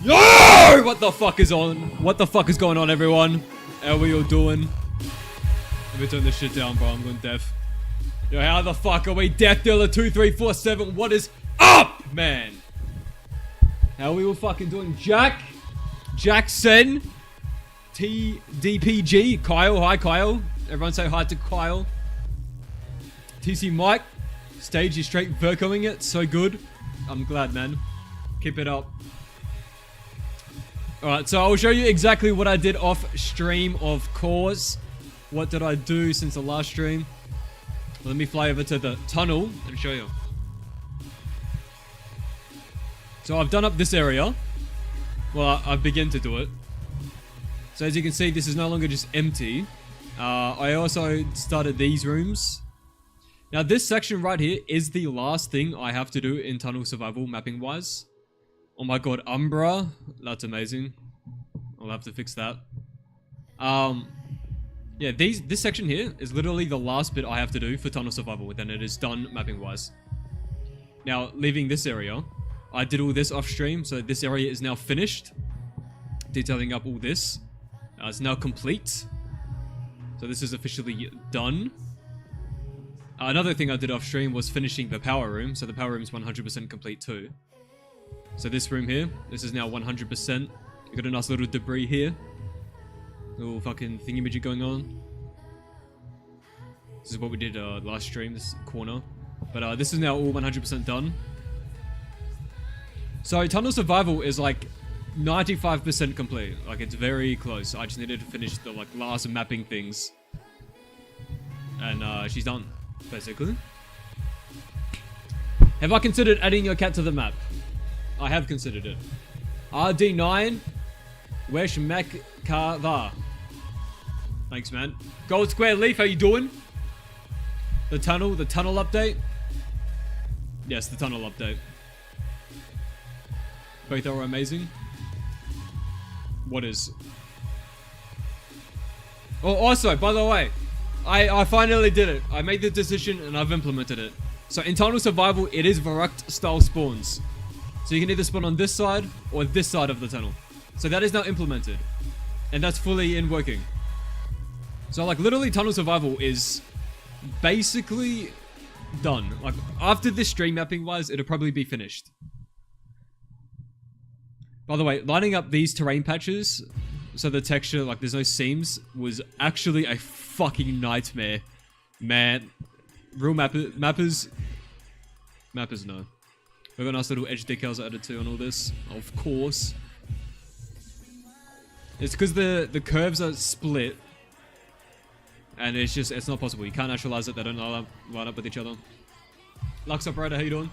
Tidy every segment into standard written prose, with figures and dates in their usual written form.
Yo! What the fuck is on? What the fuck is going on, everyone? How are you doing? Let me turn this shit down, bro. I'm going deaf. Yo, how the fuck are we? Death Dealer 2347. What is up, man? How are we all fucking doing? Jackson. TDPG. Kyle. Hi, Kyle. Everyone say hi to Kyle. TC Mike. Stage is straight Berkerling it. So good. I'm glad, man. Keep it up. Alright, so I'll show you exactly what I did off stream, of course. What did I do since the last stream? Let me fly over to the tunnel and show you. So I've done up this area. Well, I've begun to do it. So as you can see, this is no longer just empty. I also started these rooms. Now this section right here is the last thing I have to do in tunnel survival mapping wise. Oh my god, Umbra. That's amazing. I'll have to fix that. Yeah, this section here is literally the last bit I have to do for tunnel survival, then it is done mapping wise. Now, leaving this area, I did all this off stream, so this area is now finished. Detailing up all this. It's now complete. So this is officially done. Another thing I did off stream was finishing the power room, so the power room is 100% complete too. So this room here, this is now 100%. You got a nice little debris here. Little fucking thingy-majig going on. This is what we did last stream, this corner. But this is now all 100% done. So tunnel survival is like 95% complete. Like it's very close. I just needed to finish the like last mapping things. And she's done, basically. Have I considered adding your cat to the map? I have considered it. RD9 𝐀𝐩𝐩𝐞𝐚𝐫. Thanks, man. Gold Square Leaf, how you doing? The tunnel update? Yes, the tunnel update. Both are amazing. What is? Oh, also, by the way, I finally did it. I made the decision and I've implemented it. So in tunnel survival, it is Varrock style spawns. So you can either spawn on this side or this side of the tunnel. So that is now implemented. And that's fully in working. So like literally tunnel survival is basically done. Like after this stream mapping wise, it'll probably be finished. By the way, lining up these terrain patches so the texture, like there's no seams, was actually a fucking nightmare. Man, real mappers know. We've got nice little edge decals added too on all this, of course. It's because the curves are split. And it's not possible. You can't actualize it. They don't line up with each other. Lux Operator, how you doing?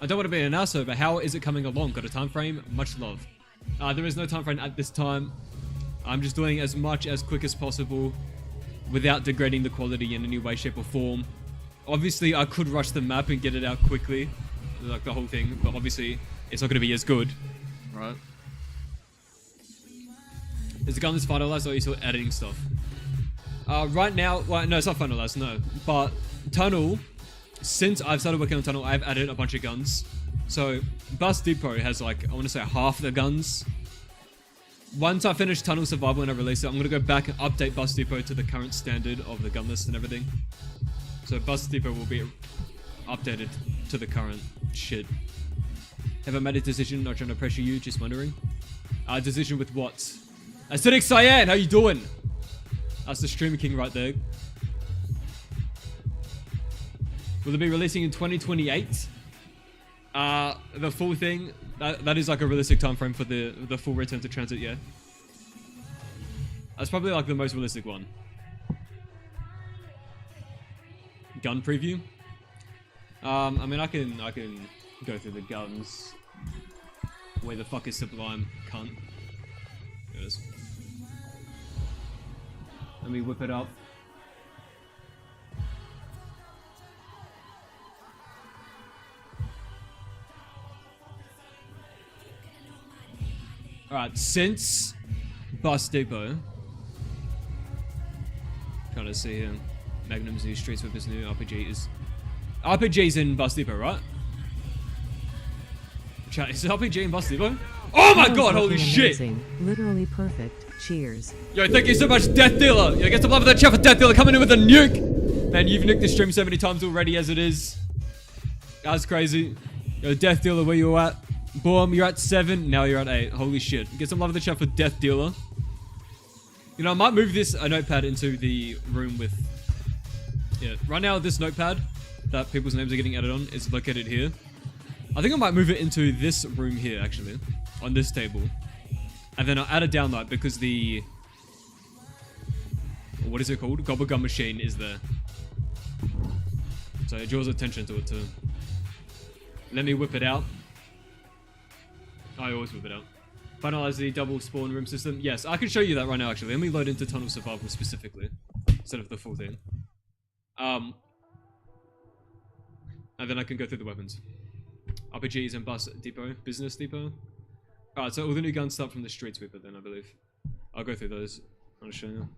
I don't want to be an asshole, but how is it coming along? Got a time frame? Much love. There is no time frame at this time. I'm just doing as much as quick as possible without degrading the quality in any way, shape, or form. Obviously, I could rush the map and get it out quickly, like the whole thing, but obviously, it's not going to be as good, right? Is the gun that's finalized, or are you still editing stuff? Right now, well, no, it's not finalized, no. But Tunnel, since I've started working on Tunnel, I've added a bunch of guns. So, Bus Depot has like, I want to say half the guns. Once I finish Tunnel Survival and I release it, I'm going to go back and update Bus Depot to the current standard of the gun list and everything. So Bus Depot will be updated to the current shit. Have I made a decision? Not trying to pressure you, just wondering. Decision with what? Acidic Cyan, how you doing? That's the Streamer King right there. Will it be releasing in 2028? The full thing, that is like a realistic time frame for the full return to TranZit, yeah. That's probably like the most realistic one. Gun preview. I mean, I can go through the guns. Where the fuck is Sublime, cunt? There it is. Let me whip it up. Alright, since Bus Depot. Trying to see here. Magnum's new Streets with his new RPG is. RPG's in Bus Depot, right? Chat, is RPG in Bus Depot? Oh my god, holy shit! Literally perfect. Cheers. Yo, thank you so much, Death Dealer. Yo, get some love for that chat for Death Dealer coming in with a nuke. Man, you've nuked this stream so many times already as it is. That's crazy. Yo, Death Dealer, where you at? Boom, you're at 7, now you're at 8. Holy shit. Get some love in the chat for Death Dealer. You know, I might move this notepad into the room with... Yeah, right now this notepad that people's names are getting added on is located here. I think I might move it into this room here, actually. On this table. And then I'll add a downlight because the... What is it called? Gobblegum machine is there. So it draws attention to it too. Let me whip it out. I always whip it out. Finalize the double spawn room system. Yes, I can show you that right now, actually. Let me load into Tunnel Survival specifically, instead of the full thing. And then I can go through the weapons. RPGs and bus depot, business depot. Alright, so all the new guns start from the street sweeper then, I believe. I'll go through those. I'll show you.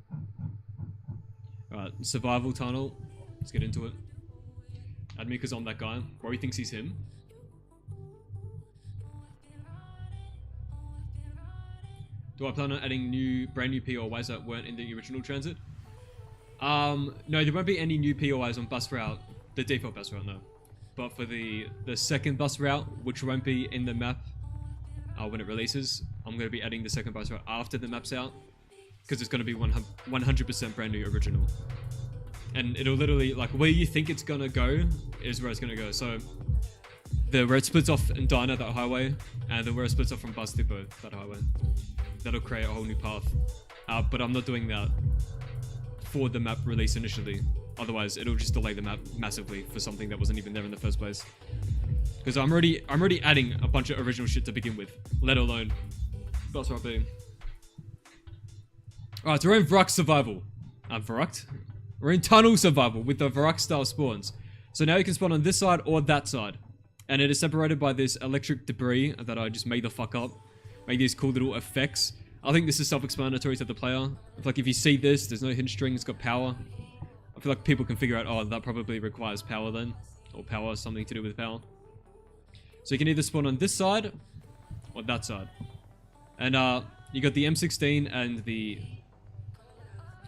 Alright, survival tunnel. Let's get into it. Add me because I'm that guy. Rory thinks he's him. Do I plan on adding brand new POIs that weren't in the original TranZit? No, there won't be any new POIs on bus route. The default bus route, no. But for the second bus route, which won't be in the map when it releases, I'm going to be adding the second bus route after the map's out. Because it's going to be 100% brand new original. And it'll literally, like, where you think it's going to go is where it's going to go. So, where it splits off in Diner, that highway, and then where it splits off from Bus Depot, that highway. That'll create a whole new path. But I'm not doing that for the map release initially. Otherwise, it'll just delay the map massively for something that wasn't even there in the first place. Because I'm already adding a bunch of original shit to begin with, let alone Bus Route B. Alright, so we're in Varrock Survival. Varrocked? We're in Tunnel Survival with the Varrock style spawns. So now you can spawn on this side or that side. And it is separated by this electric debris that I just made the fuck up. Make these cool little effects. I think this is self-explanatory to the player. I feel like if you see this, there's no hinge string, it's got power. I feel like people can figure out, oh, that probably requires power then. Or power, something to do with power. So you can either spawn on this side or that side. And you got the M16 and the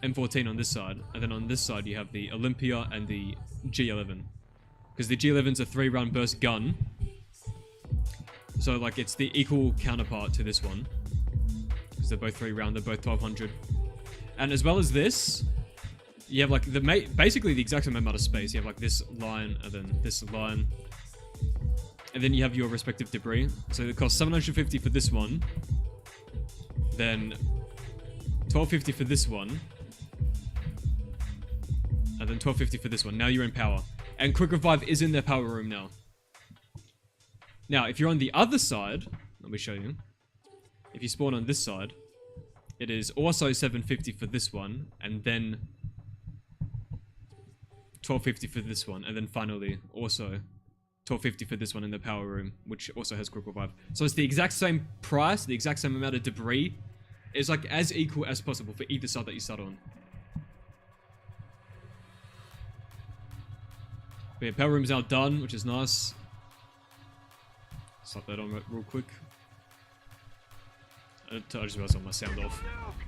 M14 on this side. And then on this side you have the Olympia and the G11. Because the G11's a 3-round burst gun. So like it's the equal counterpart to this one. Because they're both 3-round, they're both 1200. And as well as this, you have like basically the exact same amount of space. You have like this line and then this line. And then you have your respective debris. So it costs 750 for this one. Then 1250 for this one. And then 1250 for this one. Now you're in power. And Quick Revive is in their power room now. Now, if you're on the other side, let me show you. If you spawn on this side, it is also 750 for this one, and then 1250 for this one, and then finally also 1250 for this one in the power room, which also has Quick Revive. So it's the exact same price, the exact same amount of debris. It's like as equal as possible for either side that you start on. But yeah, power room's now done, which is nice. Slap that on real quick. I just realized on my sound off.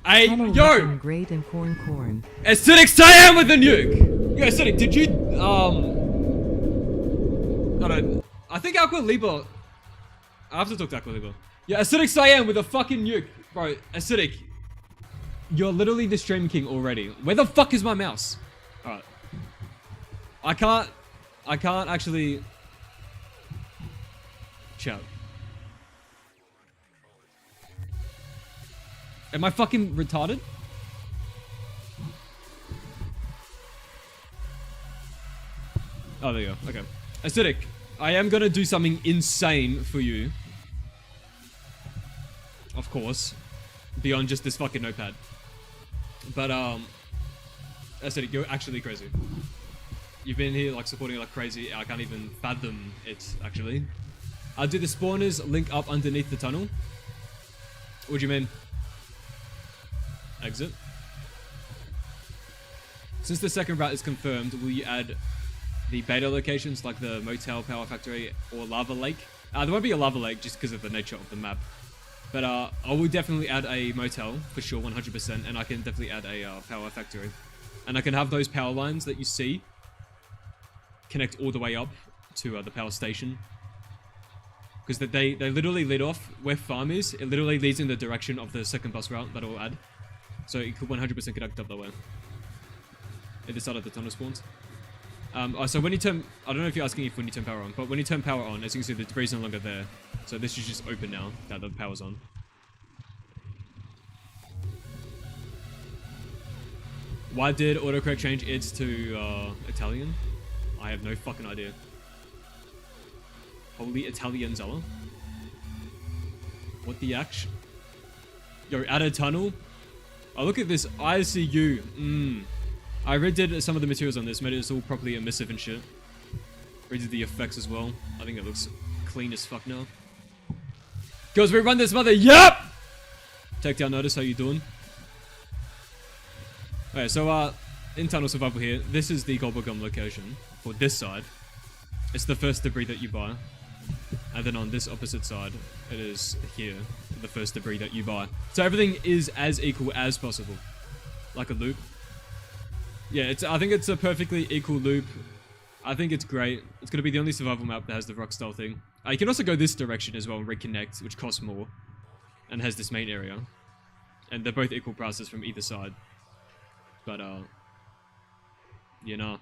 Hey, yo! Great and corn. Acidic Cyan with the nuke! Yeah, Acidic, did you, I think Aqualiba... I have to talk to Aqualiba. Yeah, Acidic Cyan with a fucking nuke. Bro, Acidic. You're literally the stream king already. Where the fuck is my mouse? Alright. I can't actually... Shout. Am I fucking retarded? Oh, there you go. Okay. Acidic, I am gonna do something insane for you. Of course. Beyond just this fucking notepad. But, Acidic, you're actually crazy. You've been here, like, supporting like crazy. I can't even fathom it, actually. Do the spawners link up underneath the tunnel? What do you mean? Exit. Since the second route is confirmed, will you add the beta locations like the Motel, Power Factory, or Lava Lake? There won't be a Lava Lake just because of the nature of the map. But I will definitely add a Motel, for sure, 100%, and I can definitely add a Power Factory. And I can have those power lines that you see connect all the way up to the power station. Because they literally lead off where farm is. It literally leads in the direction of the second bus route that I'll add. So it could 100% connect up that way. At the start of the tunnel spawns. So when you turn... I don't know if you're asking if when you turn power on. But when you turn power on, as you can see, the debris is no longer there. So this is just open now that the power's on. Why did autocorrect change it to Italian? I have no fucking idea. Holy Italian Zella. What the action? Yo, add a tunnel. Oh, look at this ICU. I redid some of the materials on this, made it all properly emissive and shit. Redid the effects as well. I think it looks clean as fuck now. Girls, we run this mother. Yep! Takedown notice, how you doing? Okay, so in tunnel survival here, this is the 𝐬𝐸𝐞𝐚 location for this side. It's the first debris that you buy. And then on this opposite side, it is here, the first debris that you buy. So everything is as equal as possible. Like a loop. Yeah, I think it's a perfectly equal loop. I think it's great. It's going to be the only survival map that has the rock style thing. You can also go this direction as well and reconnect, which costs more. And has this main area. And they're both equal prices from either side. But, you know.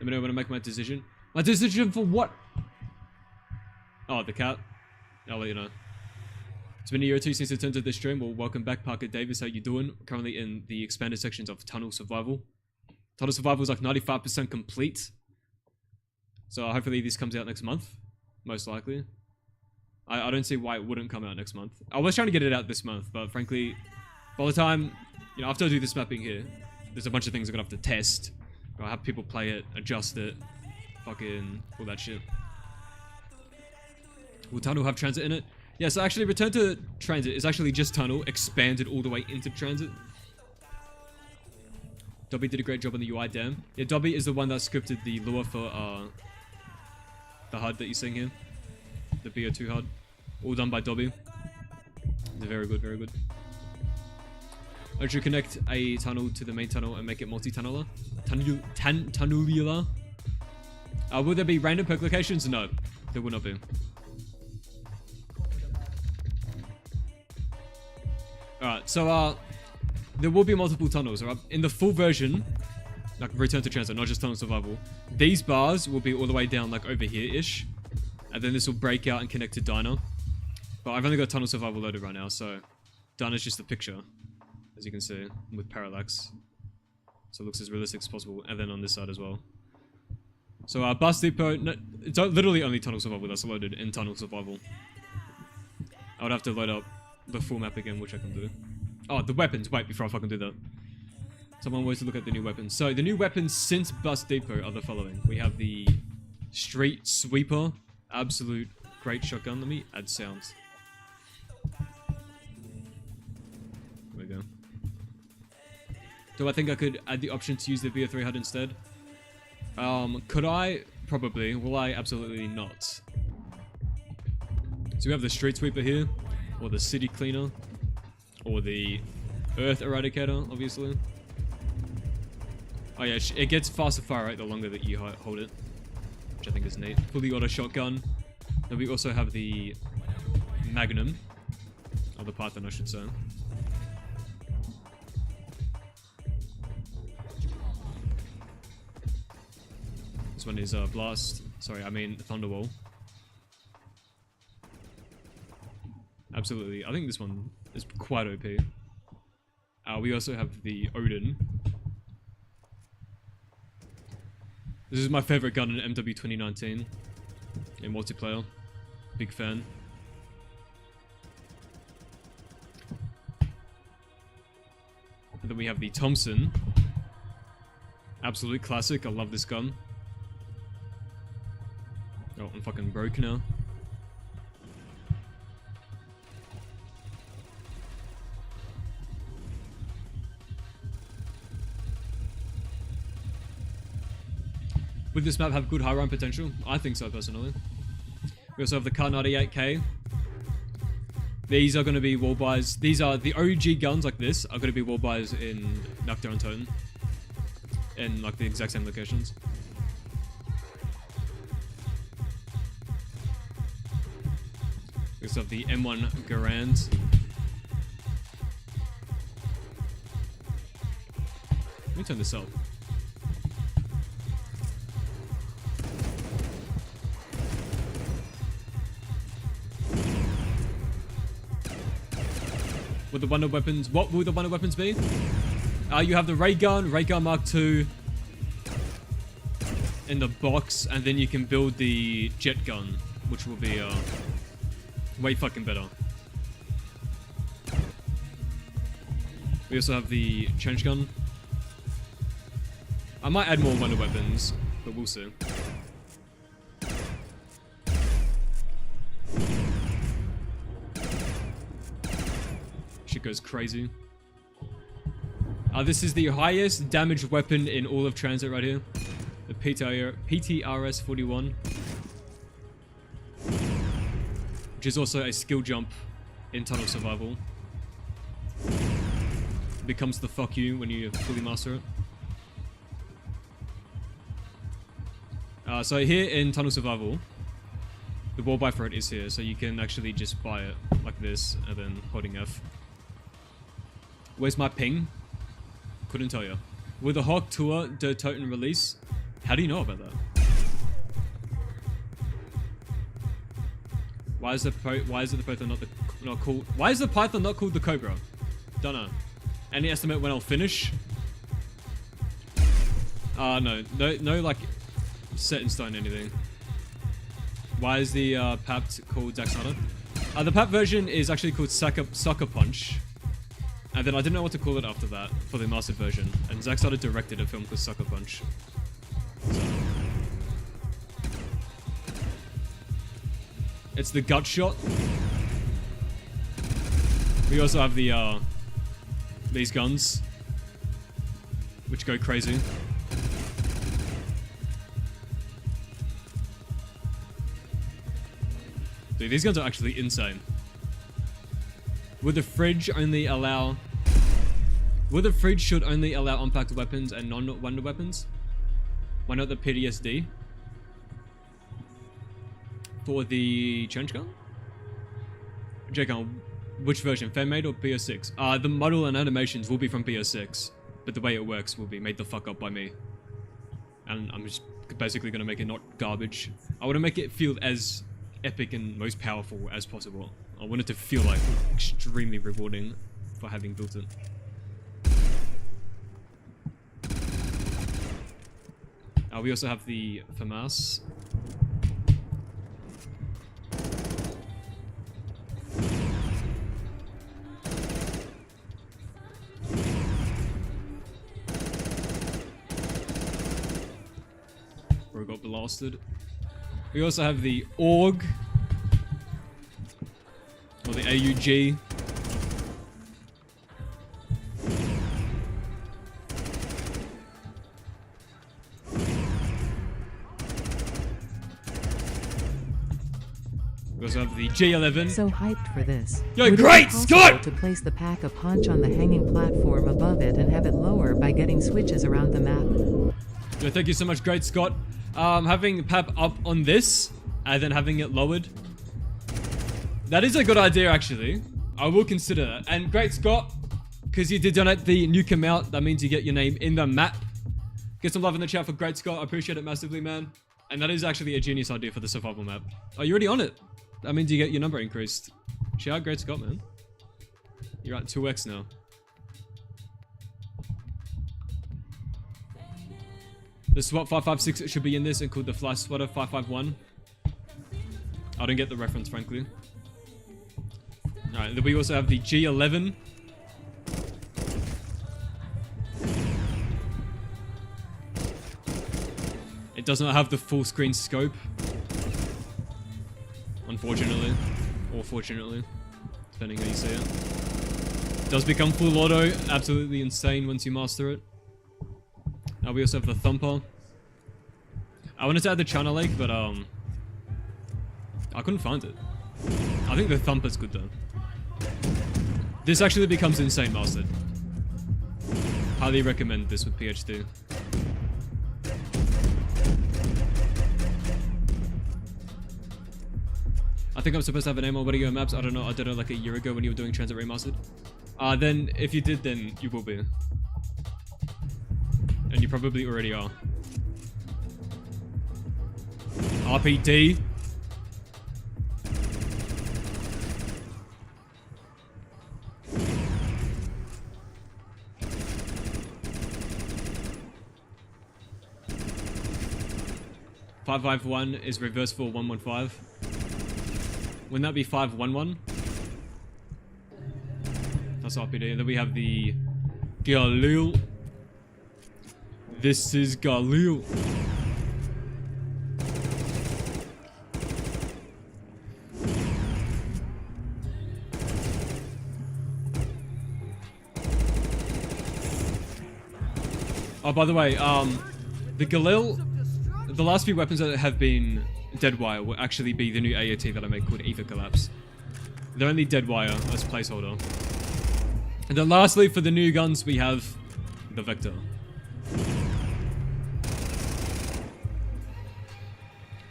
Let me know when I make my decision. My decision for what? Oh, the cat. I'll let you know. It's been a year or two since I turned to this stream. Well, welcome back, Parker Davis. How you doing? Currently in the expanded sections of Tunnel Survival. Tunnel Survival is like 95% complete. So hopefully this comes out next month. Most likely. I don't see why it wouldn't come out next month. I was trying to get it out this month, but frankly, by the time, you know, after I do this mapping here, there's a bunch of things I'm gonna have to test. I'll have people play it, adjust it, fucking all that shit. Will Tunnel have TranZit in it? Yeah, so actually Return to TranZit is actually just Tunnel, expanded all the way into TranZit. Dobby did a great job on the UI, damn. Yeah, Dobby is the one that scripted the lure for the HUD that you're seeing here. The BO2 HUD. All done by Dobby. They're very good, very good. I should connect a tunnel to the main tunnel and make it multi-tunneler. Tunnelular. Will there be random perk locations? No, there will not be. Alright, so there will be multiple tunnels, alright? In the full version, like Return to TranZit, not just Tunnel Survival, these bars will be all the way down like over here-ish. And then this will break out and connect to Diner. But I've only got Tunnel Survival loaded right now, so Diner's just a picture, as you can see, with parallax. So it looks as realistic as possible. And then on this side as well. So Bus Depot, no, it's literally only Tunnel Survival that's loaded in Tunnel Survival. I would have to load up the full map again, which I can do. Oh, the weapons. Wait, before I fucking do that. Someone wants to look at the new weapons. So the new weapons since Bus Depot are the following. We have the Street Sweeper. Absolute great shotgun. Let me add sounds. There we go. Do I think I could add the option to use the VO3 HUD instead? Could I? Probably. Will I? Absolutely not. So we have the Street Sweeper here, or the City Cleaner, or the Earth Eradicator, obviously. Oh yeah, it gets faster fire rate the longer that you hold it, which I think is neat. Fully auto shotgun. Then we also have the Magnum, or the Python, I should say. This one is Blast. Sorry, I mean Thunderwall. Absolutely. I think this one is quite OP. We also have the Odin. This is my favorite gun in MW 2019. In multiplayer. Big fan. And then we have the Thompson. Absolute classic. I love this gun. Oh, I'm fucking broke now. Would this map have good high run potential? I think so, personally. We also have the Kar98K. These are going to be wall buys. These are the OG guns like this are going to be wall buys in Nocturne and Toten. In like the exact same locations. We also have the M1 Garand. Let me turn this up. With the wonder weapons, what will the wonder weapons be? You have the ray gun Mark II in the box, and then you can build the jet gun, which will be Way fucking better. We also have the trench gun. I might add more wonder weapons, but we'll see. Shit goes crazy. This is the highest damage weapon in all of TranZit right here. The PTRS 41. Which is also a skill jump in tunnel survival. It becomes the fuck you when you fully master it. So here in tunnel survival, the wall buy for it is here, so you can actually just buy it like this and then holding F. Where's my ping? Couldn't tell you. With the Hawk Tour Der Toten release, how do you know about that? Why is the Python not called? Why is the Python not called the Cobra? Don't know. Any estimate when I'll finish? No, like set in stone anything. Why is the PAP called Zack Snyder? The PAP version is actually called Sucker Punch. And then I didn't know what to call it after that for the mastered version. And Zack Snyder directed a film called Sucker Punch. So. It's the gut shot. We also have the these guns, which go crazy. Dude, these guns are actually insane. Would the fridge only allow... Would the fridge should only allow unpacked weapons and non-wonder weapons? Why not the PTSD? For the trench gun? JCon, which version? Fan-made or BO6? The model and animations will be from BO6, but the way it works will be made the fuck up by me. And I'm just basically gonna make it not garbage. I want to make it feel as epic and most powerful as possible. I want it to feel like extremely rewarding for having built it. We also have the FAMAS. Where we got blasted. We also have the AUG. Or the AUG. We also have the G11. So hyped for this. Yo, Would great, it be possible Scott! to place the pack a punch on the hanging platform above it and have it lower by getting switches around the map? Yo, thank you so much, great Scott. Having PAP up on this and then having it lowered. That is a good idea, actually. I will consider that. And great Scott, because you did donate the Nuke amount, that means you get your name in the map. Get some love in the chat for great Scott. I appreciate it massively, man. And that is actually a genius idea for the survival map. Oh, you're already on it. That means you get your number increased. Shout out great Scott, man. You're at 2x now. The SWAT 556 should be in this, include the Fly Swatter 551. I don't get the reference, frankly. Alright, then we also have the G11. It does not have the full screen scope. Unfortunately. Or fortunately. Depending how you say it. It does become full auto. Absolutely insane once you master it. We also have the Thumper. I wanted to add the China Lake, but I couldn't find it. I think the Thumper's good though. This actually becomes insane mastered. Highly recommend this with PhD. I think I'm supposed to have a name on Video Maps. I don't know. I did it like a year ago when you were doing TranZit Reimagined. Then if you did, then you will be. And you probably already are. RPD. .551 is reverse for 115. Wouldn't that be 511? That's RPD. Then we have the Galil. This is Galil. Oh, by the way, the Galil, the last few weapons that have been dead wire will actually be the new AOT that I made called Aether Collapse. They're only dead wire as placeholder. And then lastly, for the new guns, we have the Vector.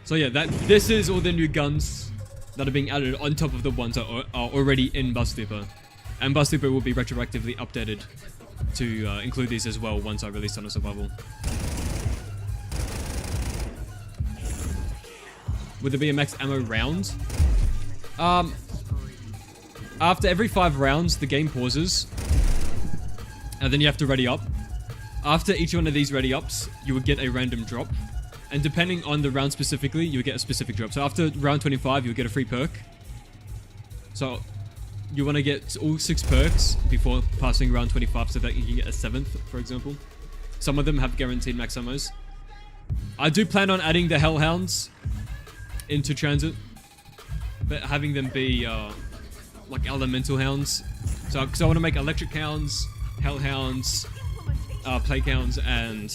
So yeah, this is all the new guns that are being added on top of the ones that are already in Bus Depot. And Bus Depot will be retroactively updated to include these as well once I release on a survival. Would there be a max ammo round? After every 5 rounds, the game pauses. And then you have to ready up. After each one of these ready ups, you would get a random drop. And depending on the round specifically, you would get a specific drop. So after round 25, you'll get a free perk. So you want to get all 6 perks before passing round 25 so that you can get a 7th, for example. Some of them have guaranteed max ammos. I do plan on adding the Hellhounds into TranZit, but having them be like elemental hounds. So, because I want to make electric hounds, Hellhounds, plague hounds, and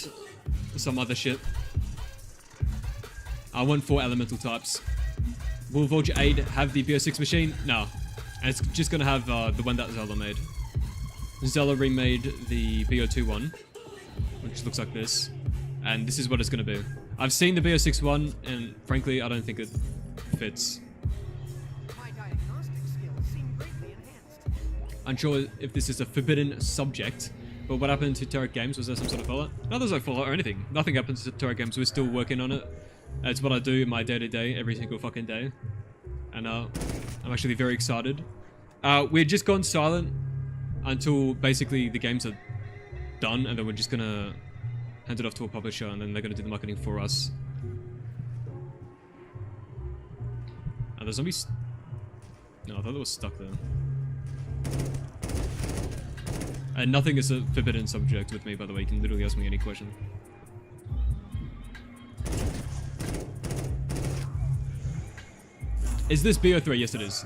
some other shit. I want 4 elemental types. Will Vulture 8 have the BO6 machine? No. And it's just going to have the one that Zella made. Zella remade the BO2 one, which looks like this. And this is what it's going to be. I've seen the BO6 one, and frankly, I don't think it fits. Unsure if this is a forbidden subject, but what happened to Turret Games? Was there some sort of fallout? No, there's no fallout or anything. Nothing happened to Turret Games. We're still working on it. It's what I do in my day-to-day, every single fucking day. And I'm actually very excited. We're just gone silent until basically the games are done, and then we're just gonna hand it off to a publisher, and then they're gonna do the marketing for us. Are the zombies? No, I thought they were stuck there. And nothing is a forbidden subject with me, by the way. You can literally ask me any question. Is this BO3? Yes, it is.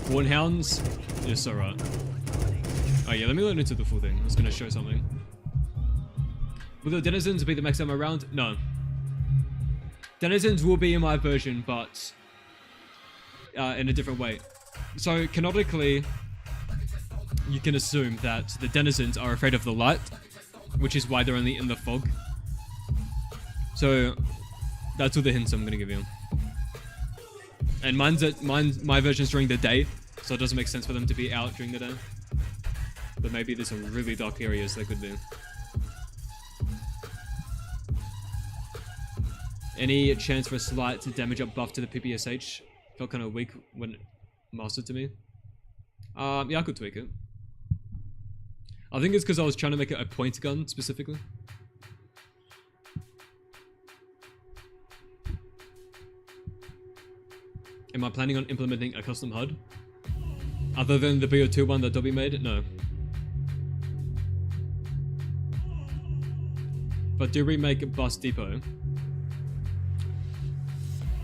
Warnhounds? Yes, alright. Oh yeah, let me learn into the full thing. I was gonna show something. Will the denizens be the max ammo round? No. Denizens will be in my version, but in a different way. So, canonically, you can assume that the denizens are afraid of the light, which is why they're only in the fog. So, that's all the hints I'm gonna give you. And my version's during the day, so it doesn't make sense for them to be out during the day. But maybe there's some really dark areas they could be. Any chance for a slight damage up buff to the PPSH? Felt kind of weak when mastered to me. Yeah, I could tweak it. I think it's because I was trying to make it a point gun specifically. Am I planning on implementing a custom HUD? Other than the BO2 one that Dobby made? No. But do remake Bus Depot.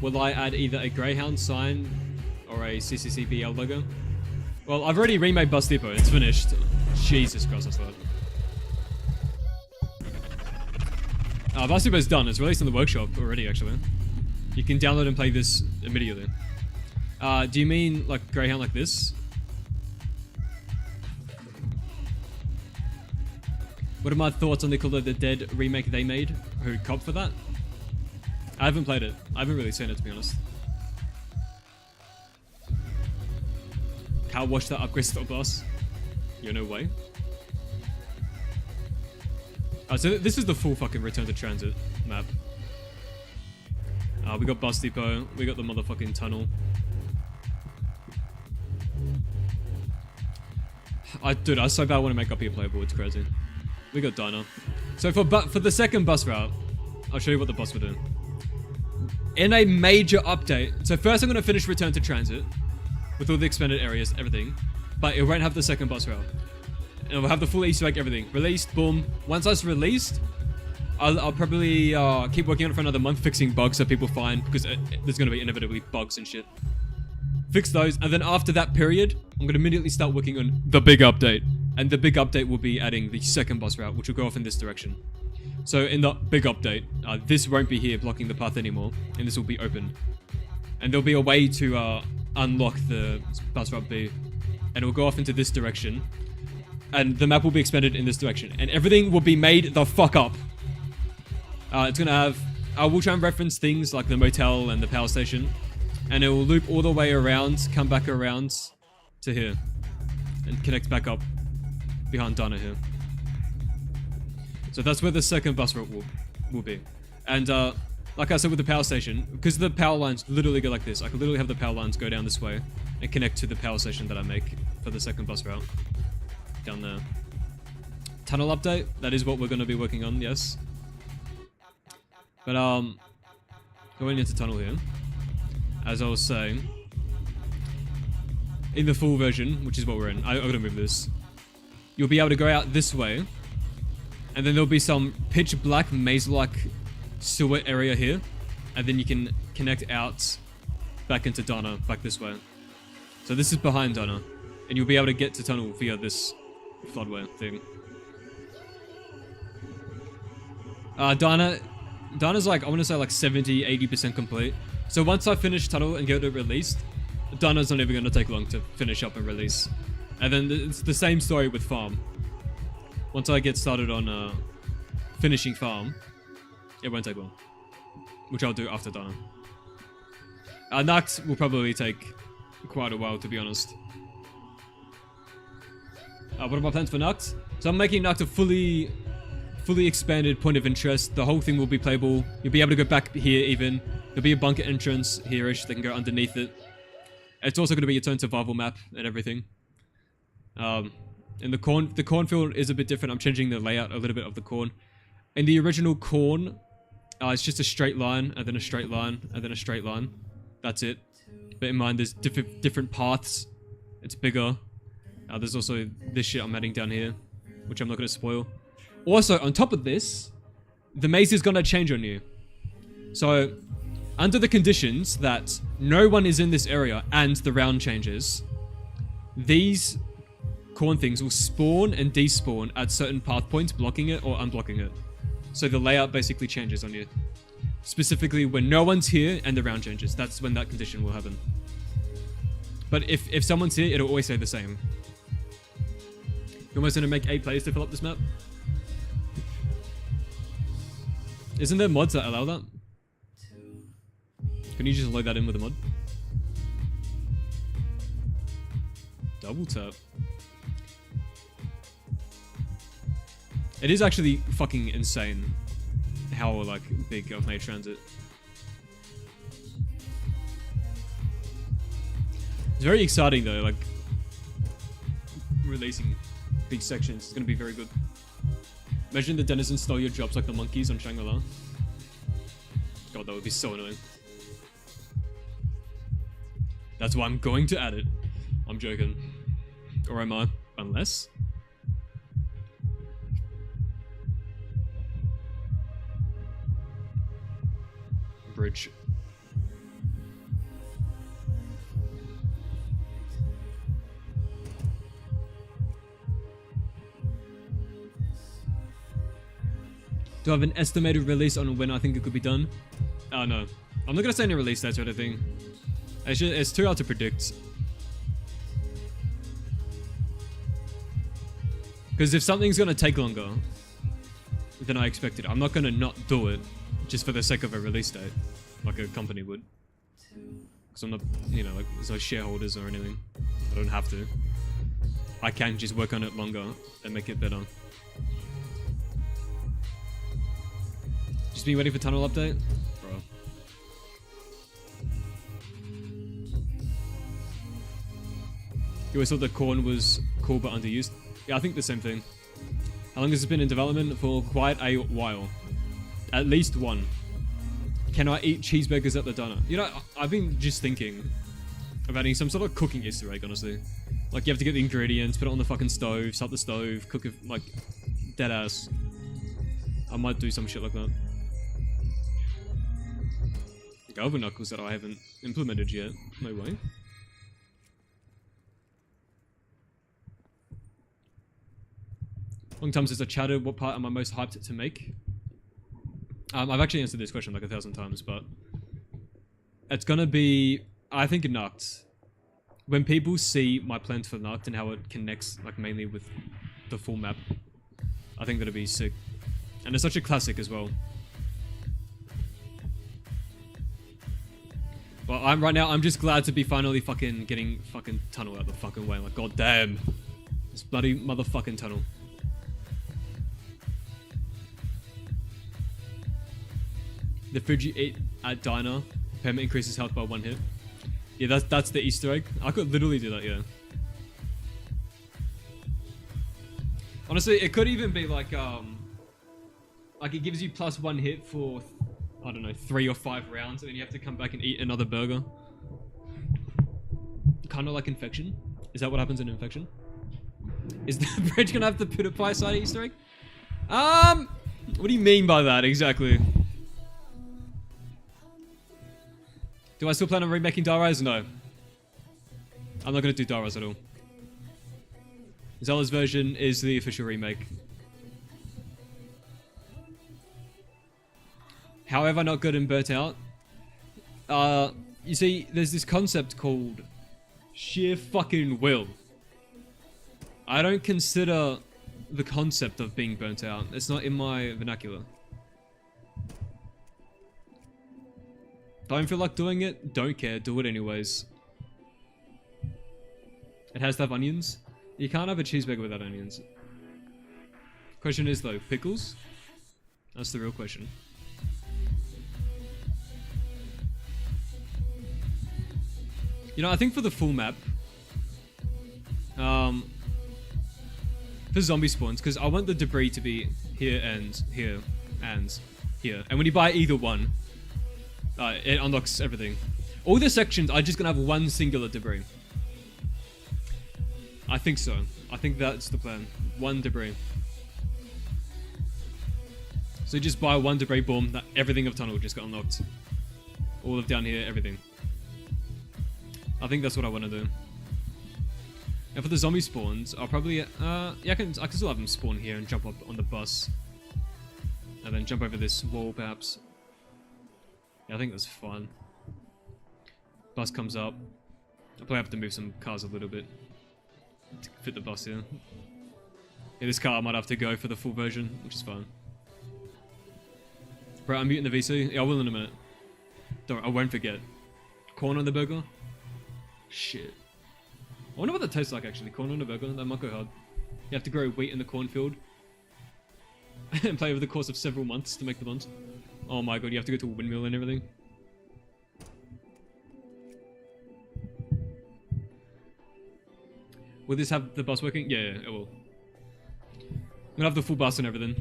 Will I add either a Greyhound sign or a CCCBL logo? Well, I've already remade Bus Depot. It's finished. Jesus Christ, that's loud. Bus Depot's done. It's released in the workshop already, actually. You can download and play this immediately. Do you mean like Greyhound like this? What are my thoughts on the Call of the Dead remake they made? Who copped for that? I haven't played it. I haven't really seen it, to be honest. Car wash that upgrade stop boss. You're no way. So this is the full fucking Return to TranZit map. We got Bus Depot. We got the motherfucking tunnel. Dude, I so bad want to make up here playable. It's crazy. We got Diner. So for the second bus route, I'll show you what the bus will do. in a major update. So first I'm going to finish Return to TranZit with all the expanded areas, everything. But it won't have the second bus route. And it will have the full Easter egg, everything. Released, boom. Once that's released, I'll probably keep working on it for another month, fixing bugs that people find, because there's going to be inevitably bugs and shit. Fix those, and then after that period, I'm going to immediately start working on the big update. And the big update will be adding the second bus route, which will go off in this direction. So in the big update, this won't be here blocking the path anymore, and this will be open. And there'll be a way to unlock the bus route B, and it will go off into this direction. And the map will be expanded in this direction, and everything will be made the fuck up. It's going to have... I will try and reference things like the motel and the power station. And it will loop all the way around, come back around to here. And connect back up behind Dana here. So that's where the second bus route will be. And like I said with the power station, because the power lines literally go like this, I could literally have the power lines go down this way and connect to the power station that I make for the second bus route. Down there. Tunnel update, that is what we're going to be working on, yes. But going into tunnel here. As I was saying, in the full version, which is what we're in, I gotta move this. You'll be able to go out this way, and then there'll be some pitch black maze-like sewer area here, and then you can connect out back into Dana, back this way. So this is behind Dana, and you'll be able to get to tunnel via this floodway thing. Dana's like, I want to say like 70-80% complete. So once I finish tunnel and get it released, Dana's not even going to take long to finish up and release. And then it's the same story with farm. Once I get started on finishing farm, it won't take long. Which I'll do after Dana. Nuke will probably take quite a while, to be honest. What are my plans for Nuke? So I'm making Nuke a fully expanded point of interest. The whole thing will be playable. You'll be able to go back here even. There'll be a bunker entrance here-ish that can go underneath it. It's also going to be its own survival map and everything. And the cornfield is a bit different. I'm changing the layout a little bit of the corn. In the original corn, it's just a straight line, and then a straight line, and then a straight line. That's it. But in mine, there's different paths. It's bigger. There's also this shit I'm adding down here, which I'm not going to spoil. Also, on top of this, the maze is going to change on you. So, under the conditions that no one is in this area and the round changes, these corn things will spawn and despawn at certain path points, blocking it or unblocking it. So the layout basically changes on you. Specifically, when no one's here and the round changes, that's when that condition will happen. But if someone's here, it'll always stay the same. You're almost going to make 8 players to fill up this map? Isn't there mods that allow that? Can you just load that in with a mod? Double tap. It is actually fucking insane how like big I've made TranZit. It's very exciting though, like releasing big sections is gonna be very good. Imagine the denizens stole your jobs like the monkeys on Shangri-La. God, that would be so annoying. That's why I'm going to add it. I'm joking. Or am I? Unless... Bridge. Do I have an estimated release on when I think it could be done? Oh no. I'm not gonna say any release dates or anything. It's too hard to predict. Because if something's gonna take longer than I expected, I'm not gonna not do it just for the sake of a release date, like a company would. Because I'm not, you know, like there's no shareholders or anything. I don't have to. I can just work on it longer and make it better. Just be waiting for tunnel update? Bro. You always thought the corn was cool but underused? Yeah, I think the same thing. How long has it been in development? For quite a while. At least one. Can I eat cheeseburgers at the diner? You know, I've been just thinking of adding some sort of cooking Easter egg, honestly. Like, you have to get the ingredients, put it on the fucking stove, start the stove, cook it, like, dead ass. I might do some shit like that. Galvan knuckles that I haven't implemented yet. No way. Long time since I chatted. What part am I most hyped to make? I've actually answered this question like 1,000 times, but it's gonna be, I think, Nucked. When people see my plans for Nucked and how it connects, like, mainly with the full map, I think that'll be sick. And it's such a classic as well. Well, right now, I'm just glad to be finally fucking getting fucking tunnel out the fucking way. Like, goddamn, this bloody motherfucking tunnel. The food you eat at diner permanently increases health by 1 hit. Yeah, that's the Easter egg. I could literally do that, yeah. Honestly, it could even be like it gives you +1 hit for, I don't know, 3 or 5 rounds, and then you have to come back and eat another burger. Kind of like Infection. Is that what happens in Infection? Is the bridge gonna have the PewDiePie side Easter egg? What do you mean by that exactly? Do I still plan on remaking Dairise? No. I'm not going to do Dairise at all. Zella's version is the official remake. How have I not gotten burnt out? You see, there's this concept called sheer fucking will. I don't consider the concept of being burnt out. It's not in my vernacular. Don't feel like doing it? Don't care. Do it anyways. It has to have onions. You can't have a cheeseburger without onions. Question is though, pickles? That's the real question. You know, I think for the full map, for zombie spawns, because I want the debris to be here and here and here. And when you buy either one, it unlocks everything. All the sections are just gonna have one singular debris. I think so. I think that's the plan. One debris. So you just buy one debris, boom, that everything of tunnel just got unlocked. All of down here, everything. I think that's what I want to do. And for the zombie spawns, I'll probably, yeah, I can still have them spawn here and jump up on the bus. And then jump over this wall, perhaps. Yeah, I think that's fine. Bus comes up. I'll probably have to move some cars a little bit to fit the bus here. Yeah, this car might have to go for the full version, which is fine. Bro, I'm muting the VC. Yeah, I will in a minute. Don't, I won't forget. Corn on the burger? Shit. I wonder what that tastes like, actually. Corn on a burger? That might go hard. You have to grow wheat in the cornfield and play over the course of several months to make the buns. Oh my god, you have to go to a windmill and everything. Will this have the bus working? Yeah, it will. I'm gonna have the full bus and everything.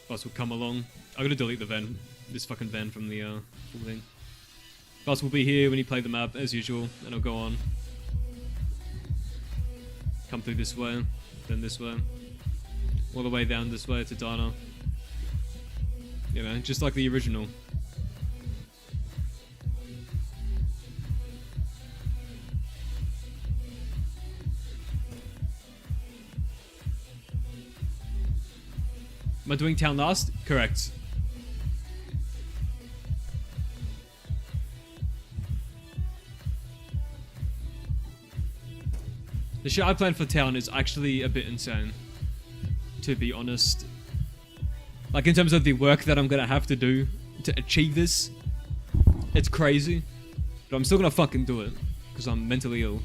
Bus will come along. I'm gonna delete the van. This fucking van from the full thing. Bus will be here when you play the map, as usual, and it'll go on. Come through this way, then this way. All the way down this way to Diner. You know, just like the original. Am I doing town last? Correct. The shit I planned for town is actually a bit insane, to be honest. Like, in terms of the work that I'm gonna have to do to achieve this, it's crazy. But I'm still gonna fucking do it, because I'm mentally ill.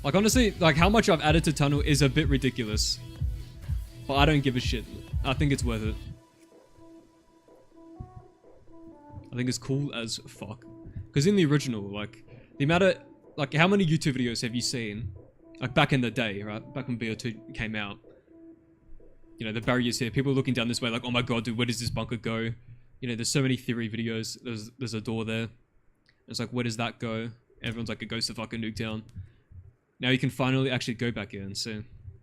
Like, honestly, like, how much I've added to Tunnel is a bit ridiculous. But I don't give a shit. I think it's worth it. I think it's cool as fuck. Because in the original, like, the amount of, like, how many YouTube videos have you seen Like back in the day, right? Back when BO2 came out. You know, the barriers here. People looking down this way like, oh my god, dude, where does this bunker go? You know, there's so many theory videos. There's a door there. It's like, where does that go? Everyone's like, it goes to fucking Nuketown. Now you can finally actually go back here and see.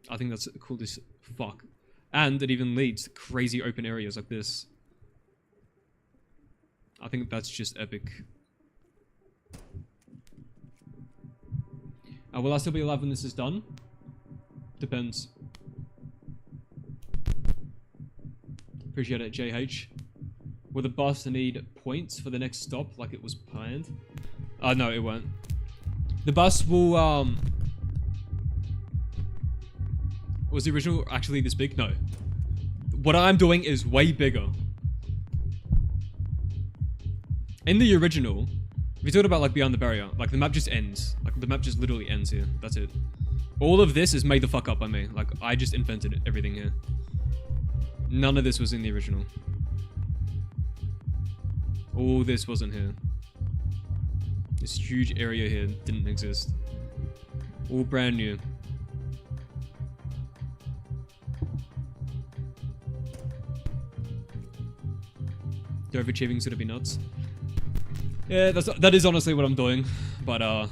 I think that's cool as fuck. And it even leads to crazy open areas like this. I think that's just epic. Will I still be alive when this is done? Depends. Appreciate it, 𝐀𝐩𝐸𝐻. Will the bus need points for the next stop like it was planned? No, it won't. The bus will, Was the original actually this big? No. What I'm doing is way bigger. In the original, if you talk about like Beyond the Barrier, like the map just ends. Like the map just literally ends here. That's it. All of this is made the fuck up by me. Like I just invented everything here. None of this was in the original. All this wasn't here. This huge area here didn't exist. All brand new. The overachieving's gonna be nuts. Yeah, that is honestly what I'm doing, but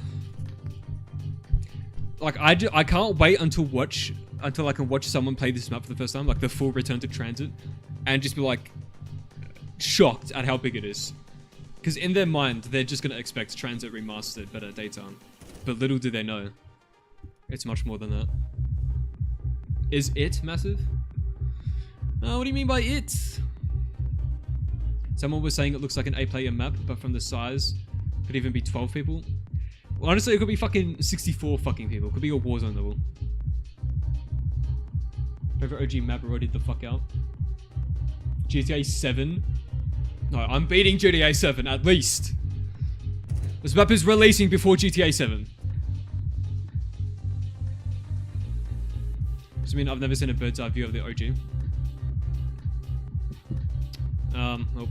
like I can't wait until I can watch someone play this map for the first time, like the full Return to TranZit, and just be like shocked at how big it is. Because in their mind, they're just gonna expect TranZit Remastered, but at daytime. But little do they know, it's much more than that. Is it massive? What do you mean by it? Someone was saying it looks like an 8-player map, but from the size, could even be 12 people. Well, honestly, it could be fucking 64 fucking people. It could be a Warzone level. Favorite OG map already the fuck out. GTA 7? No, I'm beating GTA 7, at least. This map is releasing before GTA 7. Does it mean I've never seen a bird's eye view of the OG? Oh,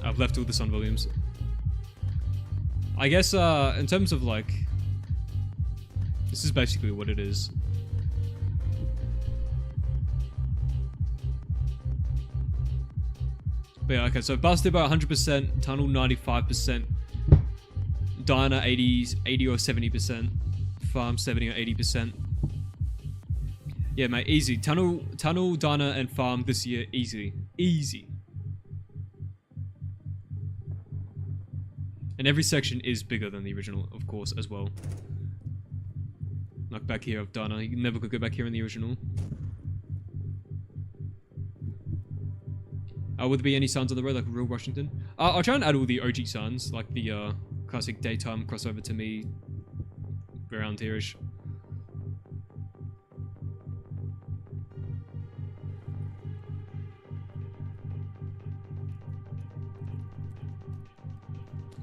I've left all the sun volumes. I guess, in terms of like, this is basically what it is. But yeah, okay, so busted by 100%, tunnel 95%, diner 80 or 70%, farm 70 or 80%. Yeah, mate, easy. Tunnel, diner, and farm this year, easy. Easy. And every section is bigger than the original, of course, as well. Like back here of diner, you never could go back here in the original. Would there be any signs on the road, like real Washington? I'll try and add all the OG signs, like the classic daytime crossover to me around here-ish.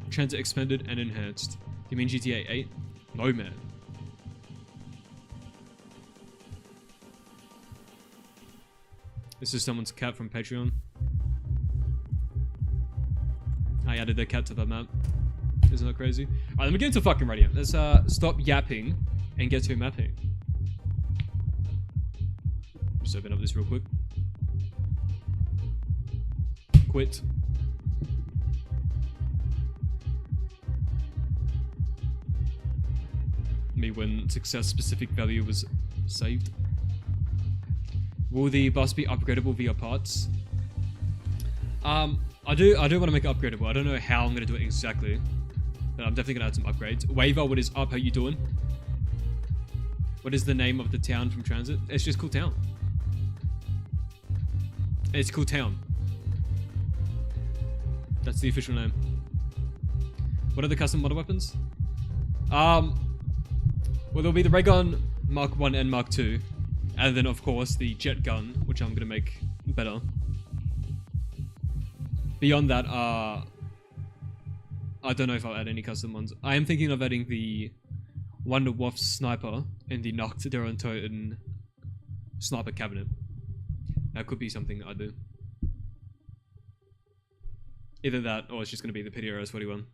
TranZit expanded and enhanced. Do you mean GTA 8? No, man. This is someone's cat from Patreon. I added their cat to the map. Isn't that crazy? Alright, let me get into fucking radio. Let's stop yapping and get to mapping. Just open up this real quick. Quit. Me when success specific value was saved. Will the bus be upgradable via parts? I do want to make it upgradable. I don't know how I'm going to do it exactly, but I'm definitely going to add some upgrades. Waver, what is up? How you doing? What is the name of the town from TranZit? It's just Cool Town. It's Cool Town. That's the official name. What are the custom model weapons? Well, there'll be the ray gun Mark 1 and Mark 2, and then of course the jet gun, which I'm gonna make better. Beyond that, I don't know if I'll add any custom ones. I am thinking of adding the Wonder Wolf sniper and the Nacht der Untoten sniper cabinet. That could be something I do. Either that, or it's just gonna be the PDRS 41.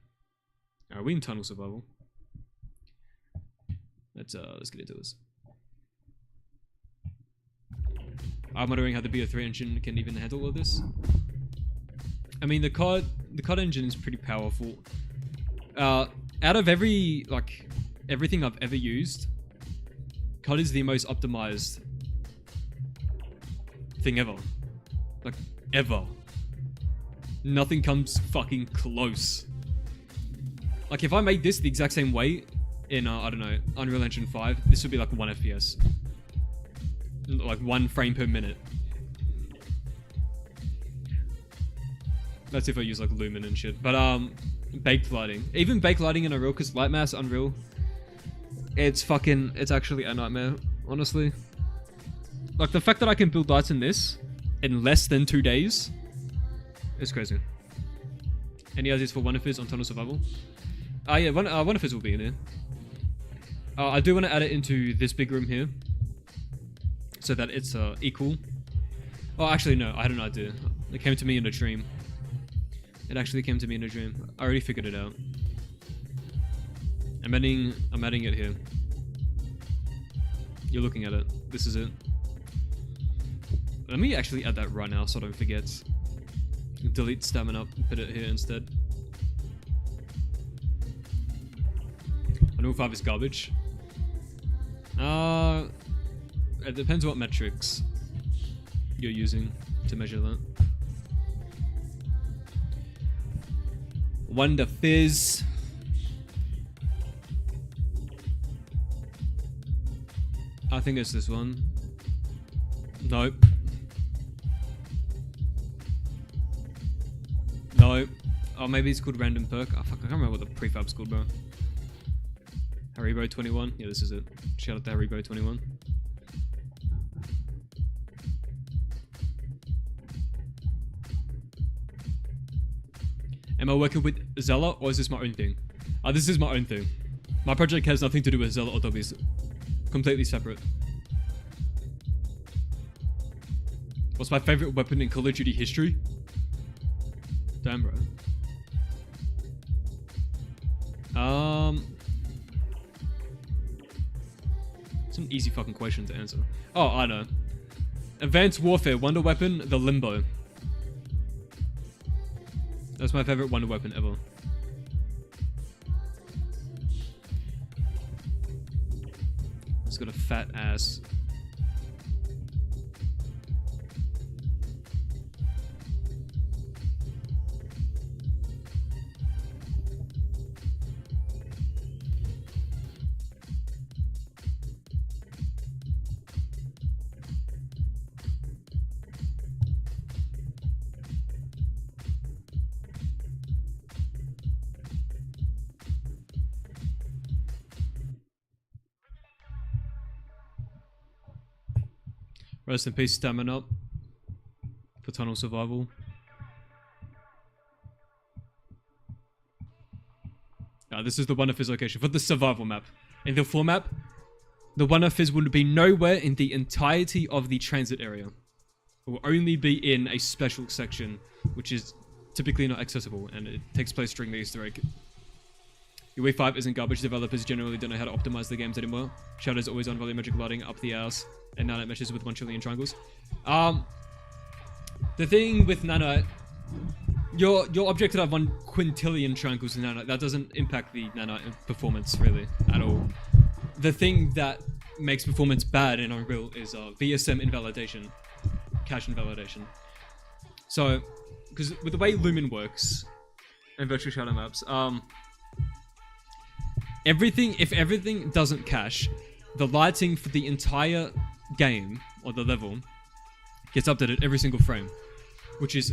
Alright, we in tunnel survival. Let's get into this. I'm wondering how the BO3 engine can even handle all this. I mean, the COD engine is pretty powerful. Out of everything I've ever used, COD is the most optimized thing ever. Like, ever. Nothing comes fucking close. Like, if I made this the exact same way in, I don't know, Unreal Engine 5, this would be like 1 FPS. Like 1 frame per minute. That's if I use like Lumen and shit. But baked lighting. Even baked lighting in Unreal, because Lightmass Unreal, it's actually a nightmare, honestly. Like the fact that I can build lights in this in less than 2 days is crazy. Any ideas for One of His on Tunnel Survival? Yeah, one of His will be in here. I do want to add it into this big room here, so that it's equal. Oh, actually no, I had an idea. It came to me in a dream. It actually came to me in a dream. I already figured it out. I'm adding it here. You're looking at it. This is it. Let me actually add that right now so I don't forget. Delete stamina, put it here instead. Unreal 5 is garbage. It depends what metrics you're using to measure that. Wonder Fizz. I think it's this one. Nope. No. Oh, maybe it's called Random Perk. Oh, fuck, I can't remember what the prefab's called, bro. Haribo21. Yeah, this is it. Shout out to Haribo21. Am I working with Zella, or is this my own thing? This is my own thing. My project has nothing to do with Zella or Dobby's. Completely separate. What's my favorite weapon in Call of Duty history? Damn, bro. It's an easy fucking question to answer. Oh, I know. Advanced Warfare Wonder Weapon, the Limbo. That's my favorite wonder weapon ever. It's got a fat ass. Rest in peace, Stamina for Tunnel Survival. This is the One of His location for the survival map. In the floor map, the One of His would be nowhere in the entirety of the transit area. It will only be in a special section, which is typically not accessible, and it takes place during the Easter egg. UE 5 isn't garbage. Developers generally don't know how to optimize their games anymore. Shadows always on volumetric lighting up the ass, and Nanite meshes with 1 trillion triangles. The thing with Nanite, your object could have 1 quintillion triangles in Nanite. That doesn't impact the Nanite performance really at all. The thing that makes performance bad in Unreal is VSM invalidation, cache invalidation. So, because with the way Lumen works and virtual shadow maps, if everything doesn't cache, the lighting for the entire game or the level gets updated every single frame, which is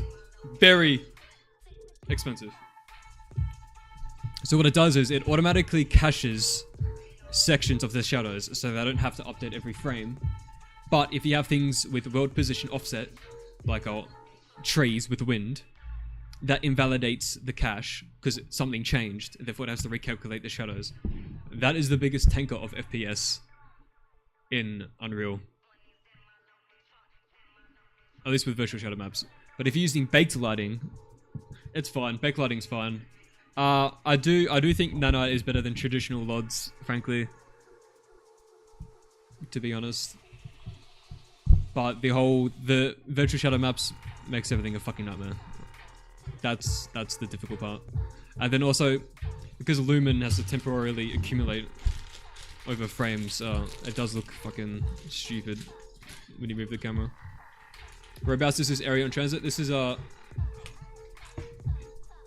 very expensive. So what it does is it automatically caches sections of the shadows so they don't have to update every frame. But if you have things with world position offset, like trees with wind, that invalidates the cache because something changed, therefore it has to recalculate the shadows. That is the biggest tanker of FPS in Unreal. At least with virtual shadow maps. But if you're using baked lighting, it's fine. Baked lighting's fine. I do think Nanite is better than traditional LODs, frankly. To be honest. But the virtual shadow maps makes everything a fucking nightmare. That's the difficult part. And then also, because Lumen has to temporarily accumulate over frames, it does look fucking stupid when you move the camera. Whereabouts is this area on TranZit? This is a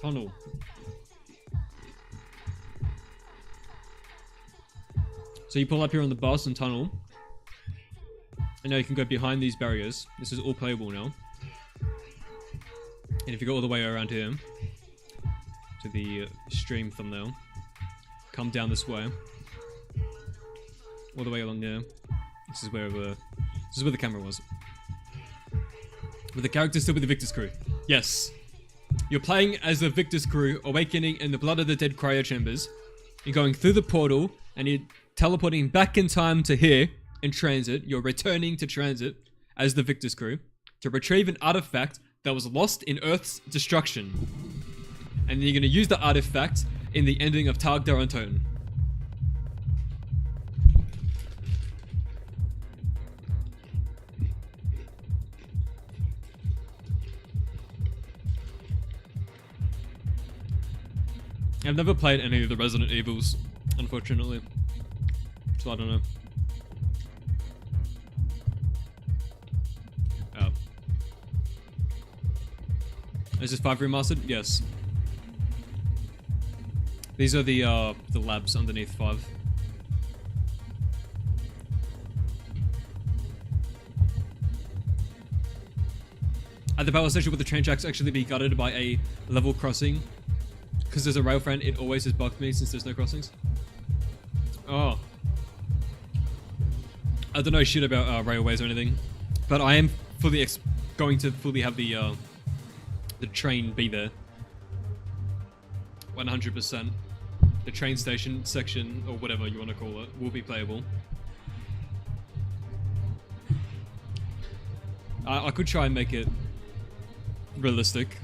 tunnel. So you pull up here on the bus and tunnel. And now you can go behind these barriers. This is all playable now. And if you go all the way around here to the stream thumbnail, come down this way, all the way along there. This is where the camera was. With the character still with the Victor's crew. Yes. You're playing as the Victor's crew, awakening in the blood of the dead cryo chambers. You're going through the portal, and you're teleporting back in time to here in TranZit. You're returning to TranZit as the Victor's crew to retrieve an artifact that was lost in Earth's destruction. And then you're going to use the artifact in the ending of Tag der Untoten. I've never played any of the Resident Evils, unfortunately. So I don't know. Oh. Is this 5 remastered? Yes. These are the labs underneath 5. At the power station, would the train tracks actually be gutted by a level crossing? Because there's a rail friend, it always has bugged me since there's no crossings. Oh. I don't know shit about railways or anything, but I am fully going to fully have the train be there. 100%. The train station section, or whatever you want to call it, will be playable. I could try and make it realistic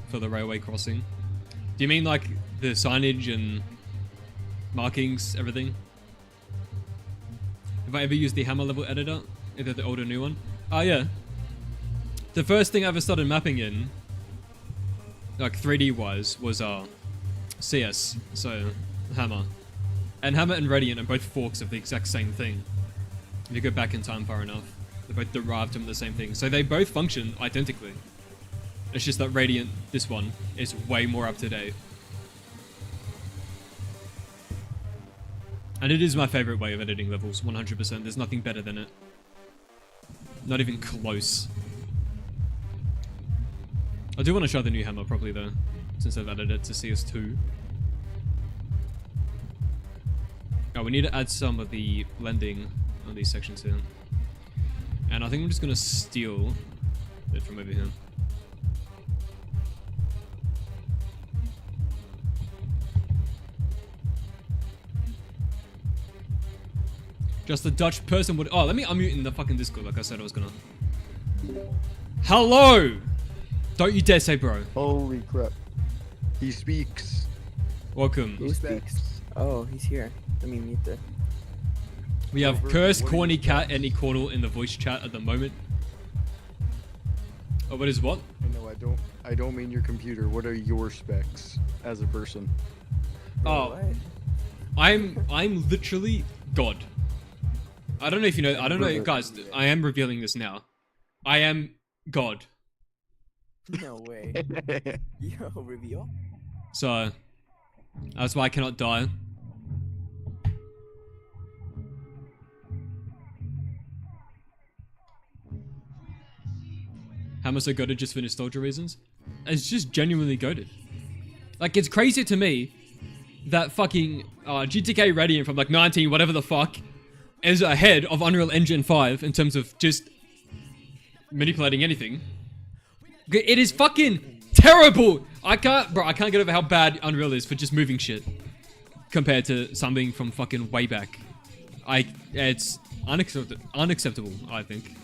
for the railway crossing. Do you mean like the signage and markings, everything? Have I ever used the hammer level editor? Either the old or new one? Oh yeah. The first thing I ever started mapping in, like 3D wise, was CS, so hammer. And hammer and radiant are both forks of the exact same thing. If you go back in time far enough, they both derived from the same thing. So they both function identically. It's just that radiant, this one, is way more up to date. And it is my favorite way of editing levels, 100%. There's nothing better than it. Not even close. I do want to try the new hammer properly though, since I've added it to CS2. Oh, we need to add some of the blending on these sections here. And I think I'm just going to steal it from over here. Just a Dutch person would... Oh, let me unmute in the fucking Discord like I said I was gonna. Hello! Don't you dare say bro. Holy crap. He speaks. Welcome. Who speaks? Oh, he's here. Let me mute the... We have 𝐀𝐩𝐩𝐞𝐚 and 𝐿 in the voice chat at the moment. Oh, what is what? No, I don't mean your computer. What are your specs as a person? Oh, What? I'm literally God. I don't know if you know. I don't know, guys. I am revealing this now. I am God. No way. Yo, reveal? So that's why I cannot die. Hammer so goated just for nostalgia reasons? It's just genuinely goated. Like, it's crazy to me that fucking GTK Radiant from like 19, whatever the fuck, is ahead of Unreal Engine 5 in terms of just manipulating anything. It is fucking terrible! I can't get over how bad Unreal is for just moving shit compared to something from fucking way back. It's unacceptable, I think.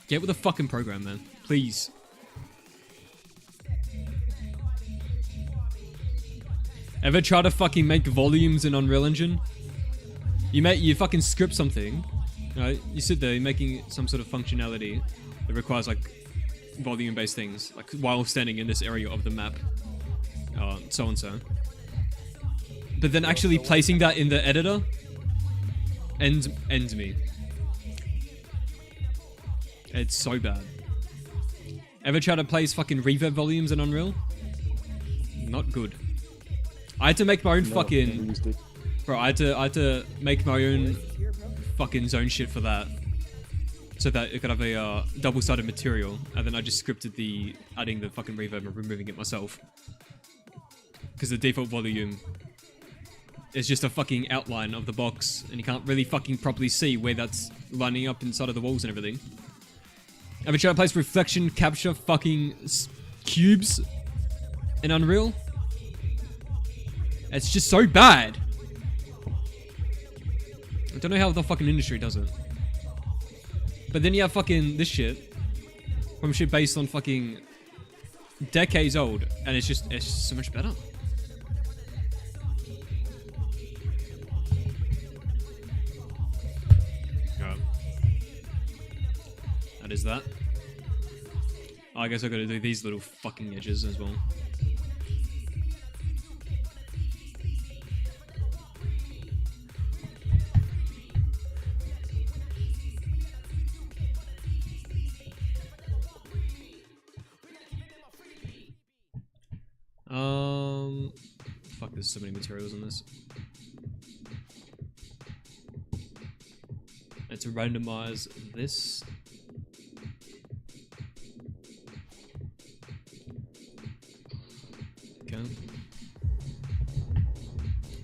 Get with the fucking program, man. Please. Ever try to fucking make volumes in Unreal Engine? You fucking script something, You sit there, you're making some sort of functionality that requires like volume-based things, like while standing in this area of the map, so and so. But then actually placing that in the editor ends me. It's so bad. Ever try to place fucking reverb volumes in Unreal? Not good. I had to make my own fucking... Bro, I had to make my own fucking zone shit for that. So that it could have a double-sided material. And then I just scripted adding the fucking reverb and removing it myself. Because the default volume is just a fucking outline of the box. And you can't really fucking properly see where that's lining up inside of the walls and everything. Ever try to place reflection capture fucking cubes in Unreal? It's just so bad. I don't know how the fucking industry does it. But then you have fucking this shit from shit based on fucking decades old, and it's just so much better. That is that. I guess I gotta do these little fucking edges as well. Fuck, there's so many materials on this. Let's randomize this. Okay.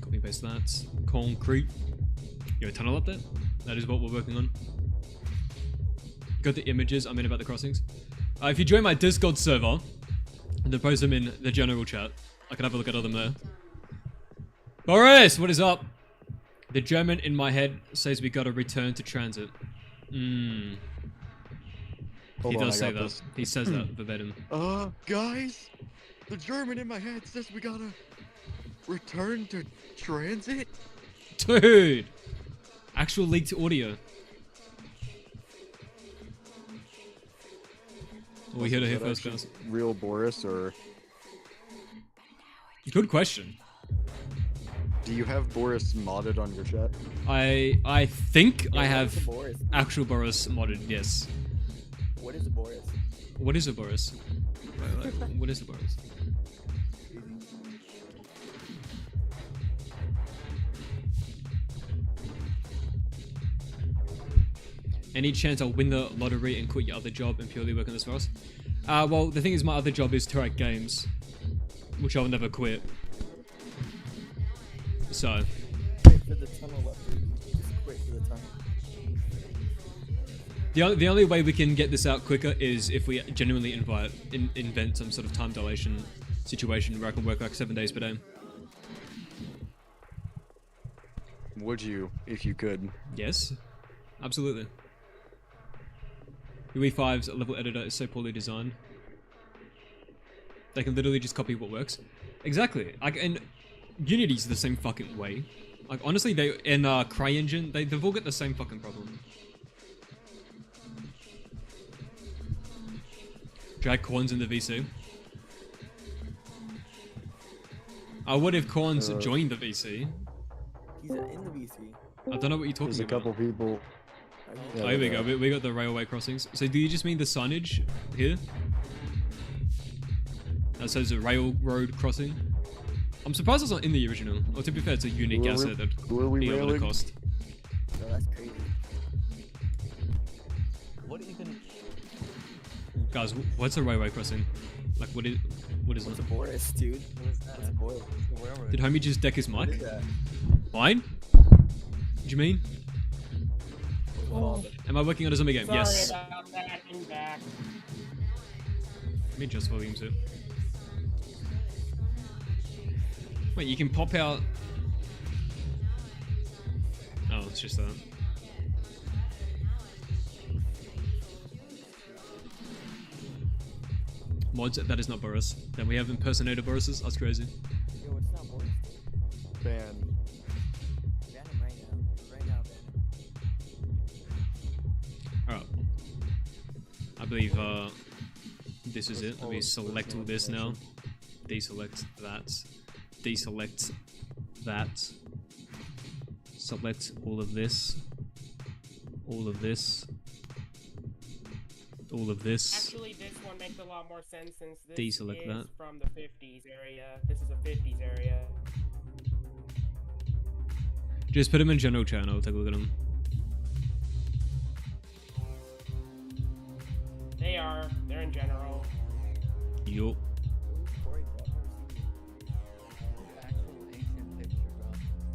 Copy paste that. Concrete. You have a tunnel up there? That is what we're working on. Got the images. I'm in about the crossings. If you join my Discord server, and then post them in the general chat, I can have a look at them there. Boris, what is up? The German in my head says we gotta return to TranZit. He does say that. He says that verbatim. Guys, the German in my head says we gotta return to TranZit. Dude, actual leaked audio. We heard it here first, guys. Real Boris, or good question. do you have Boris modded on your chat? I think I have Boris? actual Boris modded. Yes. What is a Boris? What is a Boris? What is a Boris? Any chance I'll win the lottery and quit your other job and purely work on this for us? Well, the thing is, my other job is to write games, which I'll never quit. So. Quit for the tunnel up. Just quit for the tunnel. The only way we can get this out quicker is if we genuinely invent some sort of time dilation situation where I can work like 7 days per day. Would you, if you could? Yes, absolutely. UE5's level editor is so poorly designed. They can literally just copy what works. Exactly. And Unity's the same fucking way. Like honestly, they in CryEngine, they've all got the same fucking problem. Drag Corns in the VC. What if Corns joined the VC? He's in the VC. I don't know what you're talking There's a about. couple people. Oh, here we go. We got the railway crossings. So do you just mean the signage here? That says a railroad crossing. I'm surprised it's not in the original. Or to be fair, it's a unique asset that be able to cost. No, that's crazy. What even? Guys, what's a railway crossing? Like, what is What's it? a Boris, dude? What is that? What's a Boris? Wherever. Did homie just deck his What is mic? that? Mine? What do you mean? Oh. Am I working on a zombie game? Yes. Sorry about that. I'm back. Let me adjust volumes here. Wait, you can pop out... Oh, it's just that. Mods, that is not Boris. Then we have impersonator Borises. That's crazy. Yo, it's not Boris. Ban. Ban him right now. Right now, ban him. believe this is it. Let me select all this now. Deselect that. Deselect that. Select all of this. All of this. All of this. Actually, this one makes a lot more sense since this Deselect is that. from the 50s area. This is a 50s area. Just put him in general chat and I'll take a look at him. They are. They're in general. Yup. Corey, bro, I've never seen you. Actual ancient picture, bro.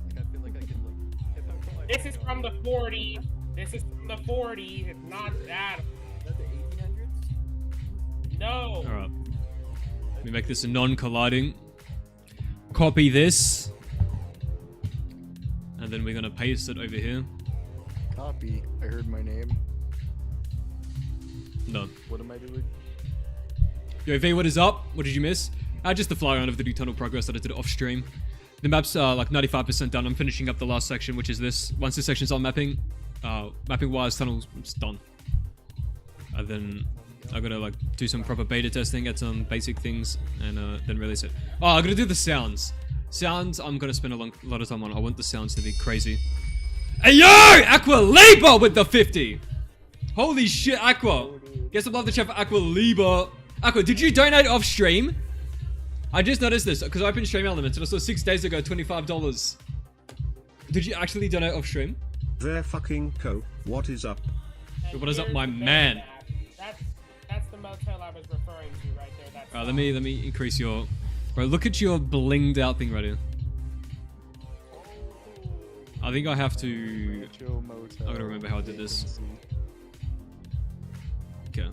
Like I feel like I can like. If I put my This is finger from on the it- 40s. This is from the 40s. It's not that. Is that the 1800s? No. Alright. Let me make this a non-colliding. Copy this. And then we're gonna paste it over here. Copy. I heard my name. No. What am I doing? Yo, V, what is up? What did you miss? Just the fly around of the new tunnel progress that I did off stream. The map's like 95% done. I'm finishing up the last section, which is this. Once this section's on mapping, mapping wires, tunnels, it's done. And then I gotta like do some proper beta testing, get some basic things, and then release it. Oh, I gotta do the sounds. Sounds, I'm gonna spend a lot of time on. I want the sounds to be crazy. Hey yo! Aqualiba with the 50! Holy shit, Aqua! Guess I'm love the chat for Aqualiba. Aqua, did you donate off stream? I just noticed this because I opened Stream Elements and I saw 6 days ago $25. Did you actually donate off stream? There fucking co. What is up? And What is up, here's my the bed man? map. That's the motel I was referring to right there. That's Alright, let me increase your... Bro, look at your blinged out thing right here. I think I have to... Joe Motel. I gotta remember how I did this. vacancy. Okay.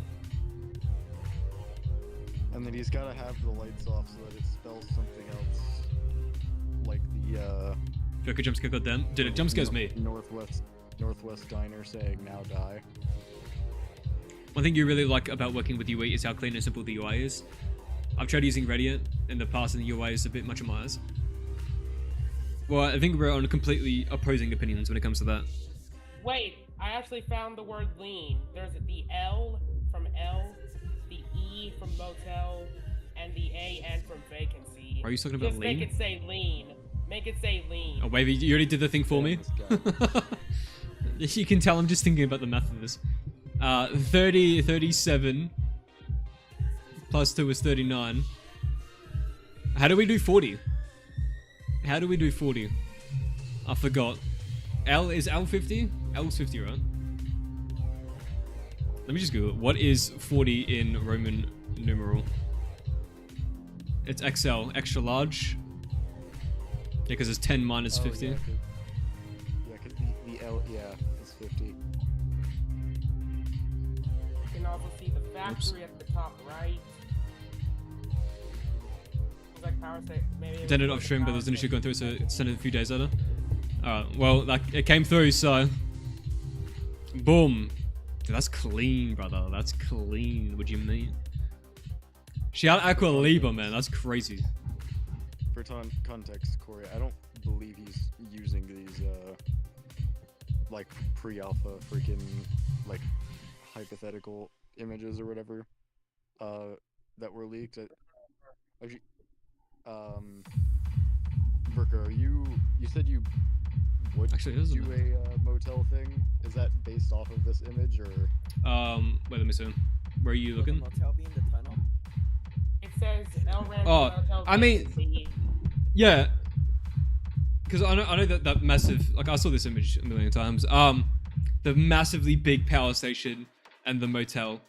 And then he's gotta have the lights off so that it spells something else. Like the Joker jumpscare got them. Dude, it jumpscares me. Northwest Diner saying now die. One thing you really like about working with UI is how clean and simple the UI is. I've tried using Radiant in the past and the UI is a bit much on my eyes. Well, I think we're on completely opposing opinions when it comes to that. Wait, I actually found the word lean. There's the L from L, the E from motel, and the AN from vacancy. Are you talking about Just lean? make it say lean. Make it say lean. Oh, wait, you already did the thing for me? You can tell I'm just thinking about the math of this. 37 plus 2 is 39. How do we do 40? How do we do 40? I forgot. Is L 50? L's 50, right? Let me just Google it. What is 40 in Roman numeral? It's XL, extra large. Yeah, because it's 10 minus 50. Yeah, cause the L, yeah, it's 50. You can also see the factory at the top right. It's like power station. Maybe Did it off stream, but there's an issue going through, so it sent it a few days later. Alright, well, like, it came through, so... Boom. Dude, that's clean, brother. That's clean. What do you mean? Shout out Aqualiba, man. That's crazy. For context, Corey, I don't believe he's using these, like, pre-alpha freaking, like, hypothetical images or whatever, that were leaked. Berker, you said you would Actually, it is do a motel thing. Is that based off of this image, or? Wait, let me see. Where are you Will the looking? motel be in the tunnel? It says L Random Oh, motel I mean- vacancy. Yeah. Because I know that massive... Like, I saw this image a million times. The massively big power station and the motel.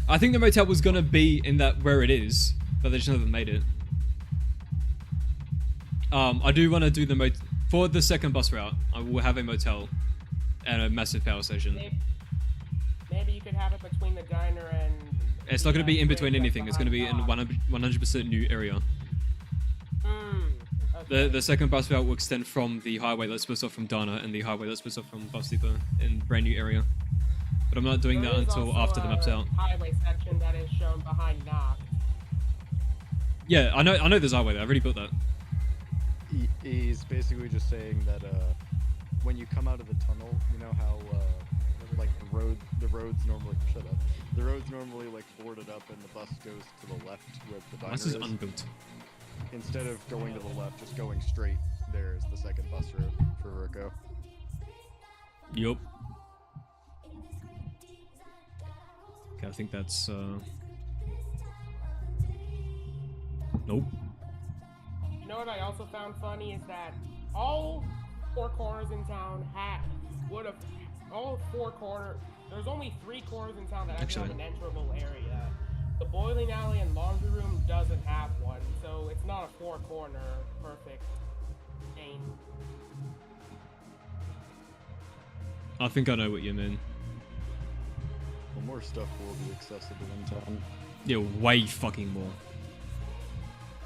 I think the motel was gonna be in that where it is, but they just never made it. I do want to do the for the second bus route. I will have a motel and a massive power station. Maybe you could have it between the diner and. It's not going to be in between bridge anything. It's going to be in behind 100% new area. Okay. The second bus route will extend from the highway that's supposed off from Dana and the highway that's supposed off from Bus Depot in brand new area. But I'm not doing There that is until also after the map's a out. Highway section that is shown behind Knock. Yeah, I know there's a highway there. I've already built that. He's basically just saying that when you come out of the tunnel, you know how like the roads normally shut up. The road's normally like boarded up, and the bus goes to the left where the diner This is unbuilt. Instead of going to the left, just going straight, there's the second bus route for Rocco. Yup. Okay, I think that's nope. You know what I also found funny is that all four corners in town there's only 3 corners in town that actually have an enterable area. The boiling alley and laundry room doesn't have one, so it's not a 4-corner perfect chain. I think I know what you mean. Well, more stuff will be accessible in town. Yeah, way fucking more.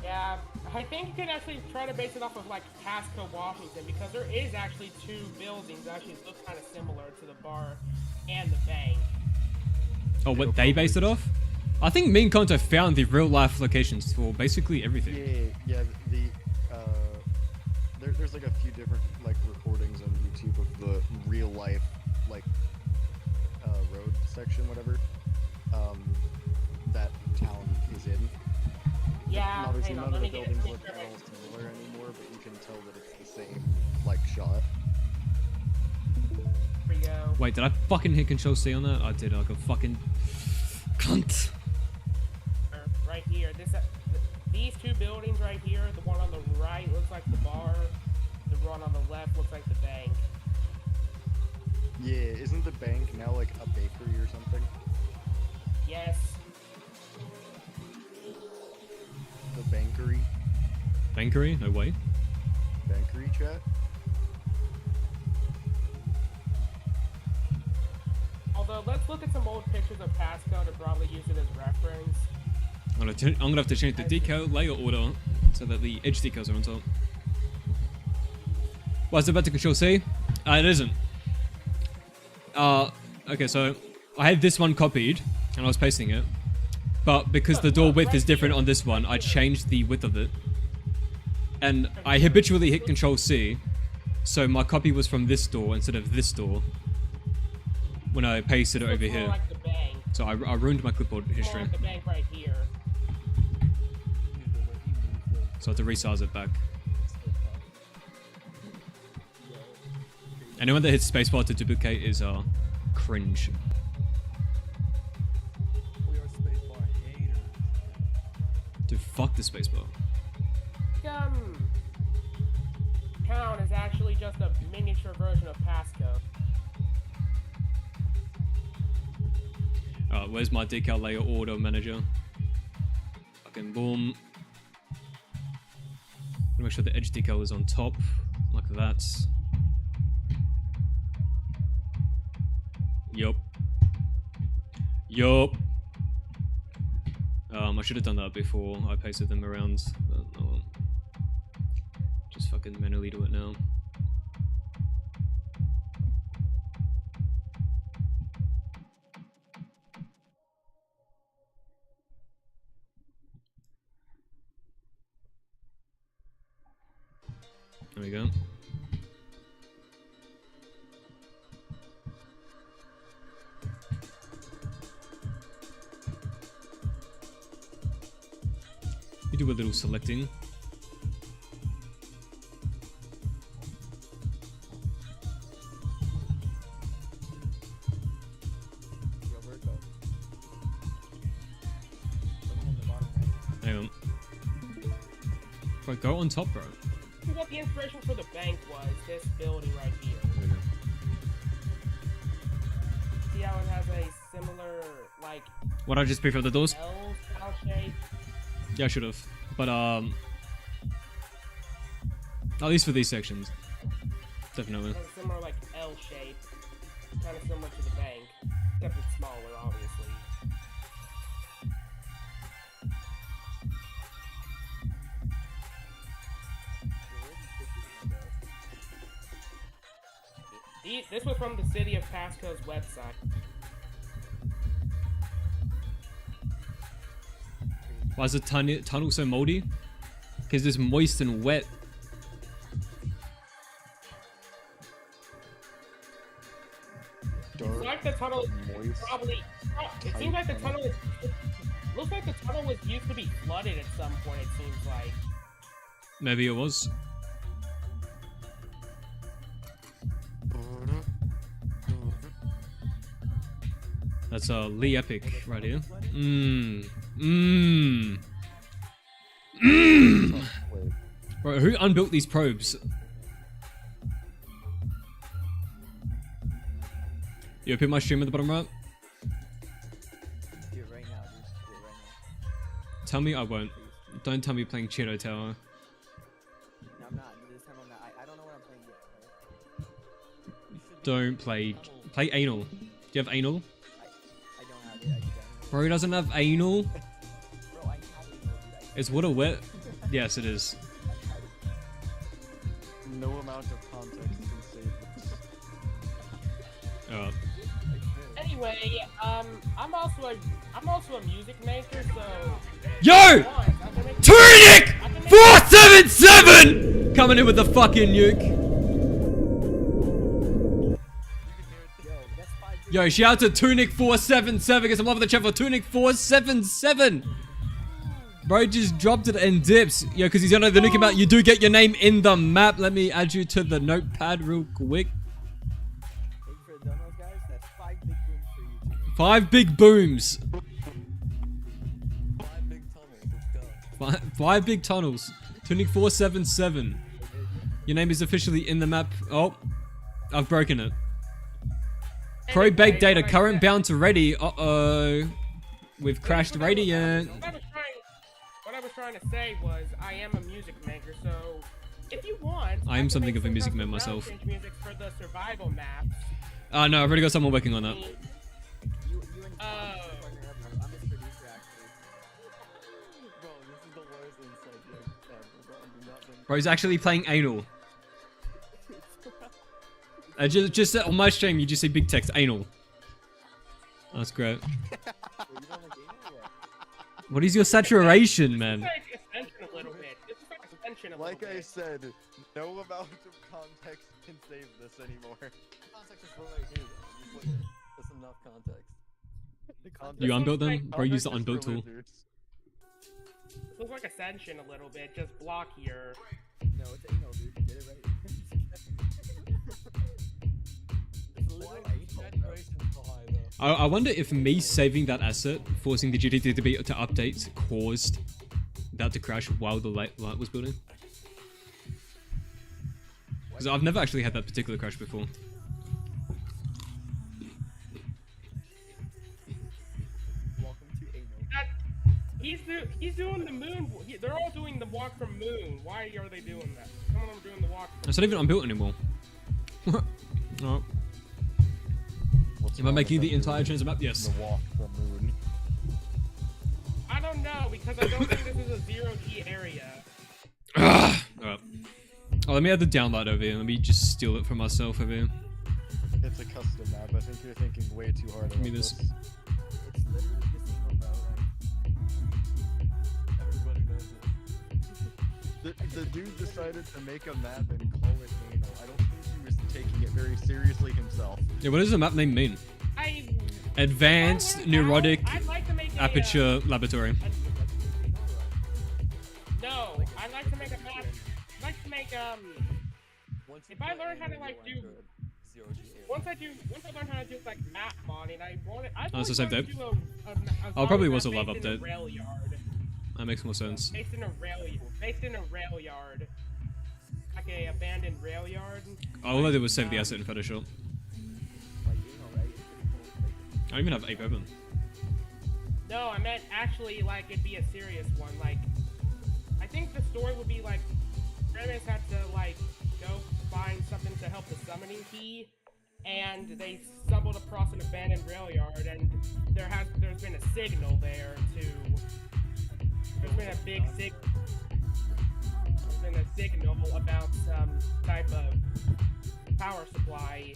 Yeah, I think you can actually try to base it off of like Pasco, Washington, because there is actually 2 buildings that actually look kind of similar to the bar and the bank. Oh, what, they based it off? I think me and Konto found the real life locations for basically everything. Yeah. There's like a few different like recordings on YouTube of the real life like road section, whatever. That town is in. Yeah, Obviously, hang none on, of let the me buildings get look it. at all similar anymore, but you can tell that it's the same like shot. Here we go. Wait, did I fucking hit Control C on that? I did, like a fucking cunt. Right here, these 2 buildings right here, the one on the right looks like the bar, the one on the left looks like the bank. Yeah, isn't the bank now like a bakery or something? Yes. The bankery? Bankery? No way. Bankery chat? Although, let's look at some old pictures of Pasco to probably use it as reference. I'm gonna have to change the decal layer order so that the edge decals are on top. Well, is it about to Control C? It isn't. Okay, so I had this one copied and I was pasting it, but because the door width is different on this one, I changed the width of it, and I habitually hit Control C, so my copy was from this door instead of this door when I pasted it over Looks more here. like the bank. So I ruined my clipboard More history, like the bank right here. so I had to resize it back. Anyone that hits spacebar to duplicate is cringe. We are spacebar haters. Dude, fuck the spacebar. Town is actually just a miniature version of Pasco. Alright, where's my decal layer order manager? Fucking boom. Make sure the edge decal is on top, like that. Yup. I should have done that before I pasted them around, but oh well. Just fucking manually do it now. There we go. You do a little selecting. Hang on. Bro, go on top, bro. What the inspiration for the bank was this building right here. There we go. See how it has a similar, like, What I just prefer the doors? L style shape? Yeah, I should have. But at least for these sections, definitely. Has a similar, like, L shape. Kind of similar to the bank, except it's smaller, obviously. This was from the City of Pasco's website. Why is the tunnel so moldy? Because it's moist and wet. Dark. like the tunnel is Moist. probably. It seems like the tunnel is. Looks like the tunnel was used to be flooded at some point. It seems like. Maybe it was. That's Lee Epic right here. Bro, who unbuilt these probes? You open my stream at the bottom right? Do it right now, dude. Do it right now. Tell me I won't. Don't tell me you're playing Cheeto Tower. No, I'm not. This time I'm not. I don't know what I'm playing yet. Right? Don't play. Play anal. Do you have anal? I don't have it. I don't. Bro, he doesn't have anal. Bro, I have it, dude. Is water wet? Yes, it is. No amount of context can save this. Oh. Anyway, I'm also a music maker, so. Yo! Tunic 477 coming in with the fucking nuke. Yo, that's 5 big Yo, shout out to Tunic 477. Get some love in the chat for Tunic 477. Bro just dropped it and dips. Yo, because he's gonna have the nuke about. You do get your name in the map. Let me add you to the notepad real quick. Thank you for the donuts, guys. That's 5 big booms for you. Too. 5 big booms. 5 big tunnels. Let's go. Five big tunnels. Tunic 477. Your name is officially in the map. Oh, I've broken it. Pro baked data current bound to ready. Uh-oh. We've crashed Radiant. What I was trying to say was I am a music maker, so if you want, I am can something make of a some music custom man myself. sound change music for the survival maps. No, I've already got someone working on that. You and partner up. I'm his producer, actually. Bro, this is the worst inside joke ever, bro. Do not think- Bro, he's actually playing anal. Just on my stream, you just see big text, anal. That's great. Wait, you don't like gaming or what? What is your saturation, man? This is like extension a little bit. This is like extension a Like little I bit. said, no amount of context can save this anymore. Context is right here, though. Just look at it. That's enough context. The context- You unbuilt them? like- Bro, use the context is unbuilt for tool. losers. This looks like ascension a little bit, just blockier. No, it's anal, dude. Get it right. It's literally anal, bro. Saturation's so high, though. I wonder if me saving that asset, forcing the GTT to update, caused that to crash while the light was building. Because I've never actually had that particular crash before. Welcome to anal. He's doing the moon. They're all doing the walk from moon. Why are they doing that? Some of them are doing the walk from It's not even unbuilt anymore. Oh. What's Am I wrong making with the that entire dude? transit map? Yes. The walk from moon. I don't know, because I don't think this is a zero-G area. Alright. Oh, let me add the download over here. Let me just steal it from myself over here. It's a custom map. I think you're thinking way too hard about me this. this. It's literally just anal, bro. Everybody knows it. The dude decided to make a map and call it anal. I don't think he was taking it very seriously himself. Yeah, what does the map name mean? Advanced Neurotic I'd like to make a, Aperture Laboratory. No, I'd like to make a map. I'd like to make Once you If I put learn how to, anal, like, you do- enter zero G area. once I learn how to do like map modding, I want it. Oh, so save that. Do a Probably zombie was a map love based in update. a rail yard. That makes more sense. Based in a rail yard. Like a abandoned rail yard. All I did was save the asset in Photoshop. Like anal, right? It's pretty cool. I don't even have Ape open. No, I meant actually like it'd be a serious one. Like, I think the story would be like, Premise had to like go find something to help the summoning key, and they stumbled across an abandoned rail yard, and there's been a signal there to. There's been a big signal. There's been a signal about some type of power supply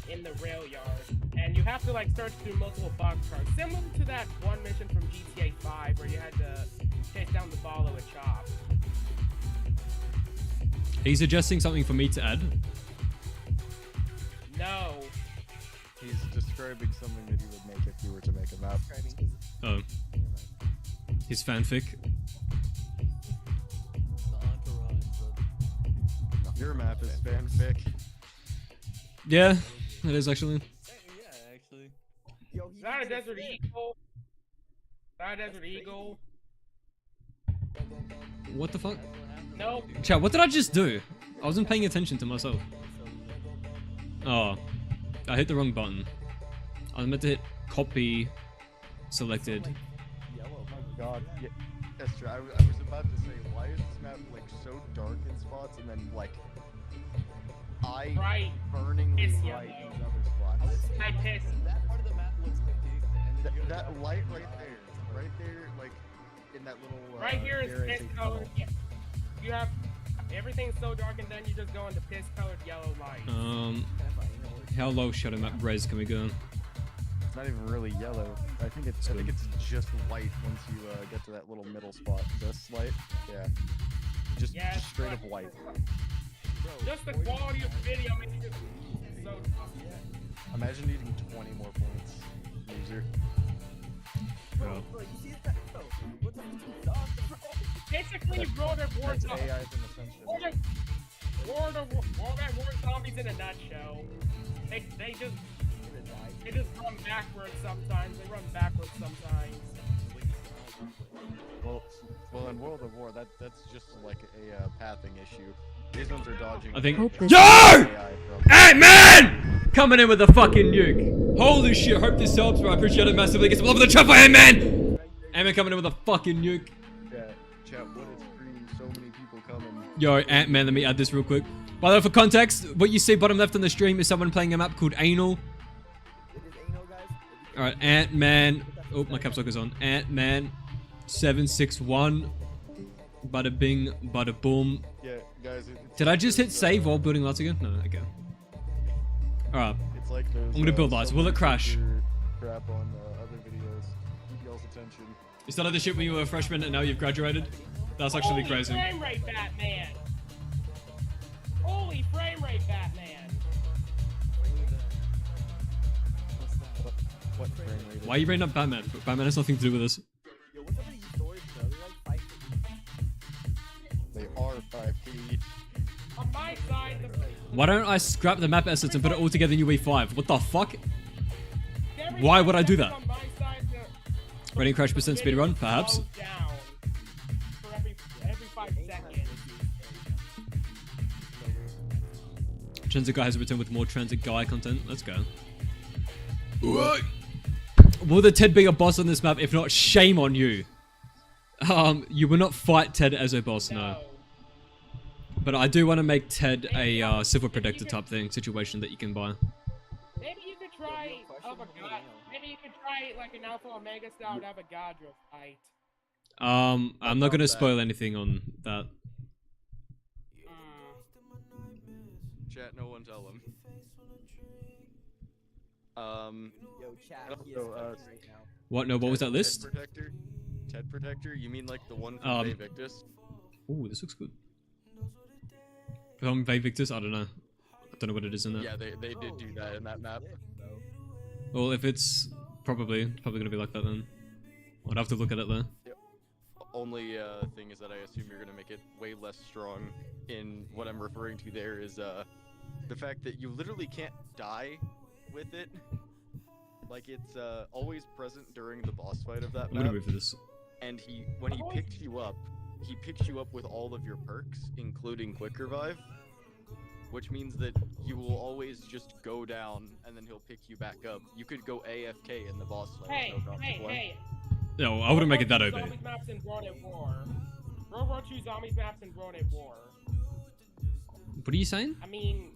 in the rail yard, and you have to like search through multiple box cards, similar to that one mission from GTA 5 where you had to chase down the ball of a chop. Are you suggesting something for me to add? No, He's just describing something that you would make if you were to make a map. Oh. His fanfic. The entourage, but Your map is fanfic. Yeah, it is actually. yeah, actually. Yo, Is that a desert eagle? Is that a desert eagle? What the fuck? No. Chat, what did I just do? I wasn't paying attention to myself. Oh, I hit the wrong button. I was meant to hit copy selected. Yellow, my god. Yeah, that's true. I was about to say, why is this map like so dark in spots and then like Right. burningly It's bright yellow. in other spots? I pissed. That part of the map looks like and then you go That light right there, like in that little. Right here is dare I piss say colored. tunnel. You have everything's so dark, and then you just go into piss colored yellow light. How low shadow map res can we go? It's not even really yellow. I think it's just white once you get to that little middle spot. This light, yeah, just straight up white. Just the quality of the video makes it so tough. Imagine needing 20 more points, loser. Bro. Bro, you see that? Bro, what the fuck? Basically, World at War That's zombies. AI's in ascension. World at War zombies in a nutshell. They just run backwards sometimes. They run backwards sometimes. Well, in World of War, that's just like a pathing issue. These ones are dodging. I think. Hope this- Yo! AI from. Hey man! Coming in with a fucking nuke. Holy shit, hope this helps, bro. I appreciate it massively. Get some love for the chat for Ant-Man! Ant-Man coming in with a fucking nuke. Yeah, chat, what is green? So many people coming. Yo, Ant-Man, let me add this real quick. By the way, for context, what you see bottom left on the stream is someone playing a map called Anal. It is anal, guys. Alright, Ant-Man. Oh, my caps lock is on. Ant-Man 761. Bada bing, bada boom. Yeah, guys. Did I just hit save while building lights again? No, okay. Alright. It's like those, I'm gonna build lights. Will it crash? Crap on other videos. Keep y'all's attention. You started the shit when you were a freshman and now you've graduated? That's actually Holy crazy. frame rate, Batman! Holy frame rate, Batman! What frame rate? Why are you bringing up Batman? Batman has nothing to do with this. Yo, what's up with these swords, bro? They're like 5 They are 5 feet. On my side, Why don't I scrap the map assets and put it all together in UE5? What the fuck? Why would I do that? on my side, Rating crash percent speedrun, perhaps? slows down for every 5 seconds. TranZit Guy has returned with more TranZit Guy content. Let's go. Will the Ted be a boss on this map? If not, shame on you. You will not fight Ted as a boss, no. But I do want to make Ted a Civil Protector type thing, situation that you can buy. Maybe you could try maybe you could try like an Alpha Omega style Navagadra fight. I'm not gonna spoil anything on that. Chat, no one tell him. Yo, chat, he is Also, cooking right now. What? No, what was that list? Ted Protector? You mean like the one from Invictus? Ooh, this looks good. Victus? I don't know. I don't know what it is in there. Yeah, they did do that in that map. Well, if it's probably gonna be like that then. I'd have to look at it there. Only thing is that I assume you're gonna make it way less strong. In what I'm referring to there is the fact that you literally can't die with it. Like it's always present during the boss fight of that I'm map. gonna move for this. And when he picks you up with all of your perks, including Quick Revive, which means that you will always just go down and then he'll pick you back up. You could go AFK in the boss fight. Hey, with no consequence. hey! No, I wouldn't make it that OP. Zombies maps in World at War. World War II zombies maps in World at War. What are you saying? I mean,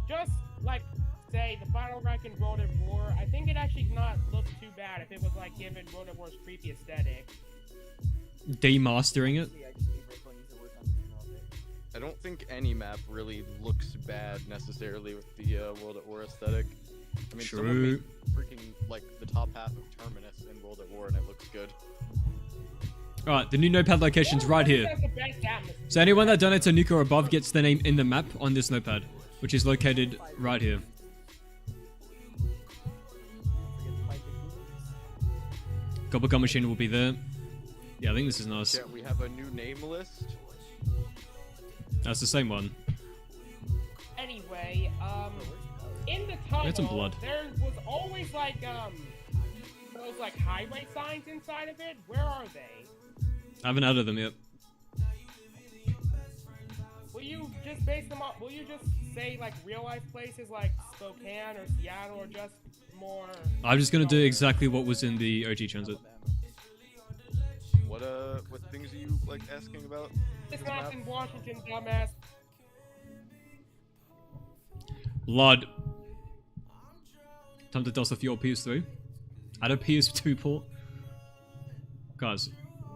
just like say the final rank in World at War. I think it actually not look too bad if it was like given World at War's creepy aesthetic. Demastering it? Actually, Rick needs to work on this all day. I don't think any map really looks bad necessarily with the World at War aesthetic. I mean, someone True. made freaking like the top half of Terminus in World at War and it looks good. Alright, the new notepad location's right here. That's the best atmosphere. So anyone that donates a nuke or above gets their name in the map on this notepad, which is located right here. Gobble machine will be there. Yeah, I think this is nice. Yeah, we have a new name list. That's the same one. Anyway, in the tunnel, There's some blood. there was always like those like highway signs inside of it. Where are they? I haven't added them yet. Will you just base them on? Will you just say like real life places like Spokane or Seattle or just more? I'm just gonna do exactly what was in the OG transit. What things are you like asking about? It's not in Washington, dumbass. Blood. Time to dust off your PS3. Add a PS2 port. Guys,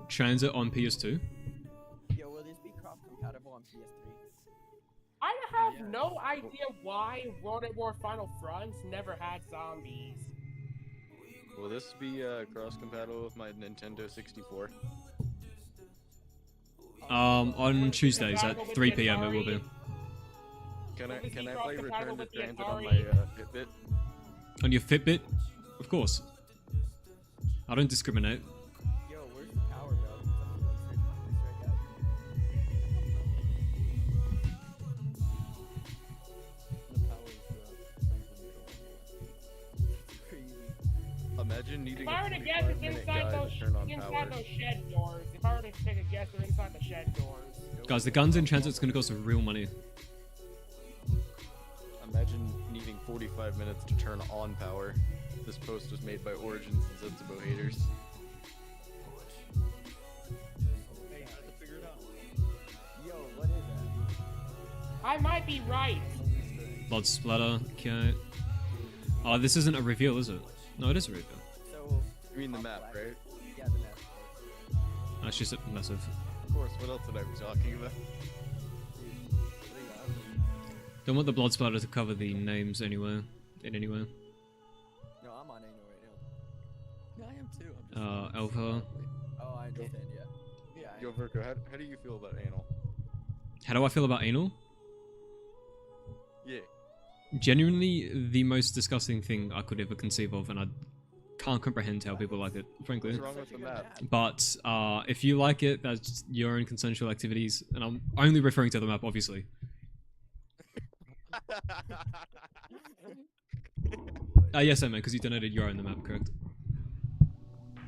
transit on PS2. Yo, will this be cross-compatible on PS3? I have no idea why World at War Final Fronts never had zombies. Will this be cross-compatible with my Nintendo 64? On Tuesdays at 3 PM it will be. Can I play Return to with the Transit on my Atari? Fitbit? On your Fitbit? Of course. I don't discriminate. Yo, where's the power, bro? The power is Crazy. Imagine needing If I were a to guess, 45 it's minute inside guide those to turn on power. those shed doors. If I were to take a guess, they're inside the shed doors. Guys, the guns in transit's gonna cost some real money. Imagine needing 45 minutes to turn on power. This post was made by Origins and 𝐧𝐸 haters. Hey, I have to figure it out. Yo, what is that? I might be right. Blood splatter, okay. Oh, this isn't a reveal, is it? No, it is a reveal. So, You mean the map, right? yeah, the map. Oh, it's just massive. Of course, what else would I be talking about? Don't want the blood splatter to cover the names anywhere. In any way. No, I'm on anal right now. Yeah, I am too. I'm just Alpha. Oh, I understand, yeah. Yeah, I Yo, Verko, how do you feel about anal? How do I feel about anal? Yeah. Genuinely the most disgusting thing I could ever conceive of, and I can't comprehend how people like it, frankly. What's wrong with the map? But if you like it, that's your own consensual activities, and I'm only referring to the map, obviously. Yes, I meant, because you donated your own the map, correct?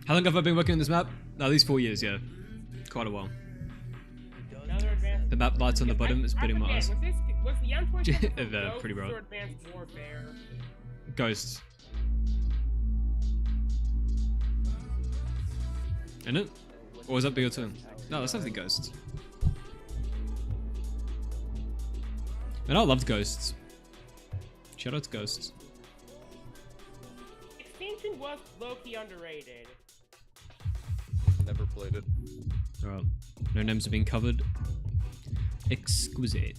How long have I been working on this map? At least 4 years, yeah. Quite a while. Another advanced. The map lights on the bottom is pretty much. much Was the M24 They're Ghosts pretty bright. or Advanced Warfare? Ghosts. Isn't it? Or was that BO2? No, that's definitely Ghosts. And I loved Ghosts. Shout out to Ghosts. Extinction was low-key underrated. Never played it. Alright. No names have been covered. Exquisite.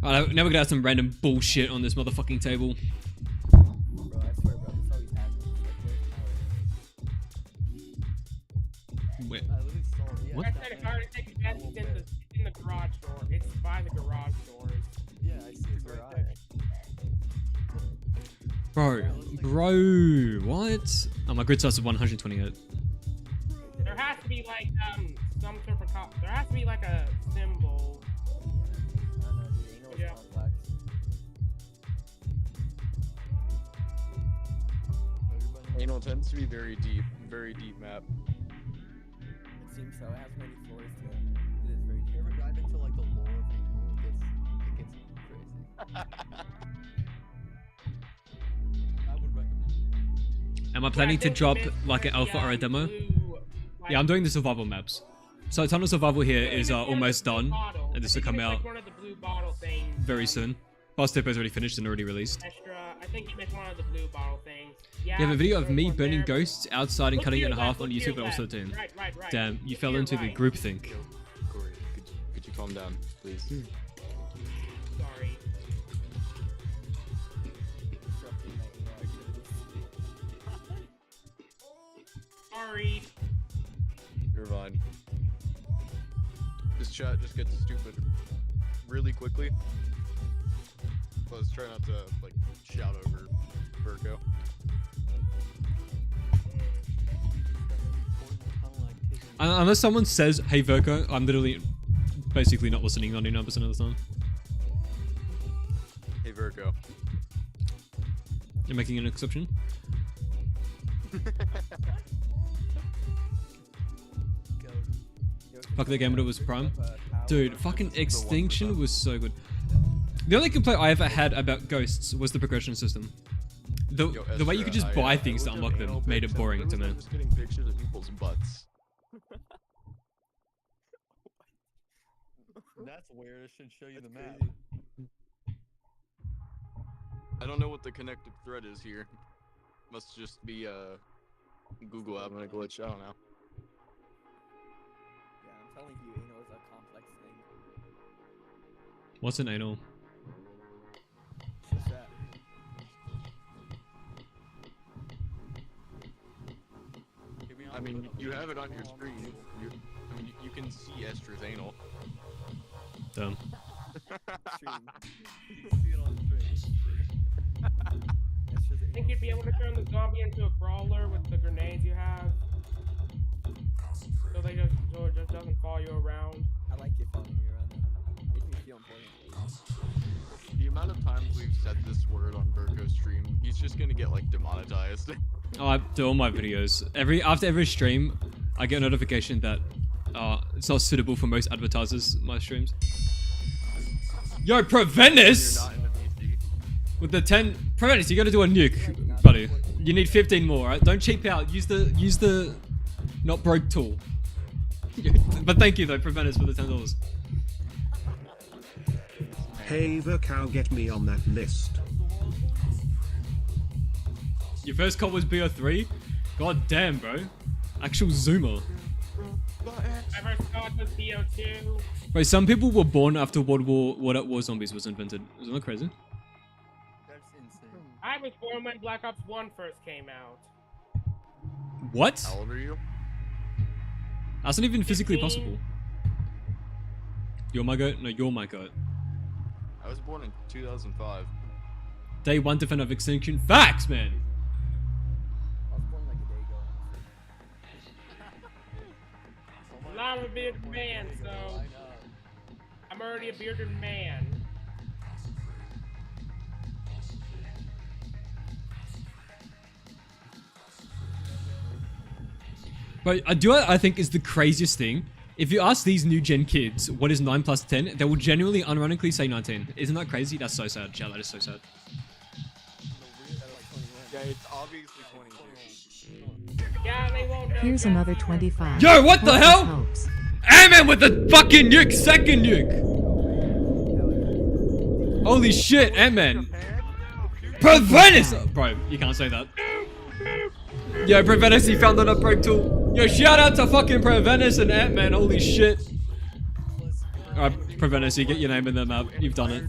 Alright, now we're gonna have some random bullshit on this motherfucking table. Bro, I swear, bro, this always happens. Like, where's the power? Wait, I literally saw it. Yeah, What? I said if I were to take a guess, it's in the garage door. It's by the garage doors. Yeah, I see it right there. bro, what? Oh, my grid size is 128. There has to be like some sort of there has to be like a symbol. I don't know, dude, anal is Yeah. complex. Everybody Anal tends to be very deep map. It seems so. It has many floors to it. It is very You deep. ever dive into like the lore of anal? It gets crazy. I would recommend. Am I planning to drop like an alpha or a demo? Yeah, I'm doing the survival maps. So Tunnel Survival here is almost done, and this will come out Like one of the blue bottle things. very soon. Boss Tip is already finished and already released. Extra. I think you missed one of the blue bottle things. Yeah. You have a video of there's me one burning there. ghosts outside and Look cutting to it in your half left, on look to YouTube your at also left. 10. Right. Damn, you Look fell to your into the right. groupthink. Yo, Corey, could you calm down, please? Sorry. Disrupting my anal activities. Sorry. You're fine. This chat just gets stupid really quickly. Let's try not to like shout over Verko. Unless someone says, hey Verko, I'm literally basically not listening 99% of the time. Hey Virgo. You're making an exception? Fuck the game when it was Prime. Dude, fucking Extinction was so good. The only complaint I ever had about Ghosts was the progression system. The way you could just buy things to unlock them made it boring to me. I'm just getting pictures of people's butts. That's weird. It should show you the map. I don't know what the connected thread is here. Must just be Google having a glitch. I don't know. Yeah, I'm telling you, anal is a complex thing. What's an anal? What's that? I mean, you have it on your screen. I mean, you can see Estra's anal. Dumb. Stream. You can see it on stream. That's just I think you'd be able to turn the zombie into a crawler with the grenades you have. So it just doesn't follow you around. I like it following me around. It makes me feel important. The amount of times we've said this word on Virgo's stream, he's just gonna get like demonetized. Oh, I do all my videos. After every stream, I get a notification that it's not suitable for most advertisers, my streams. Yo, Prevenus! You're not in the PC. With the 10... Prevenus, you gotta do a nuke, buddy. You need 15 more, right? Don't cheap out. Use the not broke tool. But thank you though, Prevenus, for the $10. Hey Vercow, get me on that list. Your first call was BO3? God damn, bro. Actual Zoomer. My first thought was BO2. Bro, some people were born after War Zombies was invented. Isn't that crazy? That's insane. I was born when Black Ops 1 first came out. What? How old are you? That's not even physically 15. possible. You're my goat? No, you're my goat. I was born in 2005. Day 1 defender of Extinction. Facts, man! I was born like a day ago. Well, I'm a bearded man, so I'm already a bearded man. But I think is the craziest thing. If you ask these new gen kids what is 9 plus 10, they will genuinely unironically say 19. Isn't that crazy? That's so sad. Chat, that is so sad. Yeah, it's obviously 22. Yeah, they won't know. Here's yet another either. 25. Yo, what the Hope this hell? helps. Ant-Man with the fucking nuke! Second nuke! Holy shit, Ant-Man! Prevenus! Oh, bro, you can't say that. Yo, Prevenus, he found that break tool. Yo, shout out to fucking Prevenus and Ant-Man, holy shit. Alright, Prevenus, you get your name in the map. You've done it.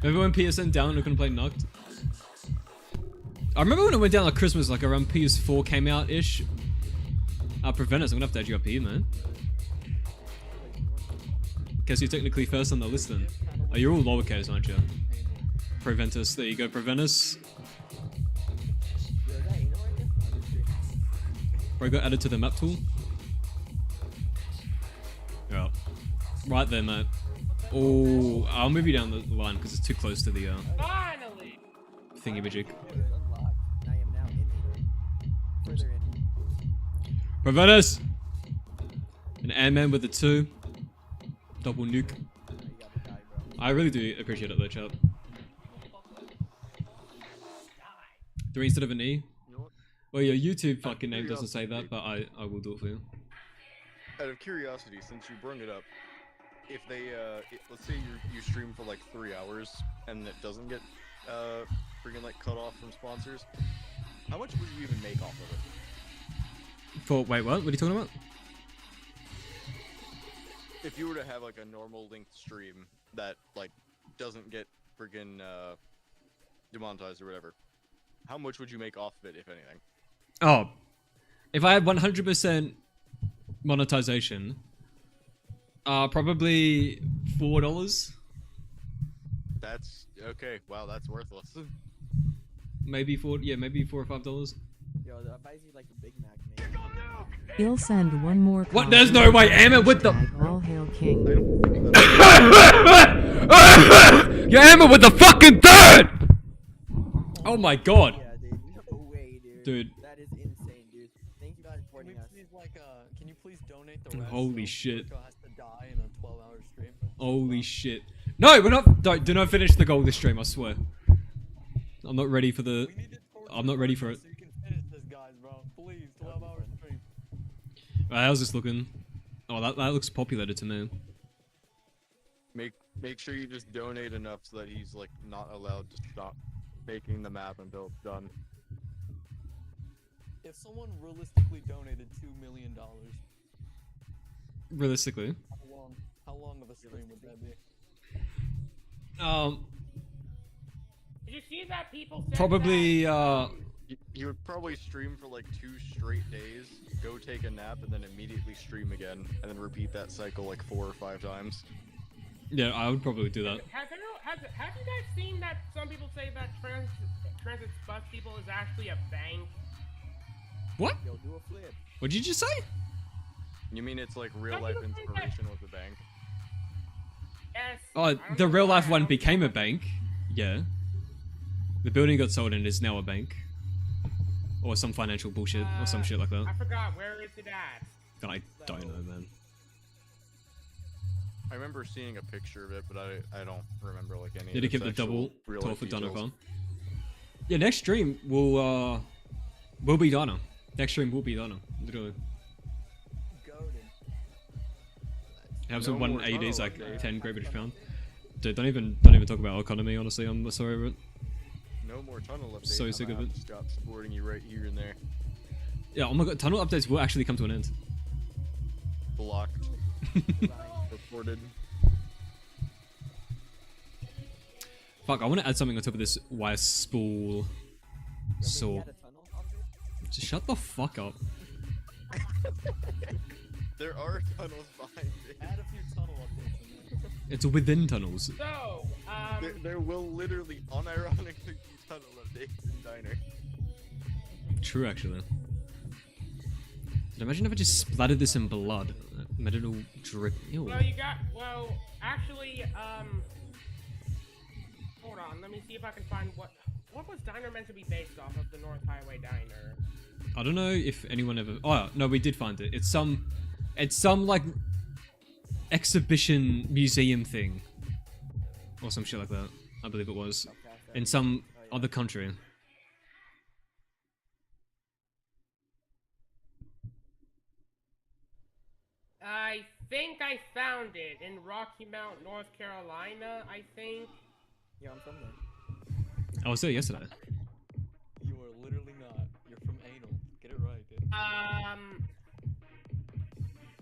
Remember when PSN down and we couldn't play Nuke? I remember when it went down like Christmas, like around PS4 came out-ish. Prevenus, I'm gonna have to add you up here, man. Guess you're technically first on the list then. Oh, you're all lowercase, aren't you? Preventus, there you go, Prevenus. Bro, got added to the map tool. Yeah. Right there, mate. Oh, I'll move you down the line because it's too close to the Finally! thingy-majig. Unlocked. I am now in Further in. Prevenus! An Ant-Man with the 2. Double nuke. You got the guy, bro. I really do appreciate it though, chat. 3 instead of an E. You know what? Well, your YouTube fucking name doesn't say that, but I will do it for you. Out of curiosity, since you brought it up, if they, let's say you stream for like 3 hours and it doesn't get, freaking like cut off from sponsors, how much would you even make off of it? For, wait, what? What are you talking about? If you were to have like a normal length stream that like doesn't get friggin' demonetized or whatever, how much would you make off of it, if anything? Oh, if I had 100% monetization, probably $4. That's okay. Wow, that's worthless. Maybe $4, yeah, maybe $4 or $5. Yo, I buys you like a Big Mac, man. He'll send one more. What? There's no way, Emma, with the. All hail King. Yeah, Emma with the fucking third! Oh my god. Yeah, dude. No way, dude. Dude. That is insane, dude. Thank you guys for Can we supporting us. please can you please donate the rest? Holy so shit. Rico has to die in a 12-hour stream. Holy shit. No, we're not. Do not finish the goal this stream, I swear. I'm not ready for the. We need to torture I'm not ready for it. So you can finish this, guys, bro. Please, 12-hour stream. Right, how's this looking? Oh, that looks populated to me. Make sure you just donate enough so that he's like not allowed to stop making the map until it's done. If someone realistically donated $2 million, Realistically. how long of a stream would that be? Did you see that people said Probably, that, You would probably stream for like 2 straight days, go take a nap, and then immediately stream again, and then repeat that cycle like 4 or 5 times. yeah, I would probably do that. Have you guys seen that some people say that transit bus people is actually a bank? What? Yo, do a flip. What did you just say? You mean it's like real life inspiration with the bank? Yes. Oh, I don't the know real why, life I one don't became know a bank. Yeah. The building got sold and is now a bank. Or some financial bullshit, or some shit like that. I forgot, where is it at? I don't know, man. I remember seeing a picture of it, but I don't remember like any. Did he of keep its the actual double real 12 life for Dino details. farm? Yeah, next stream will be Dino. Next stream will be Dino. Literally. Goated. Have No some more 180s, tunnel like updates. 10 Great British pound. Dude, don't even talk about economy. Honestly, I'm sorry, but No more tunnel updates. So I'm sick gonna of have it. to Stop supporting you right here and there. yeah. Oh my god, tunnel updates will actually come to an end. Blocked. Reported. Fuck, I want to add something on top of this wire spool. So, Had a tunnel update? just shut the fuck up. There are tunnels behind it. Add a few tunnel updates in there. It's within tunnels. So, There will literally, unironically, be tunnel updates in Diner. True, actually. Dude, imagine if I just splattered this in blood. Made it all drip. Ew. actually, hold on, let me see if I can find what was Diner meant to be based off of, the North Highway Diner? I don't know if anyone ever. Oh no, we did find it. It's some like exhibition museum thing, or some shit like that. I believe it was in some other country. I think I found it in Rocky Mount, North Carolina, I think. Yeah, I'm from there. I was there yesterday. You are literally not. You're from anal. Get it right, dude.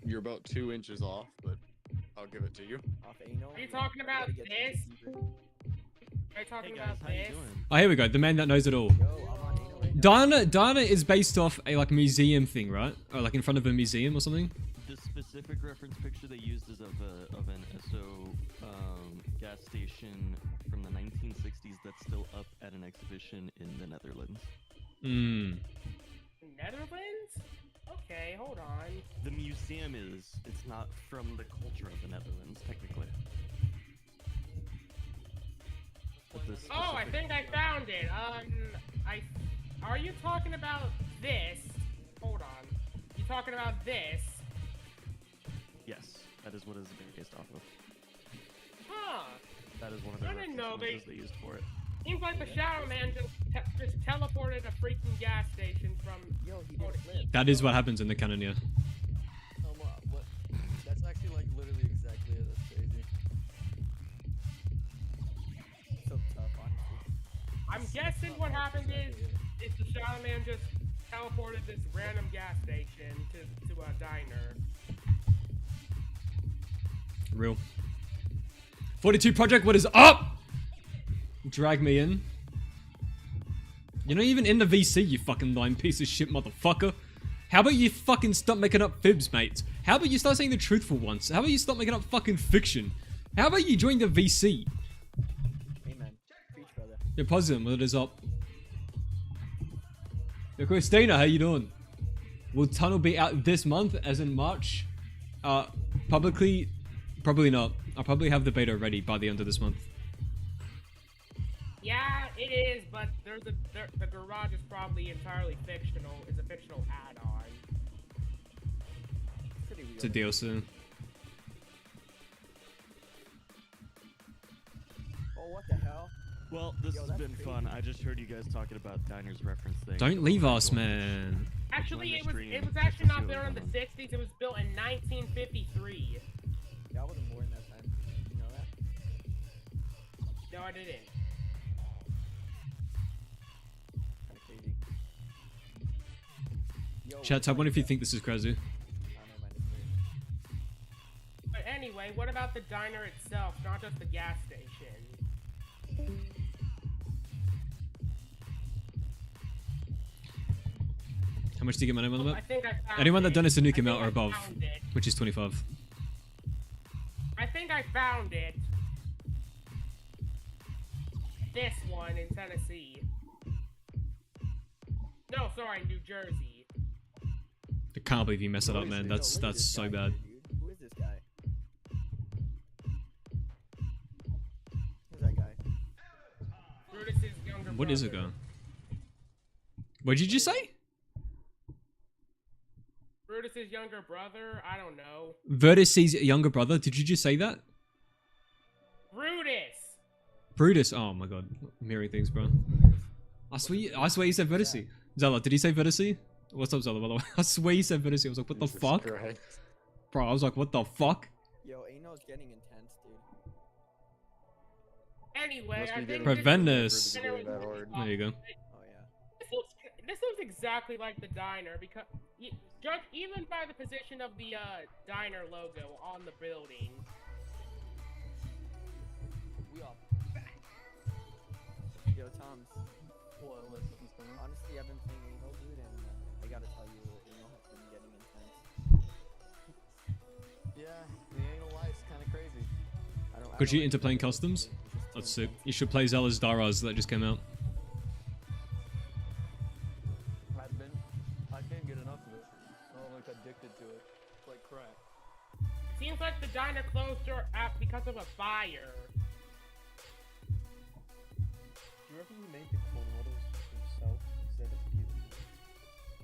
You're about 2 inches off, but I'll give it to you. Off anal. Are you talking about Gotta get this? deeper. Are you talking about this? Oh, here we go. The man that knows it all. Yo, I'm on anal right now. Dana is based off a like museum thing, right? Or like in front of a museum or something. The specific reference picture they used is of an Esso gas station from the 1960s that's still up at an exhibition in the Netherlands. Hmm. Netherlands? Okay, hold on. The museum is. It's not from the culture of the Netherlands, technically. But the Oh, I specific- think I found it. Are you talking about this? Hold on. You talking about this? Yes, that is what it's based off of. Huh. That is one of the I didn't know references they used for it. Seems like the Shadow Man just teleported a freaking gas station from. Yo, he did a flip. That is what happens in the canon, yeah. What? That's actually like literally exactly it. That's crazy. So tough, honestly. I'm guessing what happened is the Shadow Man just teleported this random gas station to a diner. Real. 42 Project, what is up? Drag me in. You're not even in the VC, you fucking lying piece of shit motherfucker. How about you fucking stop making up fibs, mate? How about you start saying the truth for once? How about you stop making up fucking fiction? How about you join the VC? Amen. Preach, brother. You're positive, what is up? So Christina, how you doing? Will Tunnel be out this month, as in March? Publicly, probably not. I'll probably have the beta ready by the end of this month. Yeah, it is, but the garage is probably entirely fictional. It's a fictional add-on. It's a DLC. Oh, what the hell? Well, this Yo, has that's been crazy. fun. I just heard you guys talking about Diner's reference thing. Don't leave us, man. Actually, Join the it was stream actually just to not see built in what's the going 60s. It was built in 1953. Yeah, I wasn't born that time. You know that? No, I didn't. Kind of crazy. Yo, Chat, I wonder if you think this is crazy. never mind, it's weird. But anyway, what about the diner itself, not just the gas station? How much do you get my name on the I map? think I found Anyone that it. donates a I Nuke think amount or I above, found it. which is 25. I think I found it. This one in Tennessee. No, sorry, New Jersey. I can't believe you messed it up, man. Yo, That's look at this so guy bad. here, dude. Who is this guy? Who's that guy? Brutus's younger What is it, brother. guy? What did you just say? Brutus's younger brother? I don't know. Vertice's younger brother. Did you just say that? Brutus! Brutus. Oh my god, mirroring things, bro. I swear you said Vertice. Zella, did he say Vertice? What's up, Zella, by the way? I swear you said Vertice. I was like, what the fuck? Bro, I was like, what the fuck? Yo, Ano's getting intense, dude. Anyway, Must be I think getting Preventness. for the that hard. There you go. Oh, yeah. This looks exactly like the diner because judge even by the position of the diner logo on the building. We are back. Yo, Toms. What? What's going on? Honestly, I've been playing Ano, dude, and I gotta tell you, Ano has been getting intense. Yeah, the anal life's kind of crazy. Could you into playing customs? That's sick. You should play Zella's Daraz that just came out. I can't get enough of it. I'm like addicted to it. It's like crack. Seems like the diner closed because of a fire. Do you reckon you made the corn models yourself? Because they look beautiful.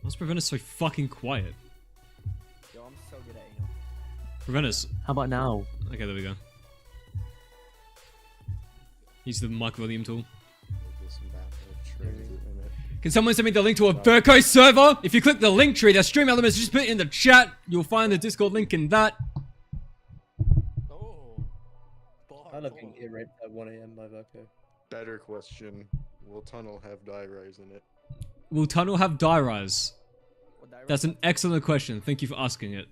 Why's Preventus so fucking quiet? Yo, I'm so good at Ano. Preventus. How about now? Okay, there we go. Use the Mike William tool. Can someone send me the link to a Berko server? If you click the link tree, there's stream elements, just put it in the chat. You'll find the Discord link in that. Oh. I love being ear-raped at 1 AM by Verko. Better question. Will Tunnel have die rise in it? Will Tunnel have die rise? What direct- That's an excellent question. Thank you for asking it.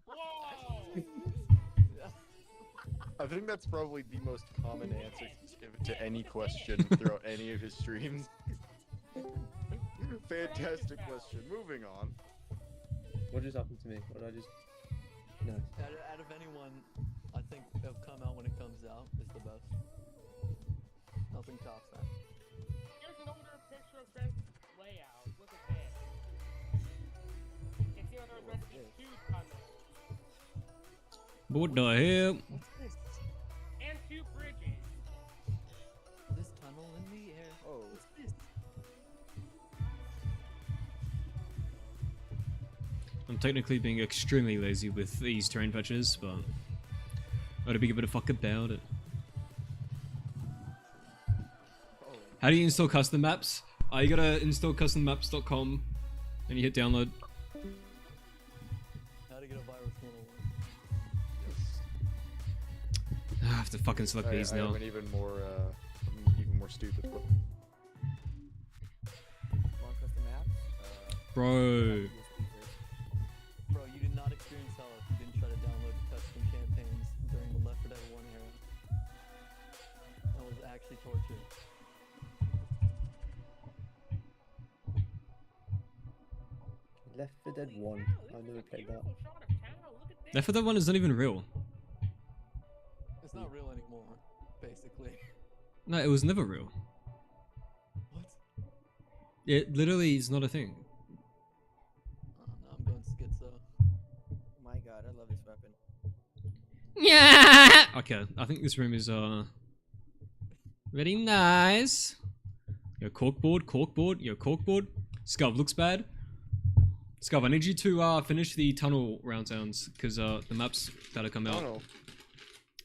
Whoa! I think that's probably the most common answer he's given to any question throughout any of his streams. Fantastic question. Moving on. What just happened to me? What did I just... No. Out of anyone, I think it'll come out when it comes out is the best. Nothing tops that. Here's an older picture of Ben's layout. Look at this. You can see how there's meant to be two tunnels What the hell? What's this? and two bridges. This tunnel in the air. Oh. What's this? I'm technically being extremely lazy with these terrain patches, but I gotta be a bit of fuck about it. How do you install custom maps? You gotta install custommaps.com and you hit download. How to get a virus 101. I have to fucking select these I now. have an even more stupid one. Want custom maps? Bro. Bro, you did not experience hell if you didn't try to download the custom campaigns during the Left 4 Dead 1 era. That was actually torture. Left 4 Dead 1. I never played that. Left 4 Dead 1 is not even real. It's not real anymore, basically. No, it was never real. What? It literally is not a thing. No, I'm going schizo. My god, I love this weapon. Yeah. Okay, I think this room is very nice. Yo, corkboard. Yo, corkboard. Scub looks bad. Scub, I need you to finish the tunnel round sounds because the map's about to come out.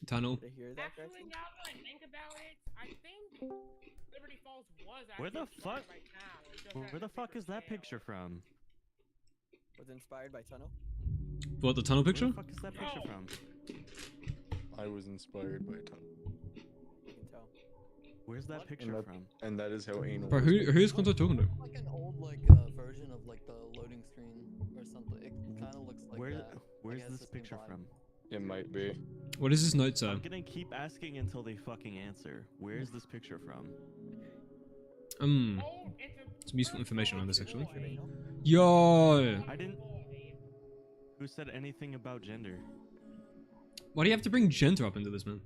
Tunnel. Did I hear that Actually, correctly? now that I think about it, I think Liberty Falls was actually Where the fuck? inspired by Town. It just Where had the a fuck bigger is that scale. picture from? Was inspired by Tunnel? What, the tunnel Where picture? the fuck is that picture No. from? I was inspired by a ton. You can tell. Where's that What? picture from? And that is how anal. Bro, who's Conto talking to? Like an old version of like the loading screen or something. It kind of looks like Where? that. Where's Like, it has this the same picture vibe. from? It might be. What does this note say? I'm gonna keep asking until they fucking answer. Where's this picture from? Oh, it's Some useful information on this, actually. boy. Yo! I didn't. Who said anything about gender? Why do you have to bring gender up into this, man?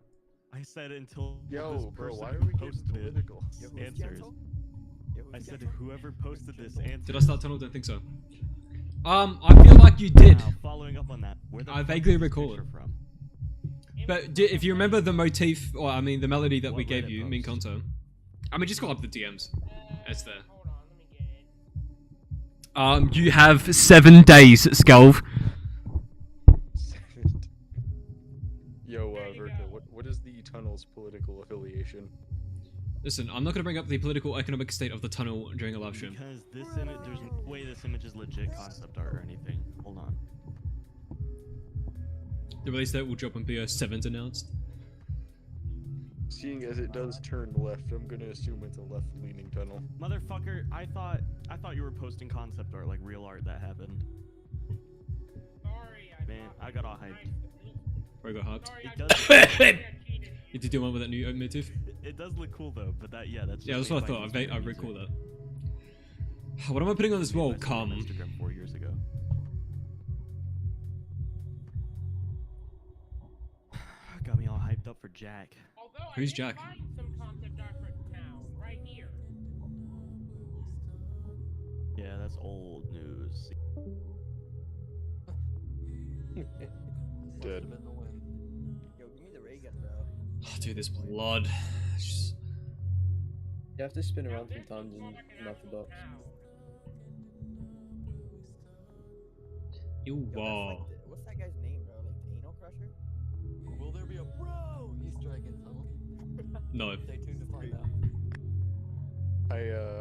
I said until Yo, this bro, person why who are we getting posted it political? Yo, who's answers. gentle? Yo, who's I said gentle? whoever posted this answers. Did I start tunnel? Don't think so. I feel like you did. Now, following up on that, where the I fuck vaguely is this recall picture it. from? But if you remember the motif, or I mean the melody that we What gave Reddit you, me and post? Conto. I mean, just call up the DMs. It's there. Hold on, let me get it. You have 7 days, Skelv. Yo, There you Verka, go. what is the tunnel's political affiliation? Listen, I'm not gonna bring up the political economic state of the tunnel during a live stream. Because this image, there's no way this image is legit concept art or anything. Hold on. The release date will drop when BO7's announced. Seeing as it does turn left, I'm gonna assume it's a left-leaning tunnel. Motherfucker, I thought you were posting concept art, like real art that happened. Sorry, Man, I got all hyped. Where I got hyped. Sorry, It I does. cheated. Did you do one with that new motif? It does look cool though, but that that's. Yeah, just that's what I made by thought. Instagram I user. recall that. What am I putting on this Made wall? by someone on Come. Instagram 4 years ago. Got me all hyped up for Jack. Although Who's I did Jack? find some concept art for Town right here. Yeah, that's old news. Dead. Must have been the wind. Yo, give me the ray gun, bro. Oh, dude, this blood. Just- You have to spin Now, around 3 this times looks more and like an knock the actual box. town. Ew, Yo, that's wow. like what's that guy's name, bro? Like the anal crusher? Will there be a bro Easter egg in tunnel? No. Stay tuned to find out.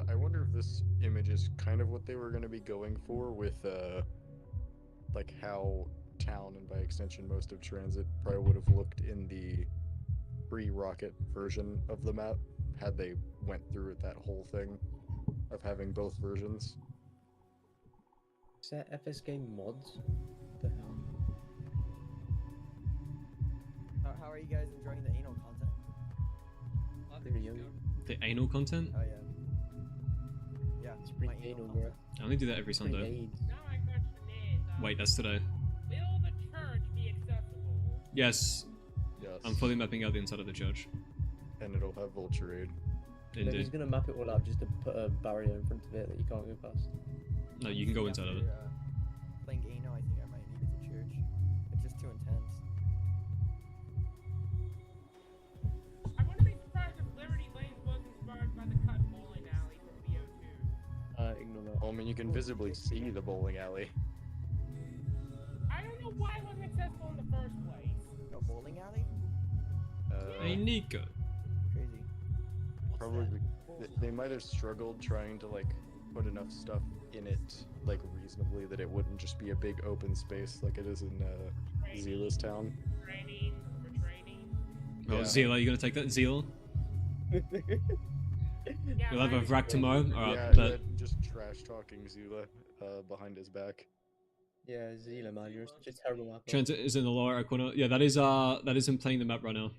I wonder if this image is kind of what they were gonna be going for with like how town and by extension most of TranZit probably would have looked in the pre-rocket version of the map had they went through with that whole thing of having both versions. Is that FSK mods? What the hell? How are you guys enjoying the anal content? Pretty young. The anal content? Oh yeah. Yeah, It's my pretty anal, bro. content. I only do that every Pretty Sunday. AIDS. Now my question is, Wait, that's today. will the church be accessible? Yes, Yes. I'm fully mapping out the inside of the church. And it'll have Vulture Aid. No, he's Indeed. gonna map it all out just to put a barrier in front of it that you can't go past. No, you can go inside of it. After, playing anal, I think I might need it to church. It's just too intense. I wouldn't be surprised if Liberty Lane was inspired by the cut bowling alley from BO2. Ignore that. Well, I mean, you can visibly see the bowling alley. I don't know why it wasn't accessible in the first place. A bowling alley? Hey, Nico. Crazy. Probably they might have struggled trying to like put enough stuff in it like reasonably that it wouldn't just be a big open space like it is in Zila's town. Training, for training. Oh, Yeah. Zila, you gonna take that, Zila? Yeah, You'll have a mine is wreck tomorrow? Alright, Yeah, but yeah, just trash talking Zila behind his back. Yeah, Zila, man, you're such a terrible mapper. TranZit is in the lower right corner. Yeah, that is him playing the map right now.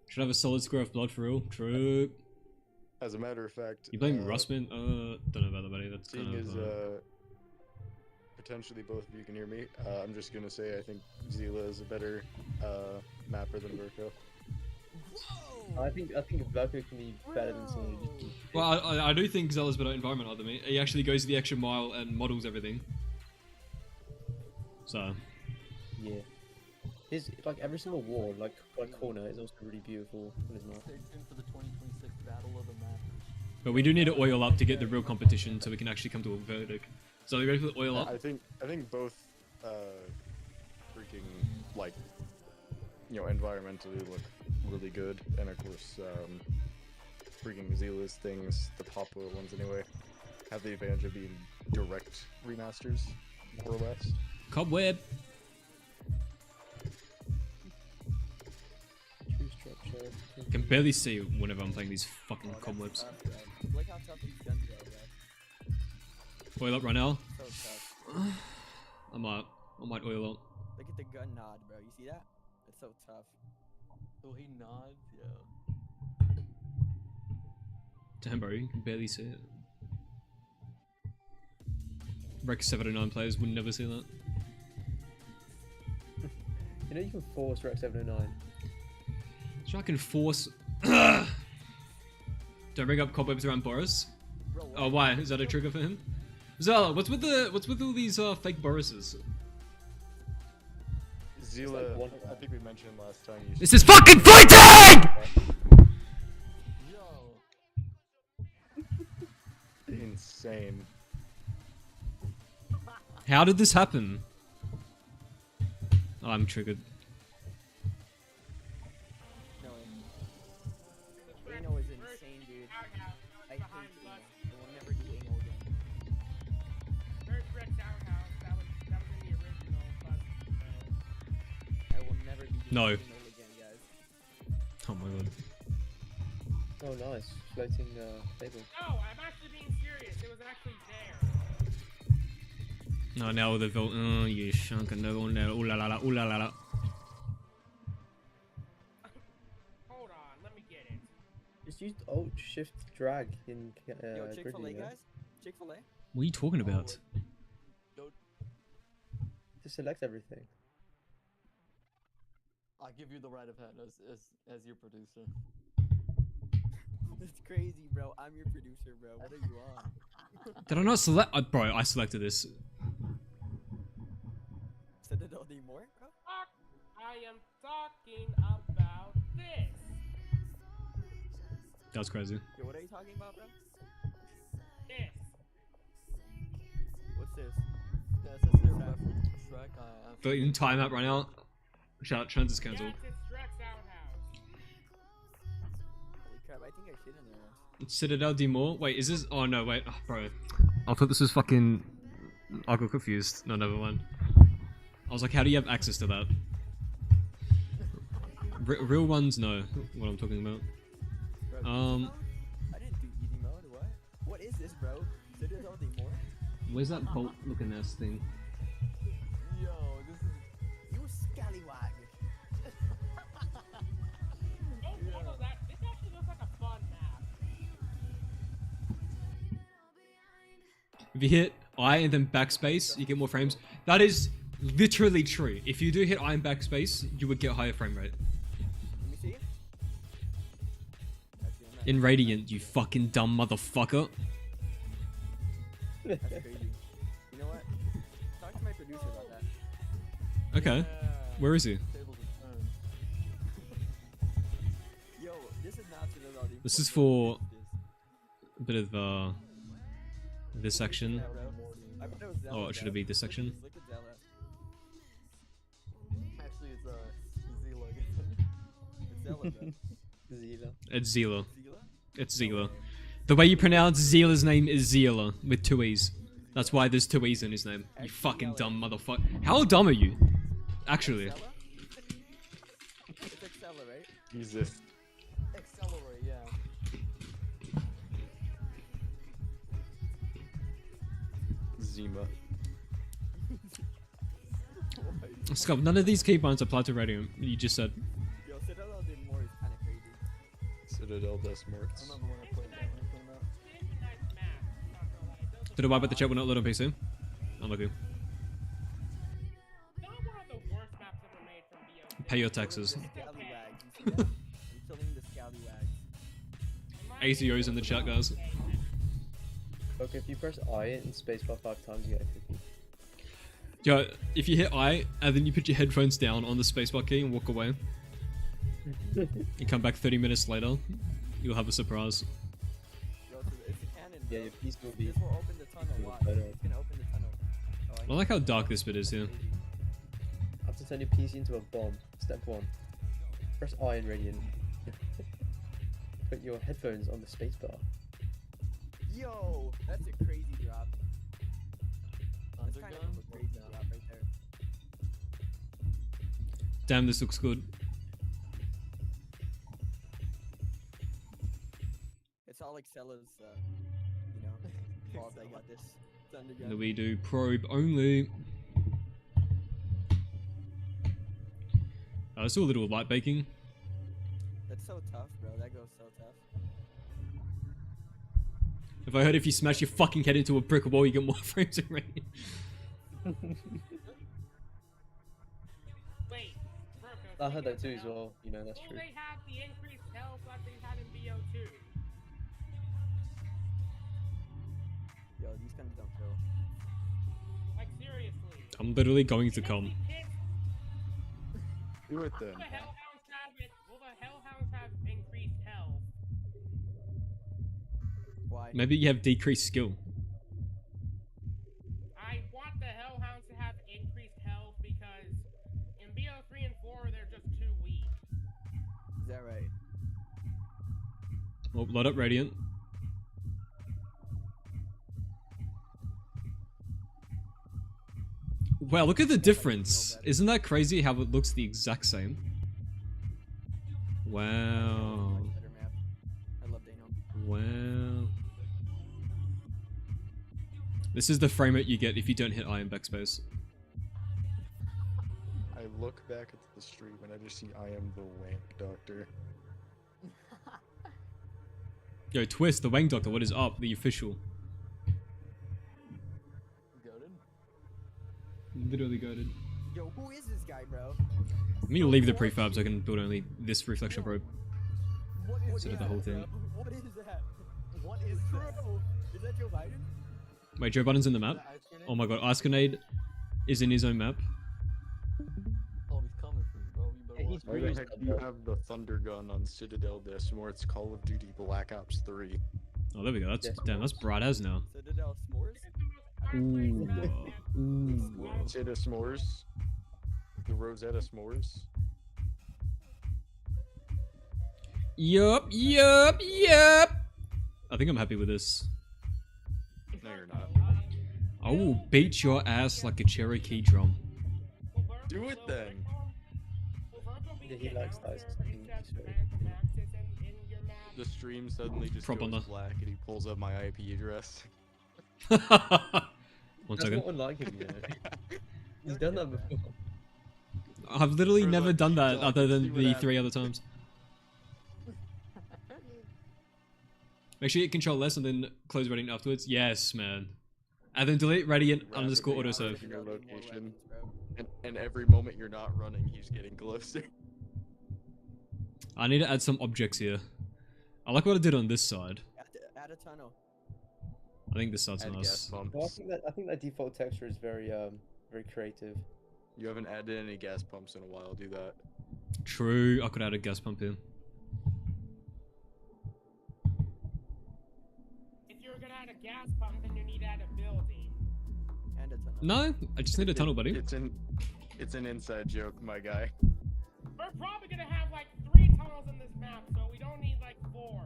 Should have a solid square of blood for real. True. As a matter of fact, You playing Rustman? Don't know about that, buddy. That's seeing kind as of. potentially both of you can hear me, I'm just gonna say I think Zila is a better mapper than Verko. I think Berkerly can be better than someone who just. Well, I do think Zella's better environment than me. He actually goes the extra mile and models everything. So. Yeah. His like every single wall, like corner, is also really beautiful on his map. Stay tuned for the 2026 Battle of the Map. But we do need to oil up to get the real competition so we can actually come to a verdict. So are you ready for the oil up? I think both freaking like environmentally look really good, and of course freaking 𝐬𝐿A's things, the popular ones anyway, have the advantage of being direct remasters, more or less. Cobweb. True structure. I can barely see whenever I'm playing these fucking cobwebs. Look how tough these guns are, bro. Oil up right now. So tough. I might oil up. Look at the gun nod, bro. You see that? It's so tough. Oh, he nods, yeah. Damn, bro, you can barely see it. Rec 709 players would never see that. You know you can force Rec 709. So I can force. Don't bring up cobwebs around Boris. Oh, why? Is that a trigger for him? Zella, what's with all these fake Borises? 𝐬𝐿A, I think we mentioned last time. This is fucking fighting! Yo! Insane. How did this happen? Oh, I'm triggered. No way. Eno is insane, dude. I hate Eno. I will never do Eno again. First Red Townhouse, that was in the original, but I will never be doing No. Eno again, guys. Oh my god. Oh nice, floating table. no, I'm actually being serious. It was actually there. No, now the vote. Oh, you shunk and no one there. Ooh la la la. Ooh la la la. Hold on, let me get it. Just use Alt Shift Drag in Yo, Chick-fil-A, Gridley, guys? Chick-fil-A? What are you talking about? to select everything. I give you the right of hand as your producer. That's crazy, bro. I'm your producer, bro. What are you on? Did I not select? Bro, I selected this. Said it all more, bro? I am talking about this. That was crazy. Yo, what are you talking about, bro? This. What's this? Yeah, it says here reference track. But in timeout right now. Shout out, TranZit's cancelled. Yes, it's Rex Outhouse. Holy crap, I think I shit in there. Citadel D more? Wait, is this? Oh no, wait, bro. I thought this was fucking. I got confused. No, never mind. I was like, how do you have access to that? Real ones know what I'm talking about. Bro, I didn't do easy mode, what? What is this, bro? Citadel D more? Where's that bolt looking ass thing? Yo, this is. You scallywag. Don't follow that. This actually looks like a fun map. If you hit I and then backspace, you get more frames. That is literally true. If you do hit I and backspace, you would get higher frame rate. Let me see. Actually, I'm not- In Radiant, you fucking dumb motherfucker. That's crazy. You know what? Talk to my producer about that. Okay. Yeah, Where is he? tables are turned. Yo, this is not Citadel D. This is for a bit of this section. I thought it was Zelda, Oh, should it be this section? Look at Zelda. Actually, it's 𝐬𝐿A. It's Zelda, bro. 𝐬𝐿A. It's 𝐬𝐿A. Zila? It's 𝐬𝐿A. The way you pronounce 𝐬𝐿A's name is 𝐬𝐿A with two E's. That's why there's two E's in his name. You fucking dumb motherfucker. How dumb are you? Actually. Zelda? It's Excella, right? Jesus. Accelerate, yeah. Zima. Scott, none of these keybinds apply to Radiant. You just said. Yo, Citadel D more is kind of crazy. Citadel Des I Morts. remember when I played that when it came out. It's a nice map. Not gonna lie. It does Did I wipe out the chat will not load on PC? Unlucky. not one of the worst maps ever made from BO. Pay your taxes. Scallywag. You see that? I'm so ACOs in the chat, guys. Okay, if you press I and spacebar 5 times, you get a cookie. Yo, if you hit I and then you put your headphones down on the spacebar key and walk away, and come back 30 minutes later, you'll have a surprise. Yo, it's a cannon. Yeah, your piece will be. This will open the tunnel. Watch. It's gonna open the tunnel. Oh, I like how dark this bit is here. I have to turn your PC into a bomb. Step 1. Press I in Radiant. Put your headphones on the spacebar. Yo, that's a crazy drop. That's kind of a crazy drop right there. Damn, this looks good. It's all like Cella's, you know, fault. I got this. Thunder gun. We do probe only. Let's do a little light baking. That's so tough, bro. That goes so tough. If I heard if you smash your fucking head into a brick wall, you get more frames of rain. Wait, I heard that too as well. You know, that's will true. they have the increased health like they had in BO2? Yo, these guns don't kill. Like seriously. I'm literally going to come. Do it then. Will the Hellhounds have increased health? Why? Maybe you have decreased skill. I want the Hellhounds to have increased health because in BO3 and 4 they're just too weak. Is that right? Well, load up Radiant. Wow, look at the difference. Isn't that crazy how it looks the exact same? Wow. Better map. I love Dano. Wow. This is the frame rate you get if you don't hit I in backspace. I look back at the stream and I just see I am the wank doctor. Yo, Twist, the Wang Doctor, what is up? The official. Goated? Literally goated. Yo, who is this guy, bro? I'm gonna leave the prefab so I can build only this reflection probe. What is Instead of the whole thing. What is that? What is that? Is that Joe Biden? Wait, Joe Biden's in the map? Oh my god, 𝐬𝐿𝐼𝐶𝐭𝐦 is in his own map. Oh, he's coming for you, bro. You better watch Why the heck do you have the Thunder Gun on Citadel Desmort's Call of Duty Black Ops 3? Oh, there we go. That's damn. That's bright as now. Citadel S'mores? Rosetta S'mores? The Rosetta S'mores? Yup. I think I'm happy with this. No, you're not. I will beat your ass like a Cherokee drum. Do it then! Yeah, he likes those. The stream suddenly just Prop on goes the- black and he pulls up my IP address. One That's second. not unlike him, you know. He's done that before. I've literally Or never like, done that talk, other see than what the happens. 3 other times. Make sure you hit Control S and then close Radiant afterwards. Yes, man. And then delete Radiant underscore autosave. Your location. And every moment you're not running, he's getting closer. I need to add some objects here. I like what I did on this side. Add a tunnel. I think this side's Add nice. gas Well, pumps. I think that default texture is very very creative. You haven't added any gas pumps in a while, do that. True, I could add a gas pump here. If you're gonna add a gas pump, then you need to add a building. And a tunnel. No, I just need a tunnel, buddy. It's an inside joke, my guy. We're probably gonna have like 3 tunnels in this map, so we don't need like 4.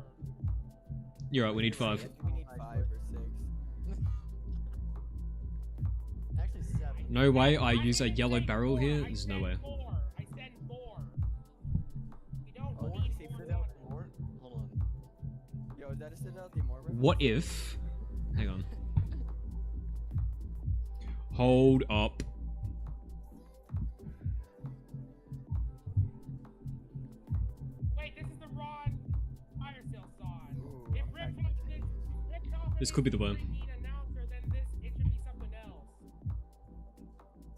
You're right, we need 5. We need 5 or 6. Actually, 7. No way I use a yellow barrel here. There's no way. I said 4. We don't Oh, need say 4 for that tunnels. More? Hold on. Yo, is that a Citadel Demore, bro? What if... Hang on. Hold up. Wait, this is the Ron fire sale sod. Ooh, If I'm Rick packing my Huffman chains. Rick Huffman This could be the one. is the lead announcer, then it should be something else.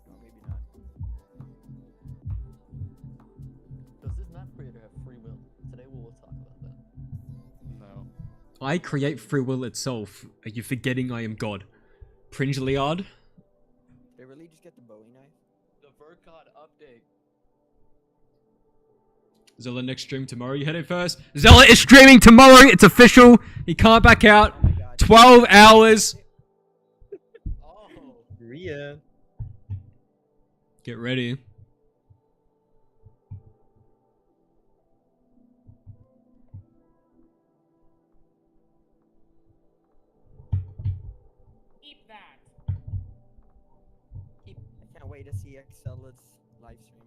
No, maybe not. Does this map creator have free will? Today we will talk about that. No. I create free will itself. Are you forgetting I am God? Pringeliard? Did I really just get the Bowie knife? The Vercod update. Zella next stream tomorrow. You heard it first. Zella is streaming tomorrow. It's official. He can't back out. Oh my god. 12 hours. Oh. Ria. Get ready. Keep that. I can't wait to see Excella's live stream.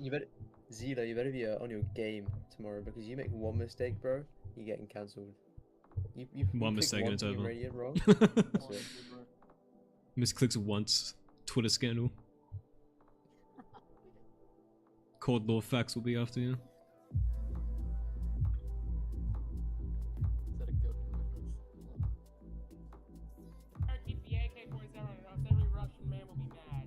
You better, Zila, you better be on your game tomorrow because you make one mistake, bro, you're getting cancelled. You One click mistake and it's Team over. Radiant wrong. That's it. Misclicks once. Twitter scandal. Cold law facts will be after you. Is that a goat reference? Or keep the AK-47 or else every Russian man will be mad.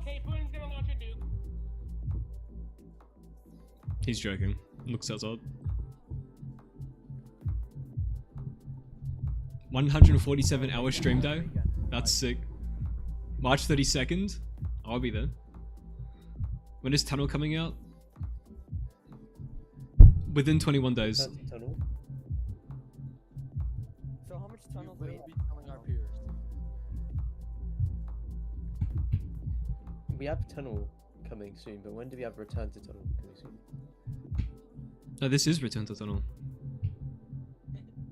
Okay, Putin's gonna launch a nuke. He's joking. Looks outside. 147-hour stream day. That's sick. March 32nd. I'll be there. When is Tunnel coming out? Within 21 days. Tunnel. So how much tunnels We wait? will be telling our peers. We have Tunnel coming soon, but when do we have Return to Tunnel coming soon? No, this is Return to Tunnel.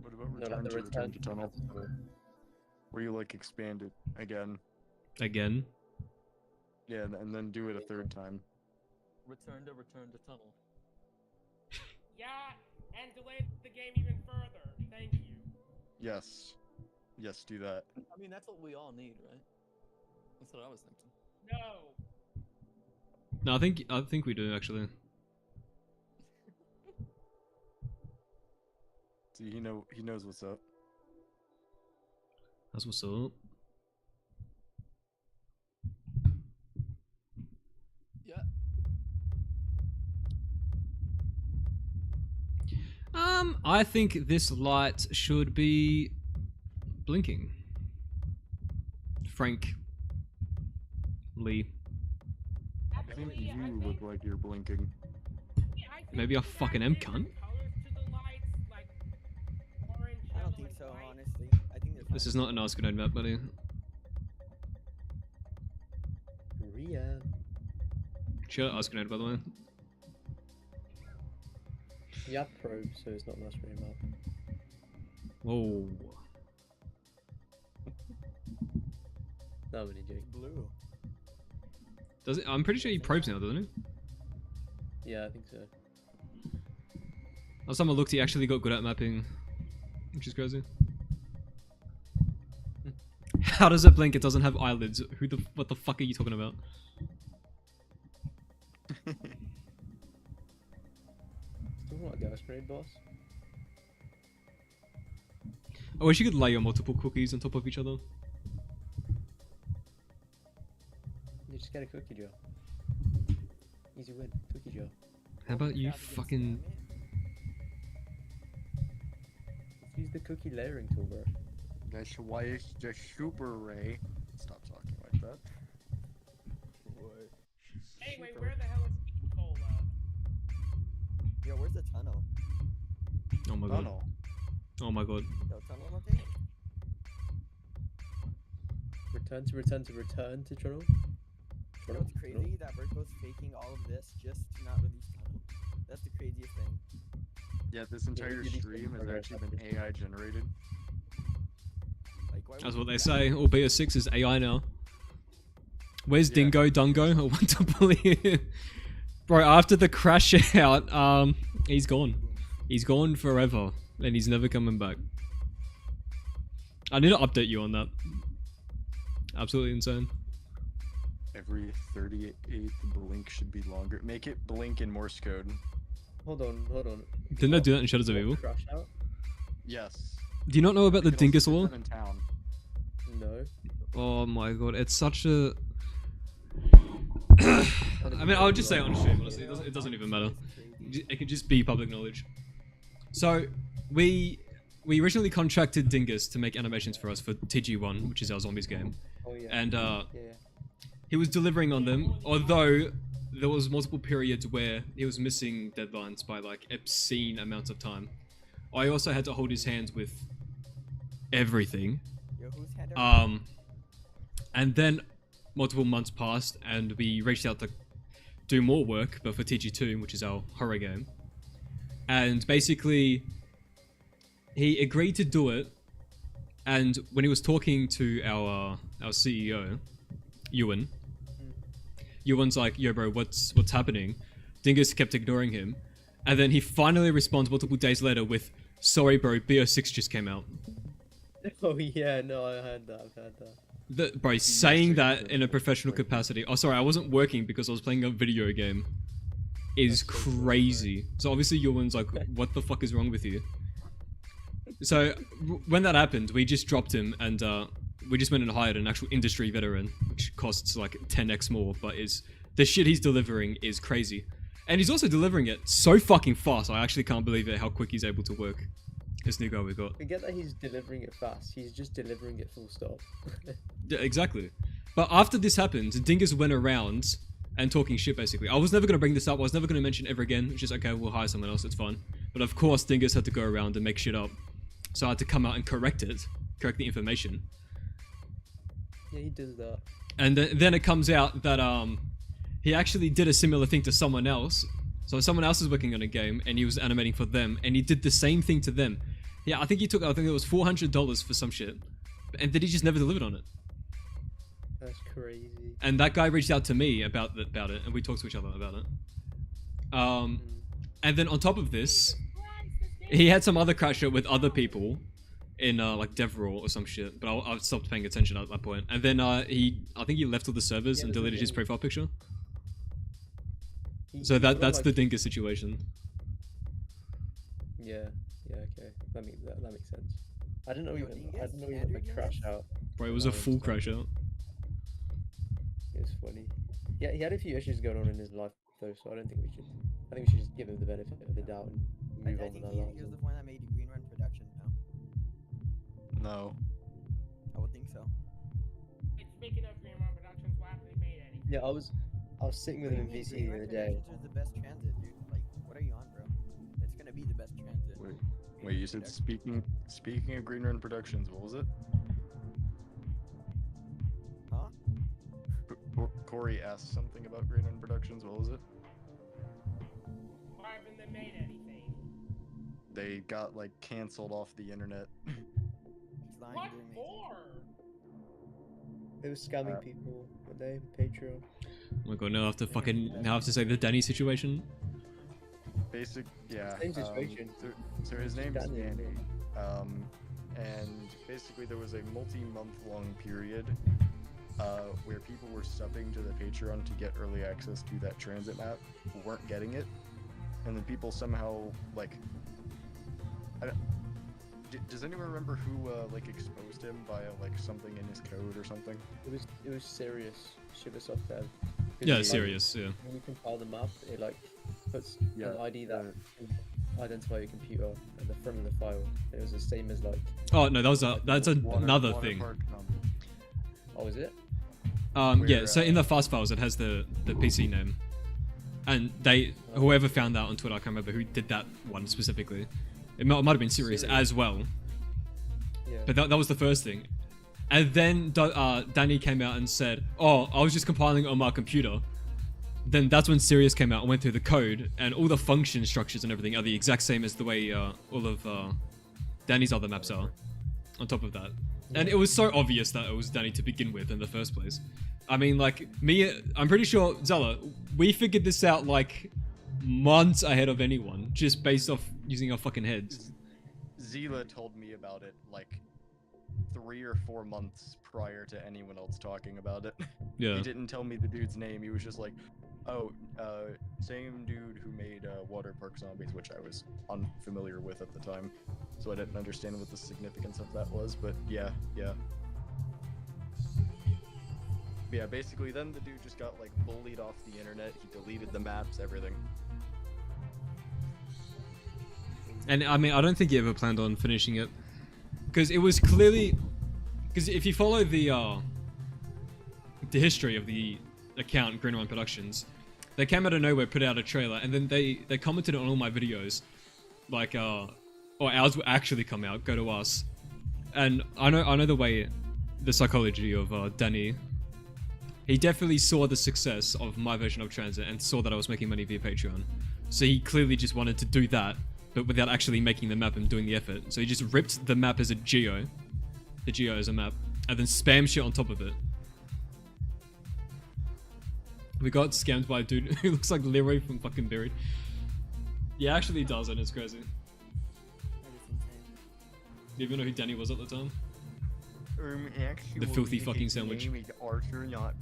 What about No, like the Return to Tunnel? Tunnel. Where you like expand it again. Again. Yeah, and then do it a third time. Return to tunnel. Yeah, and delay the game even further. Thank you. Yes. Yes, do that. I mean, that's what we all need, right? That's what I was thinking. No. No, I think we do actually. See, he knows what's up. That's what's up. Yeah. I think this light should be blinking. Frank Lee. I think you look like you're blinking. Maybe I fucking am, cunt. I don't think so, honestly. I think they're This fine. is not a nice grenade map, buddy. Ria. Shout out Ice Grenade, by the way. You have probes, so it's not nice for him up. Whoa. No, I'm only joking. Blue. Does it? I'm pretty sure he probes now, doesn't he? Yeah, I think so. Last time I looked, he actually got good at mapping, which is crazy. How does it blink? It doesn't have eyelids. What the fuck are you talking about? Still not a gas grenade, boss. I wish you could layer multiple cookies on top of each other. You just get a cookie jar. Easy win. Cookie jar. How about you fucking... Let's use the cookie layering tool, bro. That's why it's just super ray. Stop talking like that. Anyway, where the hell is Cola? Yo, where's the tunnel? Oh my god. Tunnel. Oh my god. Yo, tunnel update? Return to Toronto. You know what's crazy? That Berko's faking all of this just to not release tunnel. That's the craziest thing. Yeah, this entire stream has actually been AI generated. Like, why That's would what you they do that? say. All Beta 6 is AI now. Where's Yeah. Dingo Dungo? I want to believe. Bro, after the crash out, he's gone. He's gone forever. And he's never coming back. I need to update you on that. Absolutely insane. Every 38th blink should be longer. Make it blink in Morse code. Hold on. Didn't I do that in Shadows of Evil? Crash out? Yes. Do you not know about the You can Dingus also do Law? that in town. No. Oh my god, it's such a... I mean, I'll just say it on stream, honestly. It doesn't even matter. It can just be public knowledge. So, we originally contracted Dingus to make animations for us for TG1, which is our zombies game. Oh yeah. And yeah. he was delivering on them, although there was multiple periods where he was missing deadlines by like obscene amounts of time. I also had to hold his hands with everything. Yo, whose hand are And then multiple months passed and we reached out to do more work, but for TG2, which is our horror game. And basically, he agreed to do it. And when he was talking to our CEO, Ewan, Ewan's like, yo bro, what's happening? Dingus kept ignoring him. And then he finally responds multiple days later with, sorry bro, BO6 just came out. Oh yeah, no, I heard that. I've heard that. Bro, saying that in a professional capacity. Oh, sorry, I wasn't working because I was playing a video game. Is crazy. So obviously Ewan's like, what the fuck is wrong with you? So when that happened, we just dropped him and we just went and hired an actual industry veteran, which costs like 10x more, but the shit he's delivering is crazy. And he's also delivering it so fucking fast. I actually can't believe it how quick he's able to work. This new guy we got. Forget that he's delivering it fast. He's just delivering it full stop. Yeah, exactly. But after this happened, Dingus went around and talking shit basically. I was never going to bring this up. I was never going to mention it ever again. It's just, okay, we'll hire someone else. It's fine. But of course, Dingus had to go around and make shit up. So I had to come out and correct the information. Yeah, he does that. And then it comes out that he actually did a similar thing to someone else. So someone else is working on a game and he was animating for them and he did the same thing to them. Yeah, I think it was $400 for some shit. And then he just never delivered on it. That's crazy. And that guy reached out to me about it and we talked to each other about it. And then on top of this, he had some other crash shit with other people in like DevRaw or some shit, but I stopped paying attention at that point. And then I think he left all the servers and deleted his profile picture. So that's the Dingus situation. Yeah, okay. That makes sense. I didn't know he had a crash out. Bro, it was a full crash out. It was funny. Yeah, he had a few issues going on in his life though, so I think we should just give him the benefit of the doubt and move on with our lives. He was the one that made Green Run Production, no? No. I would think so. Speaking of Green Run Productions, why haven't they made anything? Yeah, I was sitting with him in VC the other day. Is the best transit, dude. Like, what are you on, bro? It's gonna be the best transit. Wait, you said speaking of Green Run Productions, what was it? Huh? Corey asked something about Green Run Productions, what was it? Why haven't they made anything? They got like canceled off the internet. He's lying What to me. for? It was scamming people, but they Patreon. Oh my god, now I have to say the Danny situation. Yeah. Same situation. So his name is Danny. Danny. And basically there was a multi-month-long period where people were subbing to the Patreon to get early access to that transit map, weren't getting it, and then people somehow like. Does anyone remember who like exposed him by like something in his code or something? It was serious. Shiversoft Dev. Yeah, serious, yeah. When you compile the map, it like puts an ID that can identify your computer at the front of the file. It was the same as like. Oh no, that's another thing. Oh, is it? Yeah. So in the fast files, it has the PC name, and whoever found that on Twitter, I can't remember who did that one specifically. It might have been serious as well. Yeah. But that was the first thing. And then Danny came out and said, oh, I was just compiling it on my computer. Then that's when Sirius came out and went through the code, and all the function structures and everything are the exact same as the way all of Danny's other maps are, on top of that. And it was so obvious that it was Danny to begin with in the first place. I mean, like, I'm pretty sure, Zella, we figured this out, like, months ahead of anyone, just based off using our fucking heads. Zila told me about it, like, 3 or 4 months prior to anyone else talking about it. Yeah. He didn't tell me the dude's name, he was just like, oh, same dude who made Water Park Zombies, which I was unfamiliar with at the time, so I didn't understand what the significance of that was, but yeah. Yeah, basically, then the dude just got like bullied off the internet. He deleted the maps, everything. And I mean, I don't think he ever planned on finishing it, because it was clearly, because if you follow the history of the account Green Run Productions, they came out of nowhere, put out a trailer, and then they commented on all my videos, like or ours will actually come out, go to us, and I know the way, the psychology of Danny. He definitely saw the success of my version of TranZit and saw that I was making money via Patreon, so he clearly just wanted to do that, but without actually making the map and doing the effort. So he just ripped the map as a geo, the geo as a map, and then spam shit on top of it. We got scammed by a dude who looks like Leroy from fucking Buried. Yeah, actually does, and it's crazy. That is insane. Do you even know who Danny was at the time? Actually, The filthy his fucking sandwich. Name is Arthur, not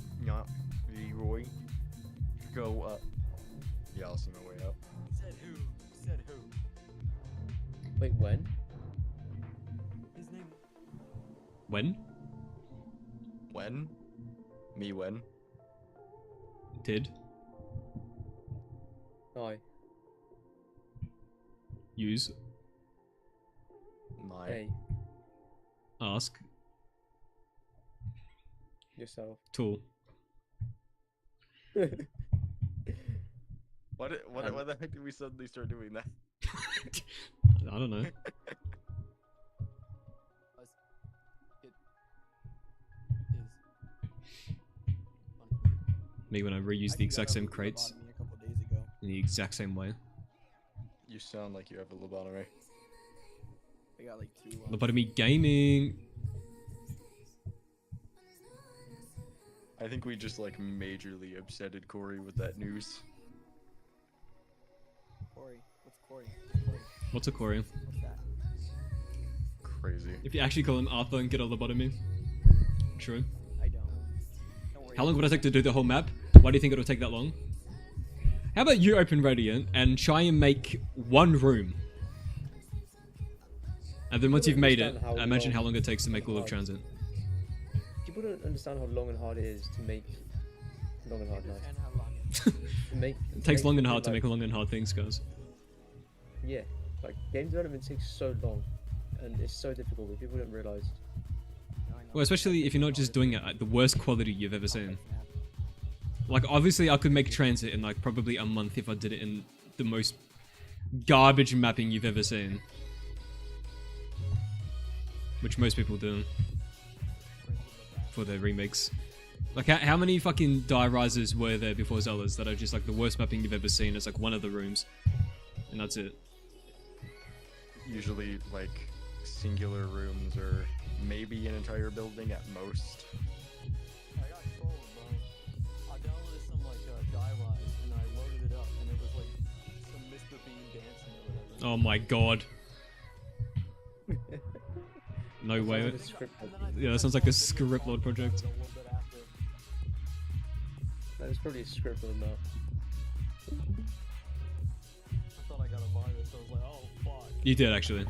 Leroy. Go up. Yeah, I'll see my way up. Said who? Said who? Wait, when? His name. When? When? Me when? Did? I. Use? My. Hey. Ask? Yourself. Tool? Why the heck did we suddenly start doing that? I don't know. Me when I reuse the exact same crates in the exact same way. You sound like you have a lobotomy. We got like 2. Lobotomy gaming. I think we just like majorly upsetted Corey with that news. Corey. What's Corey? What's a Corey? What's that? Crazy. If you actually call him Arthur and get a lobotomy. True. I don't. Don't worry. How long would it take to do the whole map? Why do you think it'll take that long? How about you open Radiant and try and make one room? And then once you've made it, imagine how long it takes to make all of TranZit. People don't understand how long and hard it is to make long and hard knives. And how long It takes long and hard to like- make long and hard things, guys. Yeah, like game development takes so long, and it's so difficult that people don't realize. Well, especially if you're not just doing it at the worst quality you've ever seen. Like, obviously, I could make TranZit in like probably a month if I did it in the most garbage mapping you've ever seen. Which most people do for their remakes. Like, how many fucking die risers were there before Zellas that are just like the worst mapping you've ever seen? It's like one of the rooms, and that's it. Usually like singular rooms or maybe an entire building at most. I got trolled, bro. I downloaded some like die rise and I loaded it up and it was like some Mr. Bean dancing or whatever. Oh my god. No way. Sounds like a script. Yeah, that sounds like a script load project. A little bit after. That was probably a script on that. I thought I got a virus, so I was like, oh fuck. You did actually.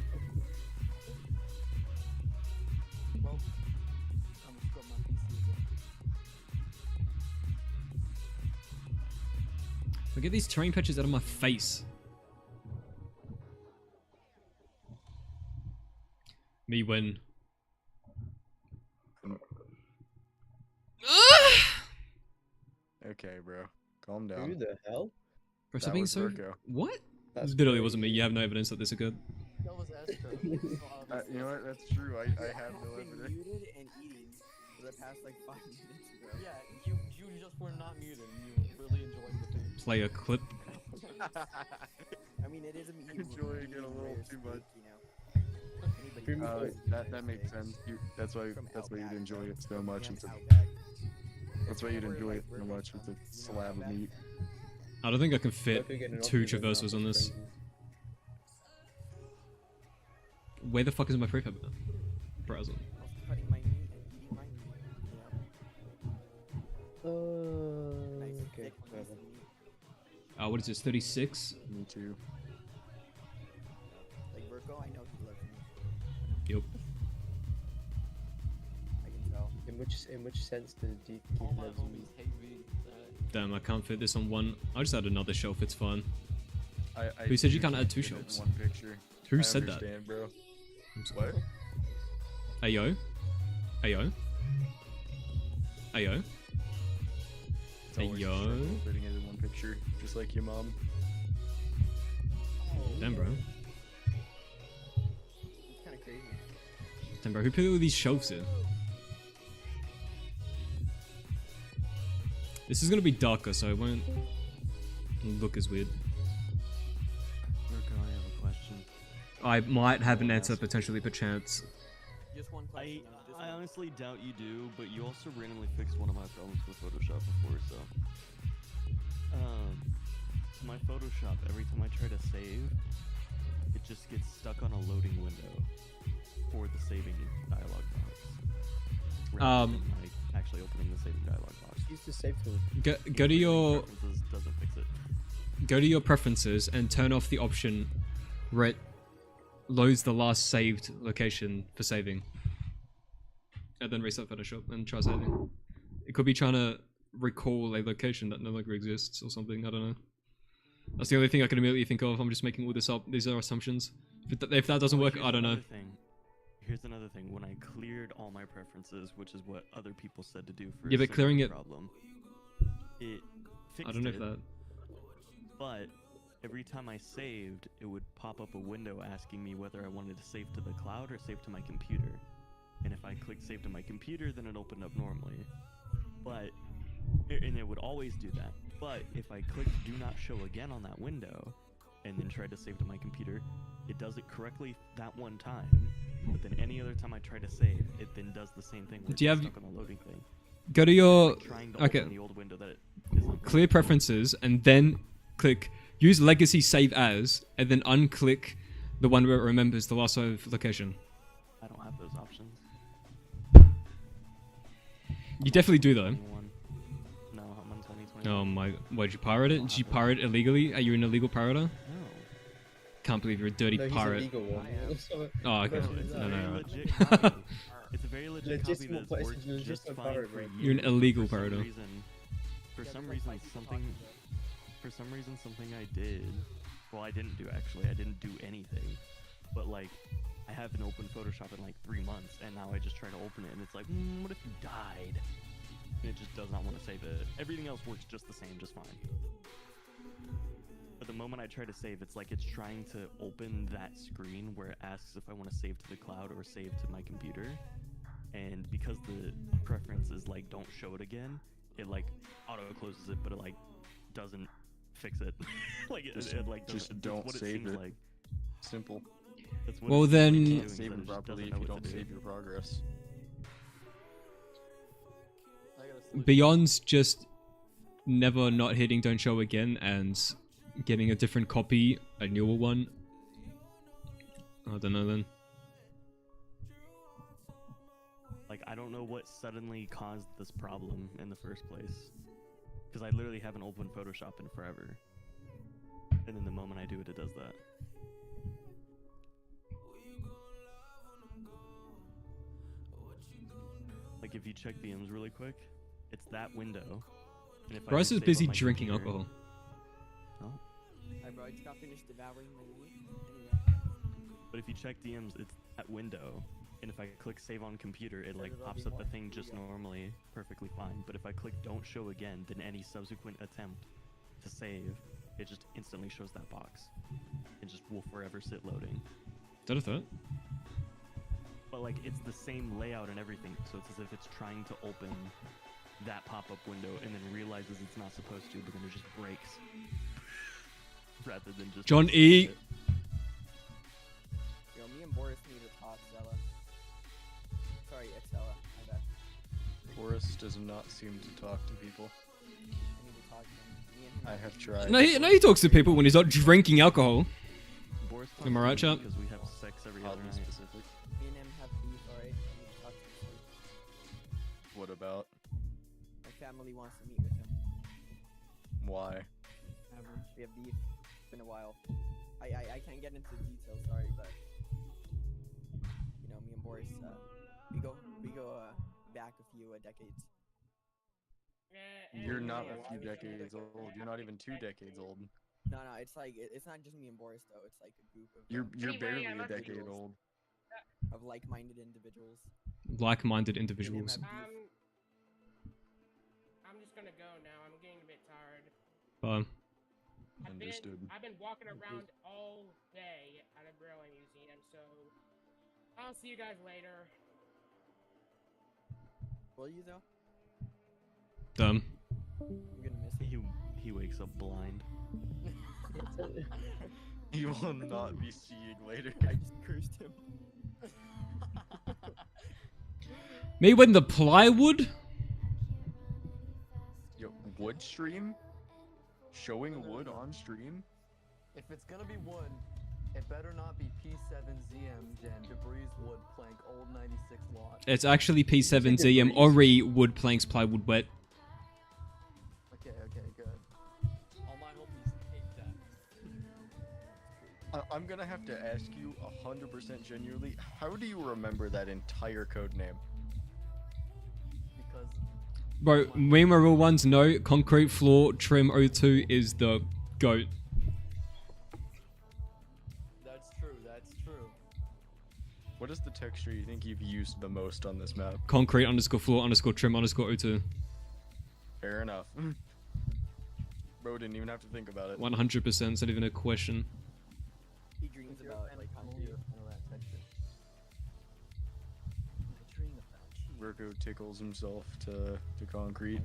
Well, I'm gonna scrub my PC again. Look at these terrain patches out of my face. Me when. Okay, bro. Calm Who down. the hell? Bro, That stop being was so. Virgo. What? That's Literally crazy. wasn't me. You have no evidence that this occurred. That was Esther. You know what? That's true. I have no been evidence. muted and eating for the past like 5 minutes, bro. Yeah, you just were not muted and you really enjoyed the food. Play a clip. I mean, it is a meat. Enjoying it a little too much. You know. Anybody knows That makes sense. That's why from you'd Outback, enjoy bro. it so much. From It's a, Outback. that's why you'd Where, enjoy like, it so burgers much. from, It's a you know, slab of Outback. meat. I don't think I can fit If you're getting an 2 option, then traversals that's on this. crazy. Where the fuck is my prefab browser? Also cutting my meat and eating my meat. You know, nice Okay, thick piece whatever. of meat. What is this? 36? Me too. Like Virgo, I know he loves me. Yep. I can tell. In which which sense do you All keep my lives homies hate me. Damn, I can't fit this on one. I'll just add another shelf, it's fine. I Who said you do can't add two fit it in shelves? One picture. Who I said that? understand, bro. What? Ayo? Ayo? Ayo? It's always a Ayo? struggle fitting it in one picture, just like your mom. Damn, bro. It's kind of crazy. Damn, bro, who put all these shelves in? This is gonna be darker, so it won't look as weird. Berk, I have a question. I might have an answer potentially, perchance. Just one question. I honestly doubt you do, but you also randomly fixed one of my problems with Photoshop before, so. My Photoshop, every time I try to save, it just gets stuck on a loading window for the saving dialog box. Rather than, like, actually opening the saving dialog box. use the save tool? Go to your Preferences doesn't fix it. go to your preferences and turn off the option where it loads the last saved location for saving. And then reset Photoshop and try saving. It could be trying to recall a location that no longer exists or something, I don't know. That's the only thing I can immediately think of. I'm just making all this up. These are assumptions. If that doesn't work, Here's I don't know. another thing. Here's another thing. When I cleared all my preferences, which is what other people said to do for Yeah, a but clearing similar it- problem, it fixed I don't know if it, that... but every time I saved, it would pop up a window asking me whether I wanted to save to the cloud or save to my computer. And if I clicked save to my computer, then it opened up normally. But, and it would always do that. But if I clicked do not show again on that window, and then tried to save to my computer, it does it correctly that one time. But then any other time I try to save, it then does the same thing. Where Do you it's have- stuck on the loading thing. Go to your... Like trying to Okay. open the old window that it isn't. Clear preferences and then click use legacy save as and then unclick the one where it remembers the last save location. I don't have those options. You definitely do though. 21. No, I'm on 2020. Oh my, why did you pirate it? Did you pirate illegally? Are you an illegal pirater? No. Can't believe you're a dirty No, he's pirate. a legal one. Oh, okay. No, It's a No, very no, legit right. copy. It's a very legit copy Legitimate that's worked person, just legitimate fine pirate, for bro. years. You're an illegal For some pirater. reason- For some reason, something I did. Well, I didn't do actually. I didn't do anything. But like, I haven't opened Photoshop in like 3 months, and now I just try to open it, and it's like, what if you died? And it just does not want to save it. Everything else works just the same, just fine. But the moment I try to save, it's like it's trying to open that screen where it asks if I want to save to the cloud or save to my computer. And because the preference is like don't show it again, it like auto closes it, but it like doesn't fix it. Like it like just doesn't- don't that's what save seems it. like. Simple. That's what Well, it seems then- like You You doing, can't save but it it just properly doesn't if know you what don't to do. save your progress. Beyond just never not hitting don't show again and getting a different copy, a newer one. I don't know then. Like, I don't know what suddenly caused this problem in the first place. Because I literally haven't opened Photoshop in forever. And then the moment I do it, it does that. Like, if you check DMs really quick, it's that window. And if I Bryce do is save busy on my drinking computer- alcohol. Oh. Alright, bro, I just got finished devouring my meat. Anyway. But if you check DMs, it's that window. And if I click save on computer, it like pops up the thing just normally, perfectly fine. But if I click don't show again, then any subsequent attempt to save, it just instantly shows that box. And just will forever sit loading. Is that a threat? But like it's the same layout and everything, so it's as if it's trying to open that pop-up window and then realizes it's not supposed to, but then it just breaks. Rather than just John E. Yo, me and Boris need to talk, Stella. Sorry, Estella. My bad. Boris does not seem to talk to people. I need to talk to him. Me and him. I have tried. No, he talks to people when he's not drinking alcohol. Boris Am I right, chap? because we have sex every other Oddly night. specific. Me and him have beef, alright? I need to talk to him. What about? My family wants to meet with him. Why? We have beef. It's been a while. I can't get into details, sorry, but you know, me and Boris, we go back a few decades. You're not yeah, a few decades old. You're not even 2 decades old. No, it's like it's not just me and Boris though. It's like a group of You're Anyway, barely I'm a not- decade old. of like-minded individuals. Like-minded individuals. I'm just gonna go now. I'm getting a bit tired. Understood. I've been walking around all day at a Berkerly Museum, so I'll see you guys later. Will you though? Dumb. I'm gonna miss it. He wakes up blind. You will not be seeing later. I just cursed him. Me when the plywood? Yo, wood stream? Showing wood on stream? If it's gonna be wood, it better not be P7ZM Gen, debris wood plank, old 96 lot. It's actually P7ZM Ori wood planks plywood wet. Okay, good. All my homies hate that. I'm gonna have to ask you 100% genuinely, how do you remember that entire code name? Because Bro, me and my real ones know concrete floor trim 02 is the GOAT. that's true. What is the texture you think you've used the most on this map? Concrete underscore floor underscore trim underscore 02. Fair enough. Bro didn't even have to think about it. 100%, it's not even a question. He dreams about like concrete. Virgo tickles himself to concrete.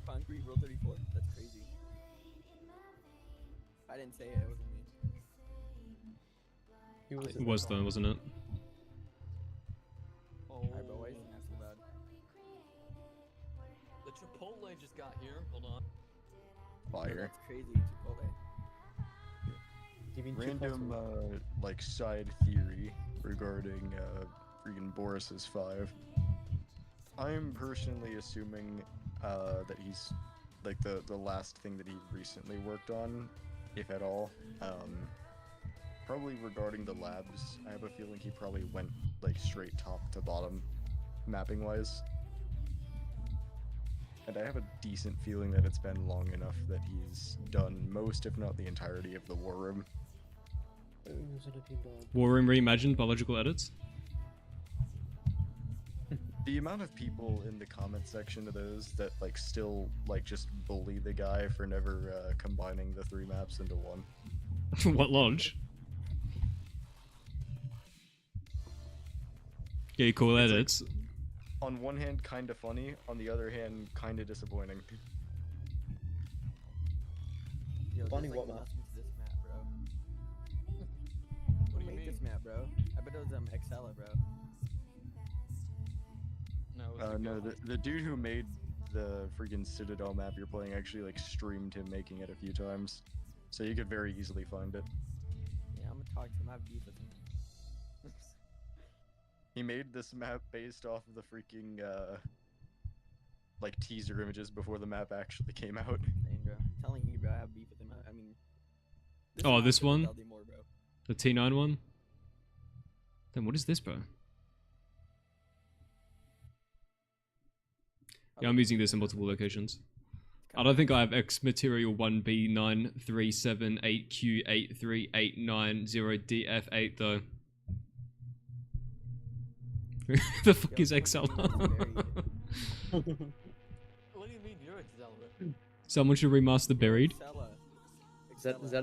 Concrete Rule 34. That's crazy. I didn't say it. It wasn't me. It was though, wasn't it? Alright, but why isn't that so bad? The Chipotle just got here. Hold on. Fire. That's crazy. Chipotle. Random like side theory regarding freaking Boris's 5. I'm personally assuming that he's like the last thing that he recently worked on, if at all. Probably regarding the labs. I have a feeling he probably went like straight top to bottom mapping wise. And I have a decent feeling that it's been long enough that he's done most, if not the entirety, of the War Room. War Room Reimagined biological edits? The amount of people in the comment section of those that like still like just bully the guy for never combining the 3 maps into one. What lodge? Yeah, cool It's edits. On one hand, kind of funny. On the other hand, kind of disappointing. Yo, Funny there's, what like, map? nothing to this map, bro. What do you Who made mean? this map, bro? I bet it was Excella, bro. No, it was No, Ghost. the dude who made the freaking Citadel map you're playing actually like streamed him making it a few times, so you could very easily find it. Yeah, I'm gonna talk to him. I have beef with him. He made this map based off of the freaking like teaser images before the map actually came out. Dang, bro. I'm telling you, bro, I have beef with him. I mean, Oh, map this is one? LD more, bro. The T9 one? Then what is this, bro? Yeah, I'm using this in multiple locations. I don't think I have X material 1B9378Q83890DF8 though. Who the fuck is XL? What do you mean you're Excella? Someone should remaster Buried. Excella.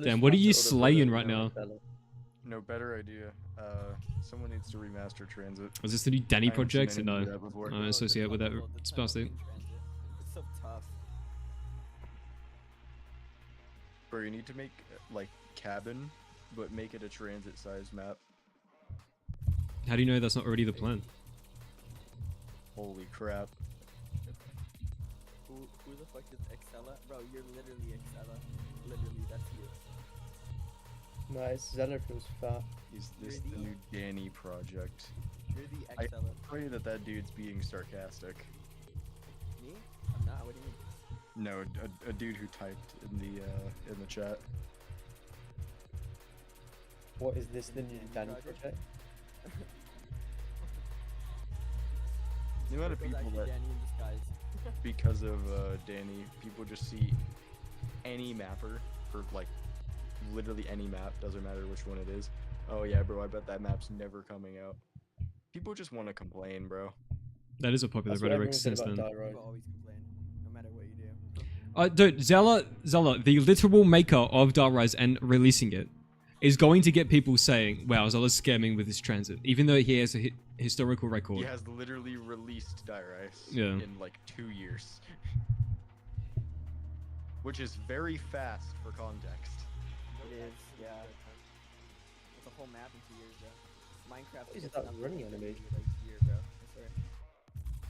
Damn, what are you slaying right now? No, better idea. Someone needs to remaster TranZit. Is this the new Danny I haven't seen project? anyone No. do that before. I don't associate with that spouse thing. It's so tough. Bro, you need to make like cabin, but make it a TranZit size map. How do you know that's not already the plan? Holy crap. Who the fuck is Excella? Bro, you're literally Excella. Literally, that's you. No, it's Zeller feels fat. Is this You're the the- new Danny project? You're the I Excella. pray that dude's being sarcastic. Me? I'm not. What do you mean? No, a dude who typed in the chat. What is this, the new Danny project? The amount of It was people actually that, Danny in disguise. because of Danny, people just see any mapper for like literally any map, doesn't matter which one it is. Oh yeah, bro, I bet that map's never coming out. People just want to complain, bro. That is a popular That's what rhetoric everyone said since about then. Die Rise. People always complain, no matter what you do. Dude, Zella, the literal maker of Die Rise and releasing it, is going to get people saying, wow, Zella's scamming with his transit, even though he has a historical record. He has literally released Die Rise Yeah. in like 2 years. Which is very fast for context. It is, yeah. It's a whole map in 2 years, bro. Minecraft Is gets that nothing running in animation? like a year, bro. I swear.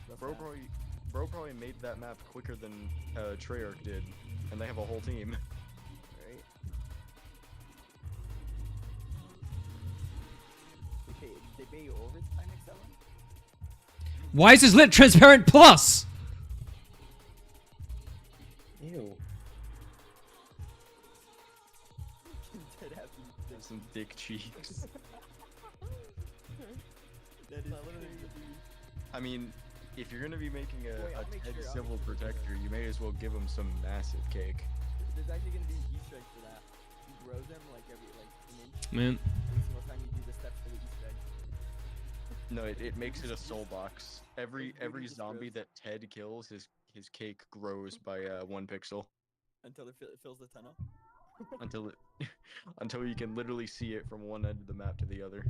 Real Bro fast. probably made that map quicker than Treyarch did, and they have a whole team. Right? They pay you overtime, Excel? Why is this lit transparent plus? Ew. Dead happy. Some dick cheeks. That is I mean, if you're gonna be making Wait, a I'll make TED sure- I'll Civil make sure. Protector, you may as well give him some massive cake. There's actually gonna be an Easter egg for that. You grow them like every an inch Man, every single time you do the steps for the Easter egg. No, it makes it a soul box. Every literally just zombie grows. that Ted kills, his cake grows by 1 pixel Until it fills the tunnel. until until you can literally see it from one end of the map to the other.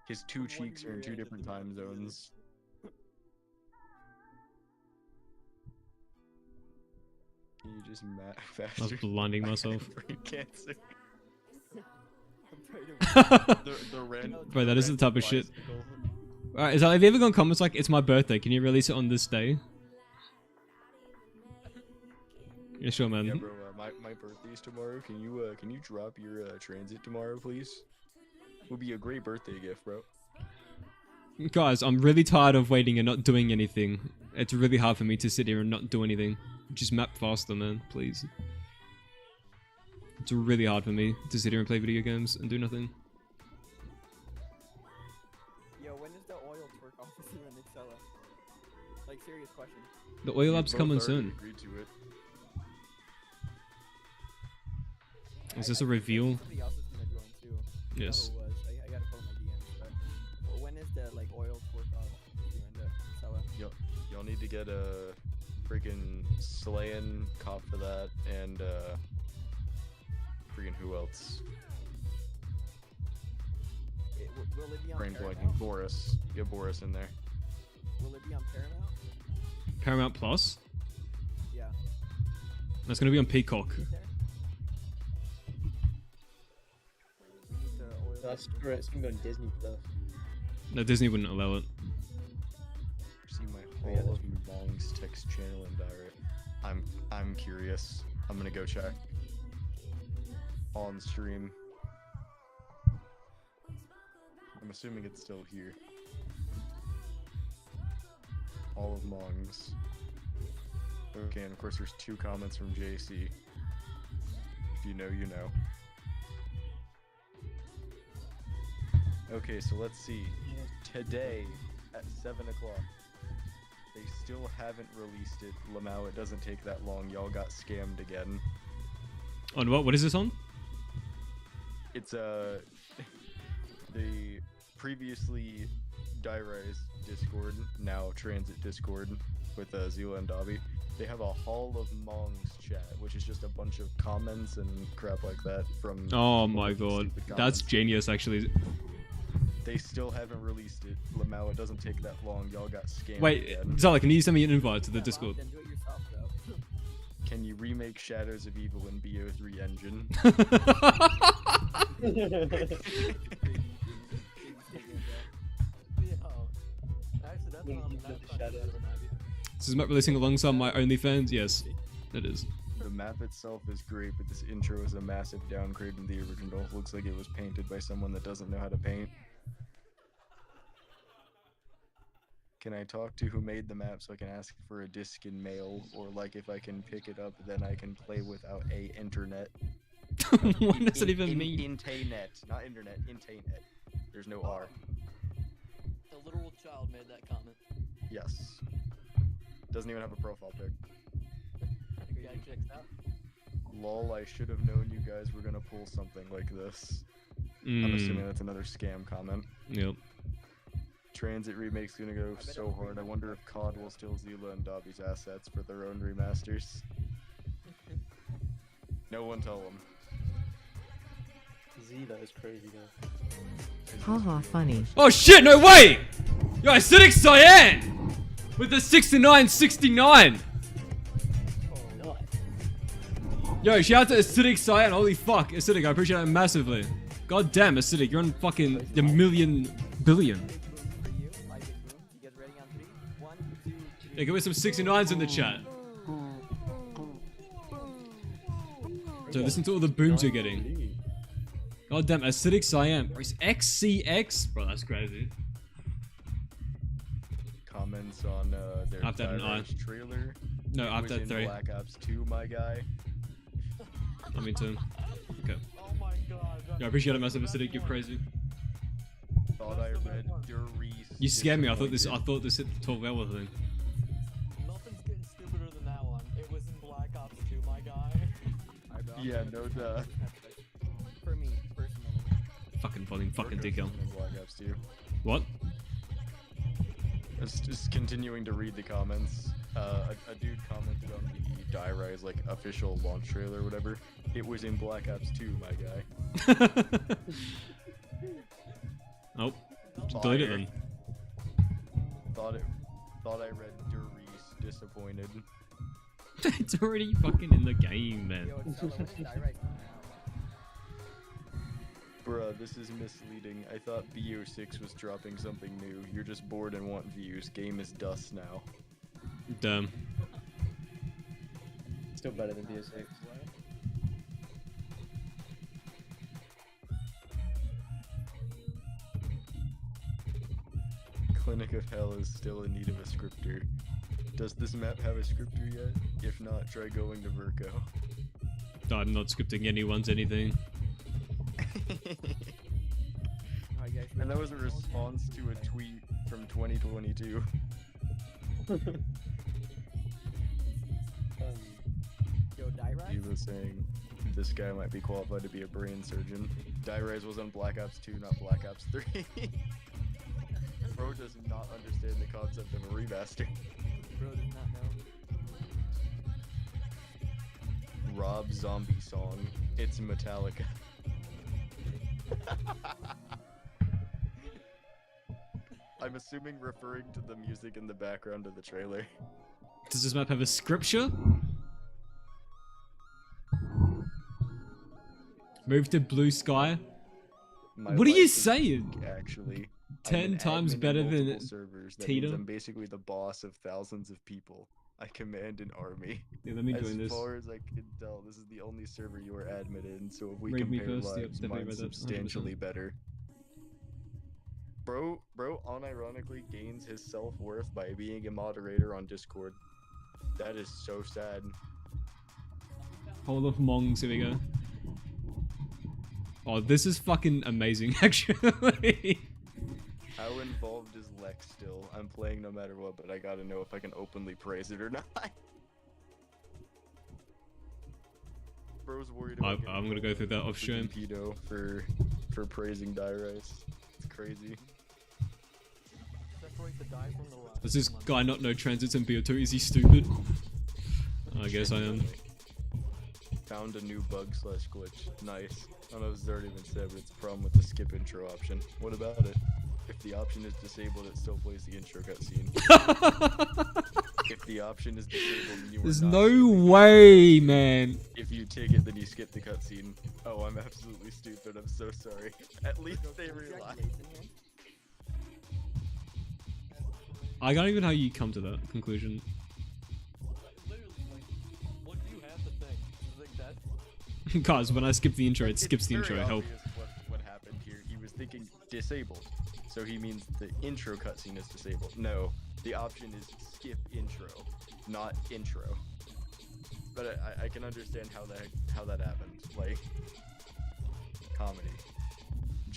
His two One cheeks are in rear 2 end of different the map time to the other. zones. Can you just I was faster? blinding myself. Brain cancer. I'm trying to The red. Bro, that is the type of shit. bicycle. Alright, is that, have you ever gone comments like, it's my birthday, can you release it on this day? Yeah, sure, man. Yeah, bro. My birthday is tomorrow. Can you drop your transit tomorrow, please? Would be a great birthday gift, bro. Guys, I'm really tired of waiting and not doing anything. It's really hard for me to sit here and not do anything. Just map faster, man, please. It's really hard for me to sit here and play video games and do nothing. Yo, when is the oil twerk officer in Excella? Like, serious question. The oil You lab's both coming already soon. agreed to it. Is this a reveal? Somebody else is gonna join too. I Yes. don't know who it was. I gotta pull my DMs, but when is the like oil twerk officer in the Excella? Y'all need to get a freaking Slayin cop for that, and freaking who else? Will it be on Brain Paramount? blanking. Boris. Get Boris in there. Will it be on Paramount? Paramount Plus? Yeah. That's gonna be on Peacock. Is there? We need the oil That's twerk correct. It's officer. gonna go on Disney Plus. No, Disney wouldn't allow it. See my Oh, yeah, Hall of Mongs text channel and diary. I'm curious. I'm gonna go check. On stream. I'm assuming it's still here. All of Mongs. Okay, and of course there's 2 comments from JC. If you know, you know. Okay, so let's see. Today at 7 o'clock. They still haven't released it. Lamau, it doesn't take that long. Y'all got scammed again. On what? What is this on? It's the previously Die Rise Discord, now TranZit Discord with Zila and Dobby. They have a Hall of Mongs chat, which is just a bunch of comments and crap like that from. Oh my people god. with stupid That's comments. genius, actually. They still haven't released it. Lamau, it doesn't take that long. Y'all got scammed Wait, again. Zala, can you send me an invite to the Yeah, Discord? Then do it yourself, though. Can you remake Shadows of Evil in BO3 engine? Actually, that's When not you on the build map. the shadow. This is map releasing alongside my OnlyFans? Yes, it is. The map itself is great, but this intro is a massive downgrade from the original. Looks like it was painted by someone that doesn't know how to paint. Can I talk to who made the map so I can ask for a disc in mail? Or like if I can pick it up, then I can play without a internet. What does it even mean? Internet, not internet, internet. There's no R. A literal child made that comment. Yes. Doesn't even have a profile pic. Guy checks out. Lol, I should have known you guys were gonna pull something like this. I'm assuming that's another scam comment. Yep. TranZit Remake's gonna go so hard. I wonder if COD will steal _𝐬𝐿A and Dobby's assets for their own remasters. No one tell them. 𝐬𝐿A is crazy though. Haha, funny. Oh shit, no way! Yo, Acidic Cyan! With the 6969! Oh, nice. Yo, shout out to Acidic Cyan. Holy fuck, Acidic, I appreciate that massively. God damn, Acidic, you're on fucking the million billion. For you, I get boom. You guys ready on 3? 1, 2, 3. Yeah, give me some 69s in the chat. So listen to all the booms you're getting. God damn, Acidic Cyan. Bro, it's XCX? Bro, that's crazy. Comments on their I've done an eye. Direct trailer. No, I've Was done in 3. Black Ops 2, my guy. I mean 2. Okay. Oh my god. Yeah, I appreciate it, massive Acidic, you're crazy. Thought I read Doris. You scared me, I thought this hit the 12 hour thing. Nothing's getting stupider than that one. It was in Black Ops 2, my guy. Yeah, no duh. For me, personally. Fucking volume, fucking dickhead. In Black Ops 2. What? Just continuing to read the comments. A dude commented on the Die Rise like official launch trailer or whatever. It was in Black Ops 2, my guy. Oh, delete it then. Thought I read Doris. Disappointed. It's already fucking in the game, man. Yo, it's Stella, when is Die Rise coming out? Bruh, this is misleading. I thought BO6 was dropping something new. You're just bored and want views. Game is dust now. Damn. Still better than BO6. Clinic of Hell is still in need of a scripter. Does this map have a scripter yet? If not, try going to Verco. I'm not scripting anyone's anything. Alright, guys, And that was a response to a tweet from 2022. Yo, Die Rise? He was saying this guy might be qualified to be a brain surgeon. Die Rise was on Black Ops 2, not Black Ops 3. Bro does not understand the concept of a remaster. Bro does not know. Rob Zombie song. It's Metallica. I'm assuming referring to the music in the background of the trailer. Does this map have a scripture? Move to blue sky. My What are you life is saying? Actually, 10 I'm times admin in better than multiple servers. That Tita? means I'm basically the boss of thousands of people. I command an army. Yeah, let me As join this. far as I can tell, this is the only server you are admin in, so if we Read me compare first, yep, lives, definitely mine's read that, 100%. substantially better. Bro unironically gains his self-worth by being a moderator on Discord. That is so sad. Hall of Mongs, here we go. Oh, this is fucking amazing, actually. How involved is Lex still? I'm playing no matter what, but I gotta know if I can openly praise it or not. Bro's worried about I'm gonna go through that off stream. Pedo for praising Die Rise. It's crazy. Separate the die from the rock. Does this guy not know transits and BO2? Is he stupid? I guess I am. Found a new bug / glitch. Nice. I don't know if it's already been said, but it's a problem with the skip intro option. What about it? If the option is disabled, it still plays the intro cutscene. If the option is disabled, then you are There's not no skipping way, man. it. If you take it, then you skip the cutscene. Oh, I'm absolutely stupid. I'm so sorry. At least they realize. I don't even know how you come to that conclusion. Literally, like, what do you have to think? You think that? Guys, when I skip the intro, it It's skips the very intro. Help. obvious what happened here. He was thinking disabled, so he means the intro cutscene is disabled. No, the option is skip intro, not intro. But I can understand how that happened. Like comedy.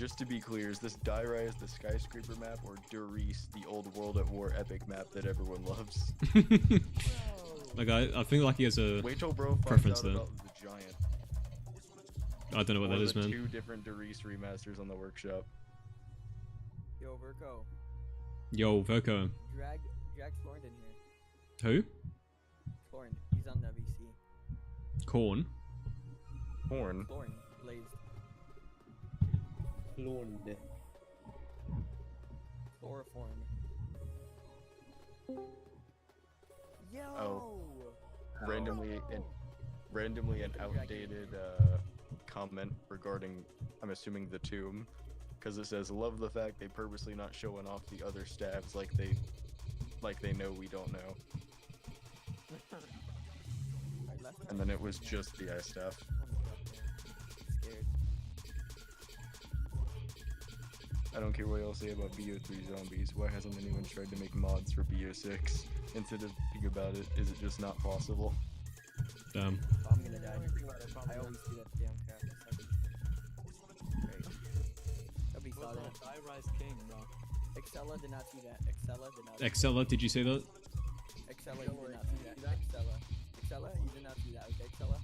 just to be clear, is this Dairai the skyscraper map or Durice, the old World at War epic map that everyone loves? Like I think like he has a Wait till bro finds preference out there. about the giant. I don't know what Or that is, the man. 2 different Durice remasters on the workshop. Yo, Virgo. Yo, Verko. Drag Florin in here. Who? Florin. He's on the VC. Corn. Horn. Florin. Blazed. Blonde. Chloroform. Yo! Oh. Randomly an outdated comment regarding, I'm assuming, the tomb, because it says, "Love the fact they purposely not showing off the other stabs like they know we don't know." And then it was just the eye staff. Scared. I don't care what y'all say about BO3 zombies. Why hasn't anyone tried to make mods for BO6? Instead of thinking about it, is it just not possible? Damn. Oh, I'm gonna die. I always do that damn crap. Great. That'd be solid. Dairai king, bro. Excella did not see that. Excella did not see Excella, did you say that? Excella, you did not see that. Excella, you did not see that. Okay, Excella?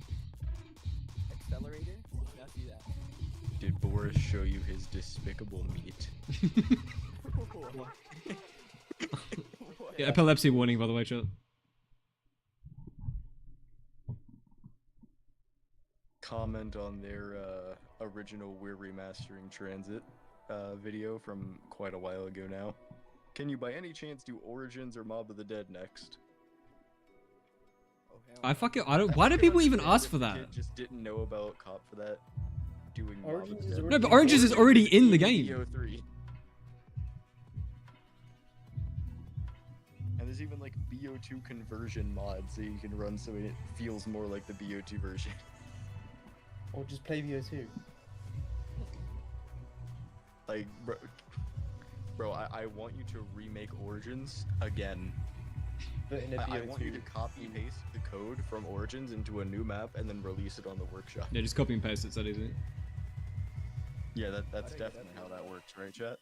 Accelerator? You did not see that. Did Boris show you his despicable meat? Yeah, epilepsy warning, by the way, chat. Comment on their original We're Remastering TranZit video from quite a while ago now. Can you by any chance do Origins or Mob of the Dead next? Oh, hell I no. fucking I don't. Why do people even ask for that? Kid just didn't know about cop for that. Doing Origins Mob is of the No, Dead. but Oranges is already in the game. BO3. And there's even like BO2 conversion mods so you can run so it feels more like the BO2 version. Or just play VO2. Like, bro, I want you to remake Origins again. But in a I VO2. want you to copy paste the code from Origins into a new map and then release it on the workshop. Yeah, just copy and paste. It's that easy. Yeah, that's definitely how that works, right, chat?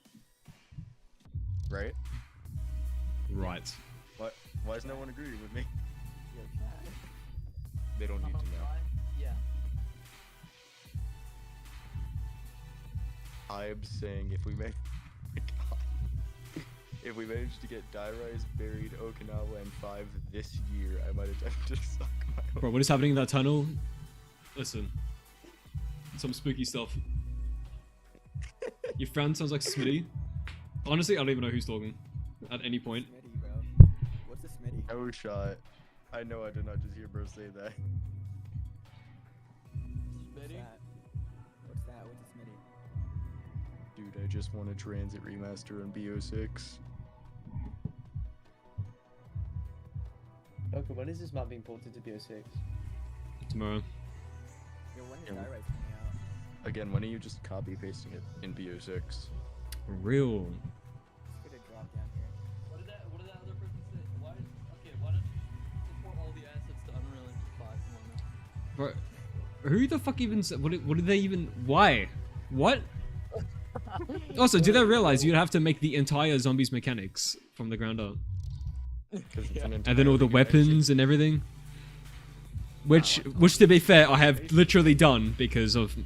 Right? Right. Why is no one agreeing with me? Yo, cat. They don't need to know. Yeah. Hybe saying if we make if we manage to get Dairai's buried Okinawa and 5 this year, I might attempt to suck my own. Bro, what is happening in that tunnel? Listen. Some spooky stuff. Your friend sounds like Smitty. Honestly, I don't even know who's talking. At any point. Smitty, bro. What's the Smitty? No shot. I know I did not just hear bro say that. What's that? What's that? What's a Smitty? Dude, I just want a TranZit remaster on BO6. Okay, when is this map being ported to BO6? Tomorrow. Yo, when is Yeah. Dairai coming out? Again, when are you just copy pasting it in BO6? Real. Let's get a drop down here. What did that other person say? Why don't you import all the assets to Unreal Engine 5? Come on now. Bro, who the fuck even said, what did they even, why? What? Also, did I realize you'd have to make the entire zombies mechanics from the ground up? 'Cause it's an And then all the entirely new engine. weapons and everything? Which to be fair, I have literally done because of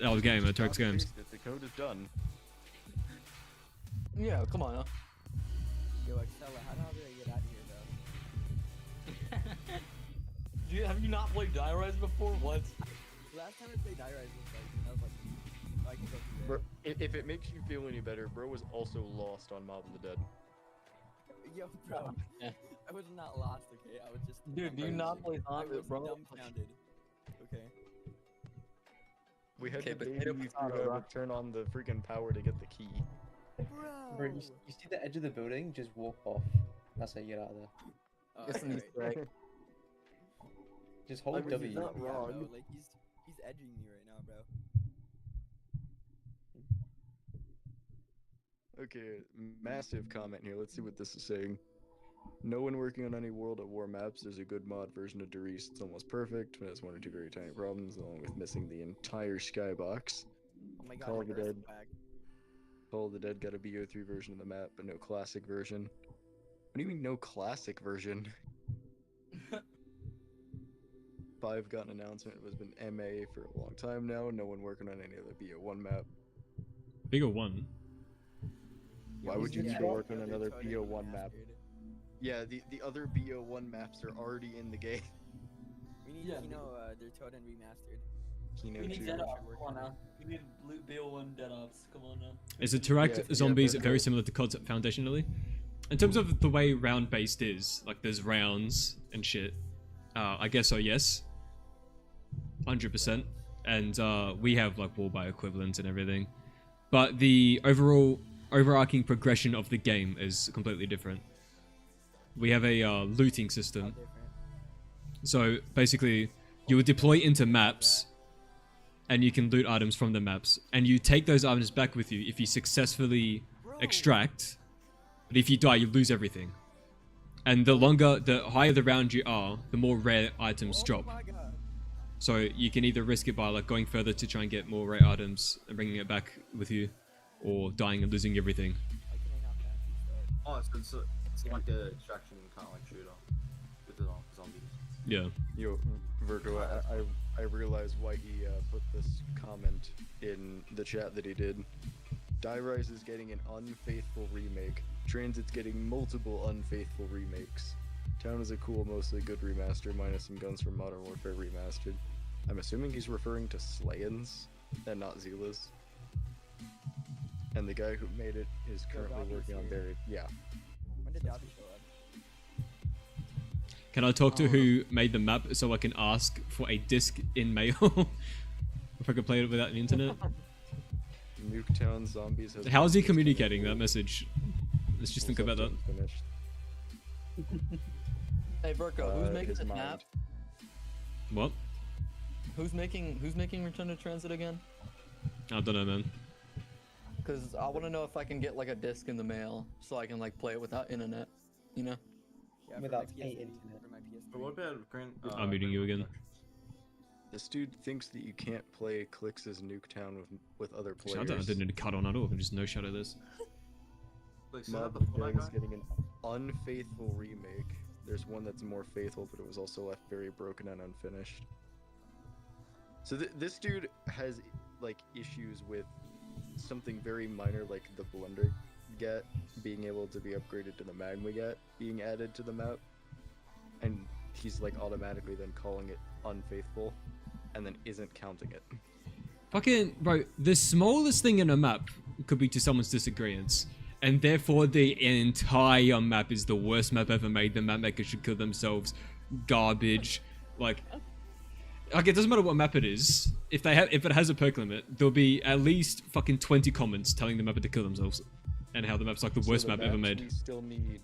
our game, Just Turk's copy Games. paste it, the code is done. Yeah, come on. Yo, Excella, how the hell did I get out of here, bro? Have you not played Dairai before? What? Last time I played Dairai was like, I was like, oh, I can go through Bro, there. if it makes you feel any better, bro was also lost on Mob of the Dead. Yo, bro. Yeah. I was not lost, okay? I was just. Dude, do you not play I Zombie, was bro? dumbfounded. Okay. We had Okay, to but baby hit it you with through auto, how bro. to turn on the freaking power to get the key. Bro, you see the edge of the building? Just walk off. That's how you get out of there. It's an Easter egg. Just hold Like, W. he's not Yeah, wrong. bro, like he's edging me right now, bro. Okay, massive comment here. Let's see what this is saying. No one working on any World at War maps. There's a good mod version of Durice. It's almost perfect, but has 1 or 2 very tiny problems, along with missing the entire skybox. Oh my god, Call of the reverse Dead. swag. Call of the Dead got a BO3 version of the map, but no classic version. What do you mean no classic version? 5 got an announcement. It has been MA for a long time now. No one working on any other BO1 map. Bigger one. Why would you Yeah, need to yeah, work on they're another totally BO1 map? remastered. Yeah, the other BO1 maps are already in the game. We need Yeah, Kino, they're totally remastered. Kino We need 2. Dead Ops. Come on now. We need BO1 Dead Ops. Come on now. Is the Turok Yeah, zombies Berkerly. very similar to CODs foundationally? In terms of the way round based is, like there's rounds and shit. I guess so. Yes. 100%. And we have like wall by equivalent and everything, but the overall overarching progression of the game is completely different. We have a looting system. Different. So basically, you would deploy into maps, and you can loot items from the maps, and you take those items back with you if you successfully extract. But if you die, you lose everything. And the higher the round you are, the more rare items drop. Oh my god. So you can either risk it by like going further to try and get more rare items and bringing it back with you, or dying and losing everything. I can hang out back instead. Oh, so it's like a extraction kind of like shooter with the zombies. Yeah. Yo, Virgo, I realized why he put this comment in the chat that he did. Die Rise is getting an unfaithful remake. TranZit's getting multiple unfaithful remakes. Town is a cool, mostly good remaster, minus some guns from Modern Warfare Remastered. I'm assuming he's referring to Slayens and not Zila's. And the guy who made it is currently Dobby's working on here. Buried. Yeah. When did Dobby show up? Can I talk to who made the map so I can ask for a disc in mail? If I could play it without the internet. Nuketown Zombies has... How is he communicating that message? Let's just think about that. Finished. Hey Berko, who's making his this mind. map? What? Who's making Return to TranZit again? I don't know, man. Because I want to know if I can get like a disc in the mail so I can like play it without internet. You know? Yeah, for Without my a PS3, internet. for my PS3. But what about Grand? I'm muting you again. This dude thinks that you can't play Clix's Nuketown with other Actually, I players. didn't need to cut on at all. I can just no shadow this. Like, so Mob the the Fortnite Dead is guy? getting an unfaithful remake. There's one that's more faithful, but it was also left very broken and unfinished. So this dude has like issues with something very minor, like the Blunder get being able to be upgraded to the Magma get being added to the map, and he's like automatically then calling it unfaithful, and then isn't counting it. Fucking, bro, the smallest thing in a map could be to someone's disagreements. And therefore the entire map is the worst map ever made. The map makers should kill themselves. Garbage. Like it doesn't matter what map it is. If it has a perk limit, there'll be at least fucking 20 comments telling the mapper to kill themselves. And how the map's like the worst So map the ever maps made. we still need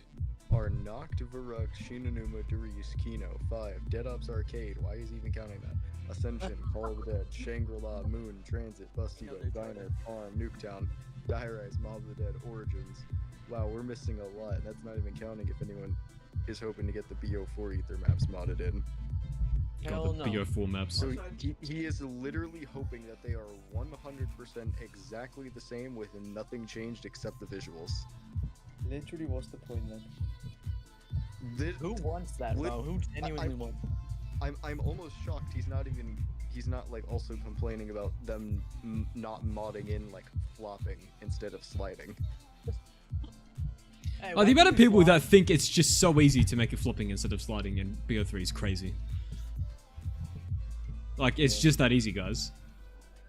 are Noct, Varuk, Shinonuma, Darius, Kino, 5, Dead Ops Arcade, why is he even counting that? Ascension, Call of the Dead, Shangri-La, Moon, TranZit, Bustigo, Diner, Farm, Nuketown, Die Rise, Mob of the Dead, Origins. Wow, we're missing a lot, and that's not even counting if anyone is hoping to get the BO4 Ether maps modded in. Hell God, no. the BO4 maps. So he is literally hoping that they are 100% exactly the same with nothing changed except the visuals. Literally, what's the point then? Who wants that, bro? Who genuinely wants? I'm almost shocked he's not like also complaining about them not modding in like flopping instead of sliding. Hey, Oh, the amount of people that think it's just so easy to make it flopping instead of sliding in BO3 is crazy. Like, it's just that easy, guys.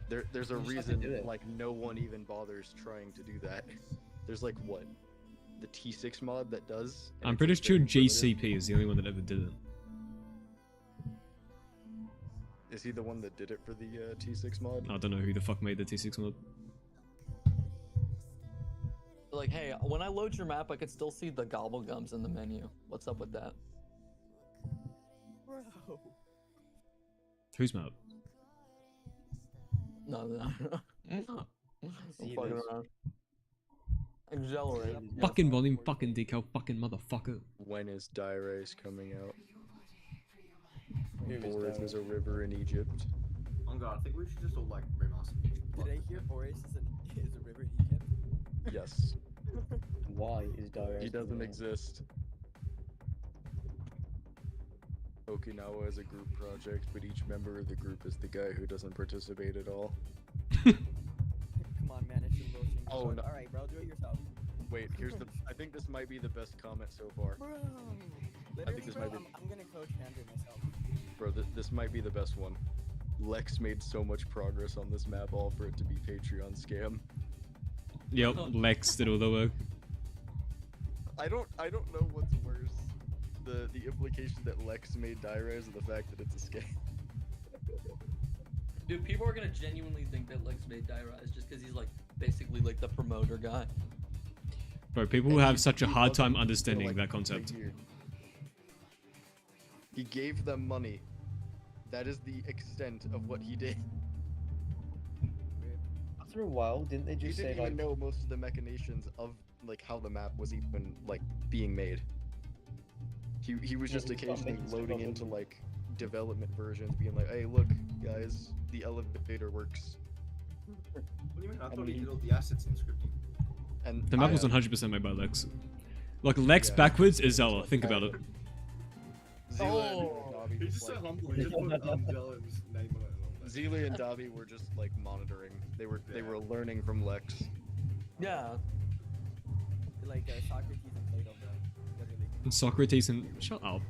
There's a You just have to do reason it. like no one even bothers trying to do that. There's like what? The T6 mod that does? and I'm it's, pretty like, sure very primitive. GCP is the only one that ever did it. Is he the one that did it for the T6 mod? I don't know who the fuck made the T6 mod. Like, hey, when I load your map, I could still see the gobblegums in the menu. What's up with that? Bro. Whose map? No. I'm See fucking those. around. Accelerate. Fucking volume, fucking decal, fucking motherfucker. When is Die Rise coming out? Who is Borth that? is a river in Egypt. I'm god, I think we should just all like remaster. Did I hear Boris is a river in Egypt? Yes. Why is Dyrus? He doesn't exist. Okinawa is a group project, but each member of the group is the guy who doesn't participate at all. Come on, man, it's a little thing. Oh, no. Alright, bro, do it yourself. Wait, here's the. I think this might be the best comment so far. Bro, I think this might be. I'm gonna coach Andrew myself. Bro, this might be the best one. Lex made so much progress on this map, all for it to be Patreon scam. Yep, Lex did all the work. I don't know what's worse. The implication that Lex made Dyrez or the fact that it's a scam. Dude, people are gonna genuinely think that Lex made Dyrez just because he's like basically like the promoter guy. Bro, people have such a hard time understanding that concept. He gave them money. That is the extent of what he did. After a while, didn't they He just say didn't even like? know most of the machinations of like how the map was even like being made. He was just he's not occasionally making stuff loading up, into is he? like development versions, being like, "Hey, look, guys, the elevator works." What do you mean? I And thought he he- did all the assets and scripting. And The map I, was 100% made by Lex. Like, Lex Yeah. backwards is Zella, think about it. Zila and Davi He's just, just so like, humble. He just put Dylan's name on it and all that. Zila and Davi were just like monitoring. They were learning from Lex. Yeah. Like Socrates and Plato, bro. Literally. And Socrates and... Shut up.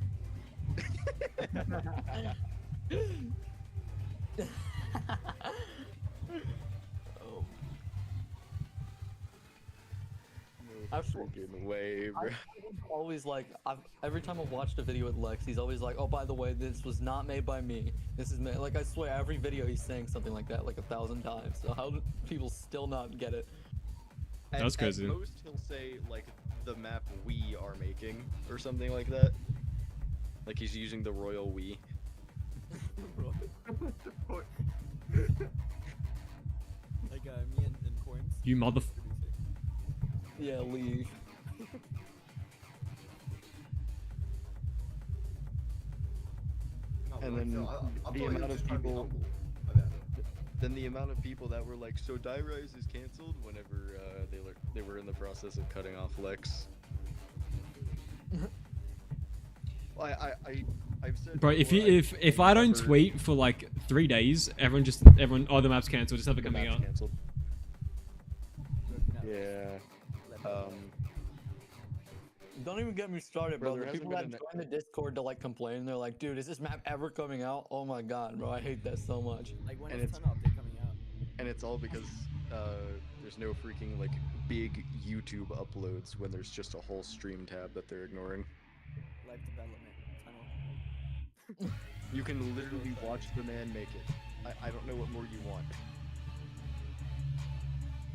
Oh. No I've- freaking way, bro. I've always like every time I've watched a video with Lex, he's always like, "Oh, by the way, this was not made by me. This is made." Like I swear, every video he's saying something like that like 1,000 times. So how do people still not get it? That's crazy. At most, he'll say like the map we are making or something like that. Like he's using the royal we. Like me and Corns. You mother... Yeah, leave. No, And like, then no, I the thought he was amount of just trying to be people- humble about it. Then the amount of people that were like, "So Dyrez is canceled," whenever they were in the process of cutting off Lex. I've said. Bro, if before, you if I don't never- tweet for like 3 days, everyone, oh, the map's cancelled, just have it the coming map's out. canceled. Yeah. Don't even get me started, bro. Bro, there The hasn't people that been join the Discord to like complain, they're like, "Dude, is this map ever coming out?" Oh my god, bro, I hate that so much. Like when And is it's- ton update coming out? And it's all because there's no freaking like big YouTube uploads when there's just a whole stream tab that they're ignoring. Life development tunnel. You can literally watch the man make it. I don't know what more you want.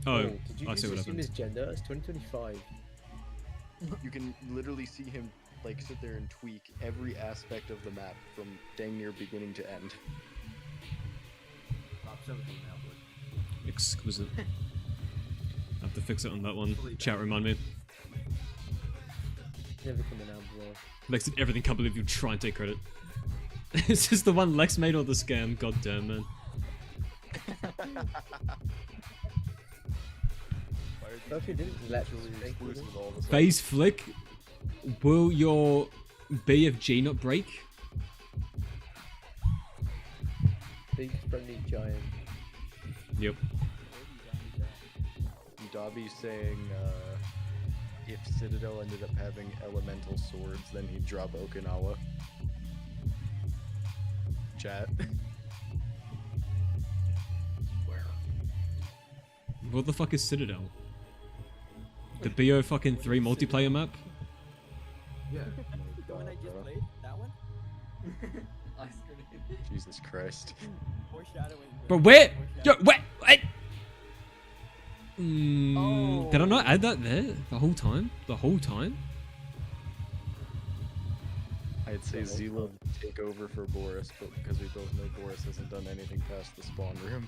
Oh, did you I just see what assume happened. his gender? It's 2025. You can literally see him like sit there and tweak every aspect of the map from dang near beginning to end. Map 17 now, boy. Exquisite. I have to fix it on that one. Chat, remind me. Never coming out, bro. Lex did everything, can't believe you try and take credit. It's just the one Lex made all the scam, god damn, man. If you didn't let Exclusive all of a sudden. Phase flick, will your B of G not break? big friendly giant. Yep. Dobby saying if Citadel ended up having elemental swords, then he'd drop Okinawa. Chat. What the fuck is Citadel? The BO fucking 3 multiplayer map? Yeah. The one I just played? That one? Ice grenade. Jesus Christ. Foreshadowing. But where? Yo, Foreshadowing. wait! Did I not add that there the whole time? The whole time? I'd say Zila would take over for Boris, but because we both know Boris hasn't done anything past the spawn room.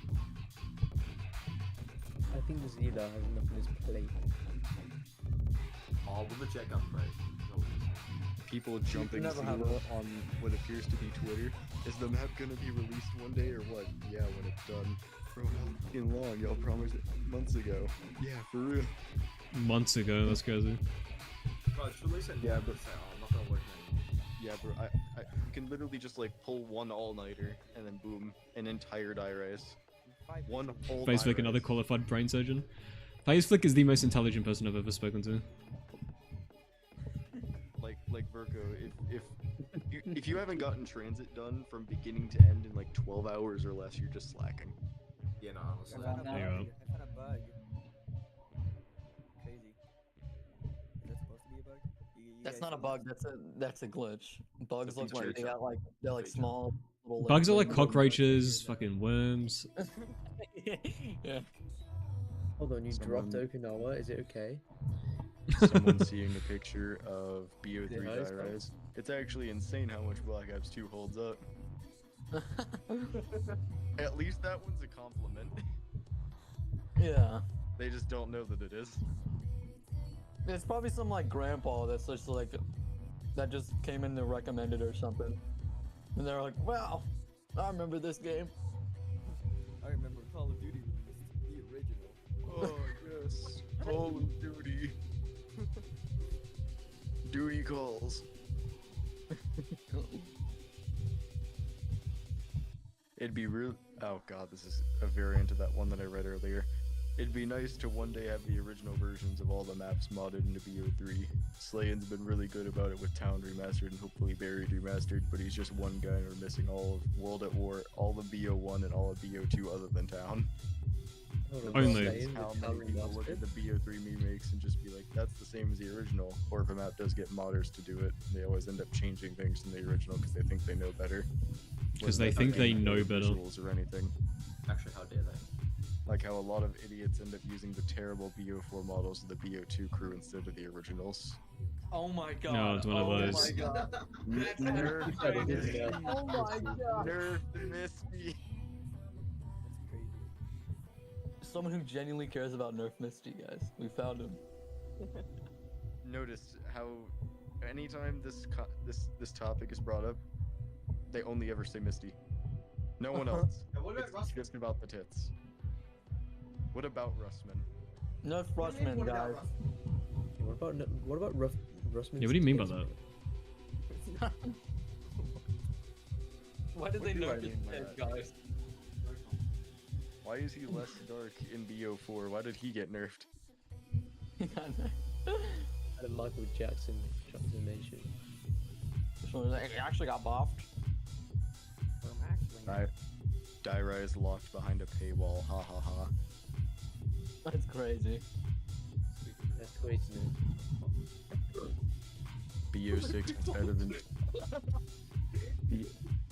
I think Zila has enough on his plate. Oh, will the check upgrade? People jumping never have Zero on what appears to be Twitter. Is the map gonna be released one day or what? Yeah, when it's done. Bro, how fucking long? Y'all promised it months ago. Yeah, for real. Months ago, that's crazy. Bro, it's released at Yeah, but I'm not gonna work anymore. yeah, bro. You can literally just like pull one all-nighter and then boom, an entire die rise. One whole. Face Flick, another qualified brain surgeon. Face Flick is the most intelligent person I've ever spoken to. Like Virgo, if you haven't gotten TranZit done from beginning to end in like 12 hours or less, you're just slacking. Yeah, no, honestly. I found a bug. Yeah. I found a bug. Crazy. Is that supposed to be a bug? You That's guys not a see bug. That's a glitch. Bugs look like feature. they're like small little. Bugs are like little- cockroaches, fucking worms. Yeah. Hold on, you Someone- dropped Okinawa. Is it okay? Someone seeing a picture of BO3 Yeah, die it's fine. rise. It's actually insane how much Black Ops 2 holds up. At least that one's a compliment. Yeah. They just don't know that it is. It's probably some like grandpa that's just like that just came in to recommend it or something, and they're like, "Wow, I remember this game." I remember Call of Duty released the original. Oh yes, Call of Duty. Duty calls. It'd be real. Oh god, this is a variant of that one that I read earlier. It'd be nice to one day have the original versions of all the maps modded into BO3. Slayin's been really good about it with Town Remastered and hopefully Buried Remastered, but he's just one guy and we're missing all of World at War, all of BO1 and all of BO2 other than Town. Hold on, Only. what's saying? How The many people look at the BO3 remakes and just be like, that's the same as the original? Or if a map does get modders to do it, they always end up changing things from the original because they think they know better. 'Cause they Whether think that's they game know or better. visuals or anything. Actually, how dare they? Like how a lot of idiots end up using the terrible BO4 models of the BO2 crew instead of the originals. Oh my god. No, it's one of those. Oh my god. Nerf Misty. Oh my god. Nerf Misty. That's crazy. Someone who genuinely cares about Nerf Misty, guys. We found him. Notice how anytime this topic is brought up, they only ever say Misty. No one else. Yeah, what about It's Russman? just about the tits. What about Russman? Nerf Rushman, guys. What about Russman's Yeah, what do you mean by tits? that? Why did What they do I nerf his mean by head, that? guys? Why is he less dark in BO4? Why did he get nerfed? Had a Michael Jackson transformation. He actually got buffed. Die Rise locked behind a paywall. Ha ha ha. That's crazy. That's crazy. BO6 is better than.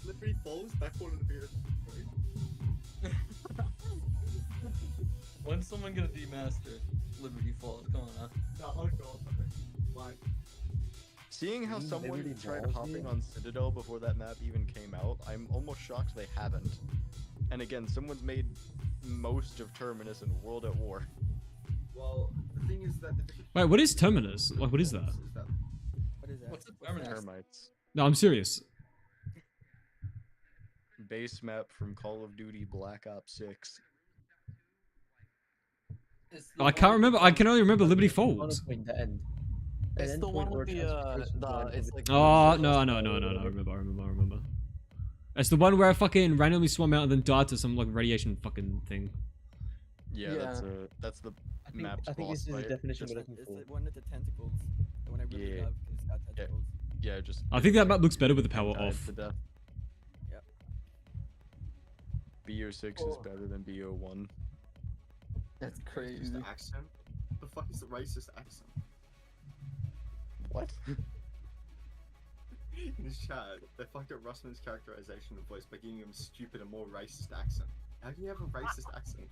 Literally falls back on the beer. When's someone gonna demaster Liberty Falls? Come on, huh? No, oh god. Why? Seeing how You someone literally tried balls hopping me? on Citadel before that map even came out, I'm almost shocked they haven't. And again, someone's made most of Terminus and World at War. Well, the thing is that the Wait, what is Terminus? Like, what is that? What is that? What's the that? terminus? Termites. No, I'm serious. Base map from Call of Duty Black Ops 6. I can't remember. I can only remember Liberty On Falls. a point, the end. It's An the one endpoint or with the transportation line it's of like. Oh, no. I remember. It's the one where I fucking randomly swam out and then died to some like radiation fucking thing. Yeah, Yeah. that's the I think, map's I think boss this is the fight. definition Just- we're looking It's for. the one with the tentacles. The one I really Yeah. love because it's got tentacles. Yeah, just. I think that map looks better with the power died off. to death. Yep. BO6 is better than BO1. That's Is crazy. the accent? What the fuck is the racist accent? What? In this chat, they fucked up Russman's characterization of voice by giving him a stupid and more racist accent. How can you have a racist accent?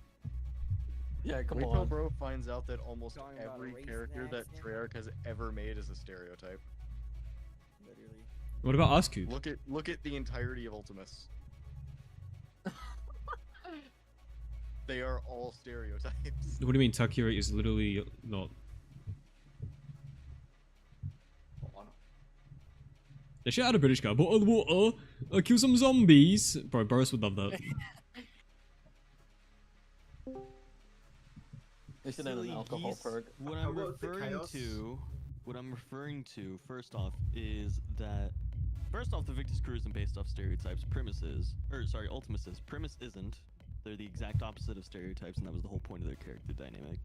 Yeah, come Wait till on. bro finds out that almost Talking about every racist character that accent. Treyarch has ever made is a stereotype. Literally. What about Ice Cube? Look at the entirety of Ultimus. They are all stereotypes. What do you mean Takira is literally not? Well, why not? The shit out of British guy. Bottle of water. Kill some zombies. Bro, Boris would love that. They should add an alcohol geese, perk. What I'm referring to, first off, is that the Victus crew isn't based off stereotypes. Ultimus is. Primus isn't. They're the exact opposite of stereotypes, and that was the whole point of their character dynamic.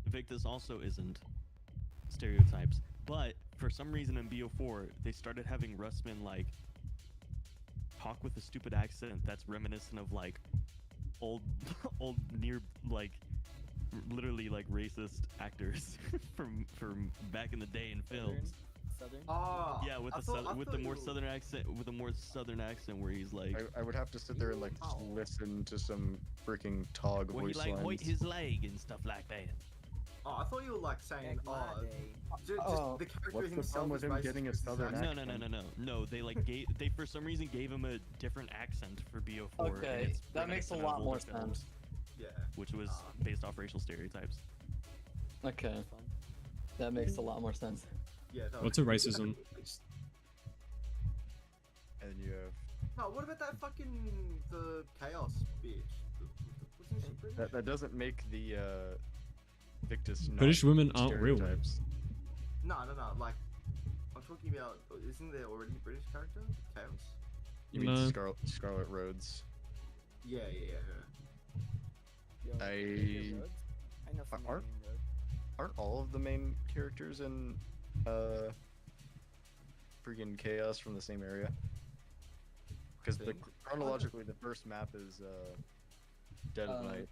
Victus also isn't stereotypes, but for some reason in BO4, they started having Russman like talk with a stupid accent that's reminiscent of like old near like literally like racist actors from back in the day in films. Southern? Ah. Yeah, with the more southern accent, where he's like, I would have to sit there and like just listen to some freaking Tog where he voice like lines. hoit his leg and stuff like that. Oh, I thought you were like saying, just the character What's the himself problem with is him racist getting a because he's southern Irish. No. They like they for some reason gave him a different accent for BO4. Okay, and it's that makes a reminiscent of lot more older films, sense. Yeah. which was based off racial stereotypes. Okay, that makes a lot more sense. Yeah. No, What's a racism? And you have No, what about that fucking the chaos bitch? Wasn't she British? that doesn't make the Victus not British women aren't real. stereotypes. No. Like, I'm talking about. Isn't there already a British character? Chaos. You mean No. Scarlet Rhodes? Yeah. Yo, I know some aren't- named Road. Aren't all of the main characters in freaking Chaos from the same area? Because chronologically the first map is Dead of Night.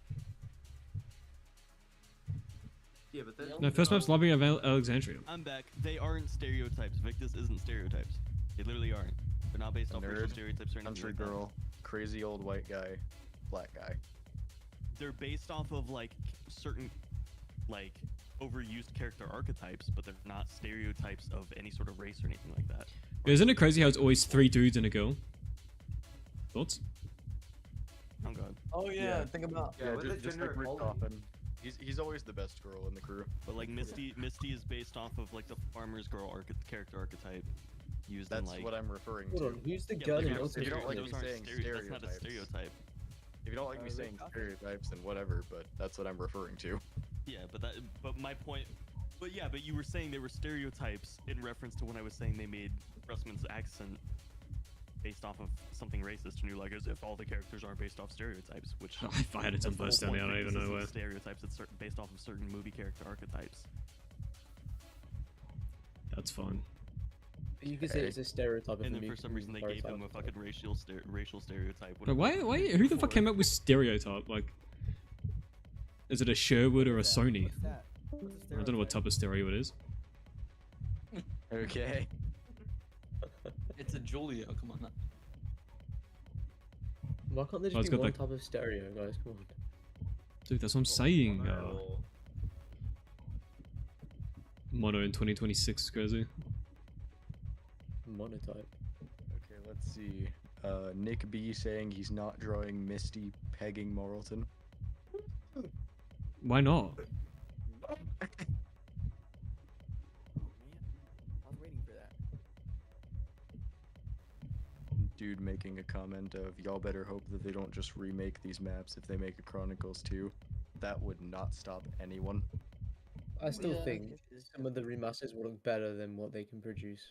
Yeah, but then. No, first map's Lobby of Alexandria. I'm back. They aren't stereotypes. Victus isn't stereotypes. They literally aren't. They're not based off racial Nerd, stereotypes or anything Country like that. girl, crazy old white guy, black guy. They're based off of like certain like overused character archetypes, but they're not stereotypes of any sort of race or anything like that. Isn't it crazy how it's always 3 dudes and a girl? Thoughts? Oh god. Oh yeah, think about. Yeah, with the just gender like Rick equality. Coffin. He's always the best girl in the crew. But like Misty is based off of like the farmer's girl character archetype used That's in like. what I'm referring Hold to. on, who's the Yeah, girl but in those If you aren't don't like me those aren't saying that's not a stereotypes. stereotype. If you don't like me Rick saying Coffin. stereotypes, then whatever. But that's what I'm referring to. Yeah, but my point. But yeah, but you were saying they were stereotypes in reference to when I was saying they made Russman's accent based off of something racist, and you're like, as if all the characters are based off stereotypes, which If I had it that's on the whole first down, I point. don't even This know isn't where. stereotypes. It's based off of certain movie character archetypes. That's fine. You could say it's a stereotype. And then for some reason they gave him a fucking racial stereotype. But why, who the fuck came up with stereotype? Like, is it a Sherwood or a Sony? What's that? What's a I don't know what type of stereo it is. Okay. It's a Julia. Come on. Why can't there Oh, it's just be got one the- type of stereo, guys? Come on. Dude, that's what I'm saying. Mono in 2026 is crazy. Monotype. Okay, let's see. Nick B saying he's not drawing Misty pegging Morrilton. Why not? Man, I was waiting for that. Dude making a comment of, y'all better hope that they don't just remake these maps if they make a Chronicles 2. That would not stop anyone. I still Yeah. think some of the remasters will look better than what they can produce.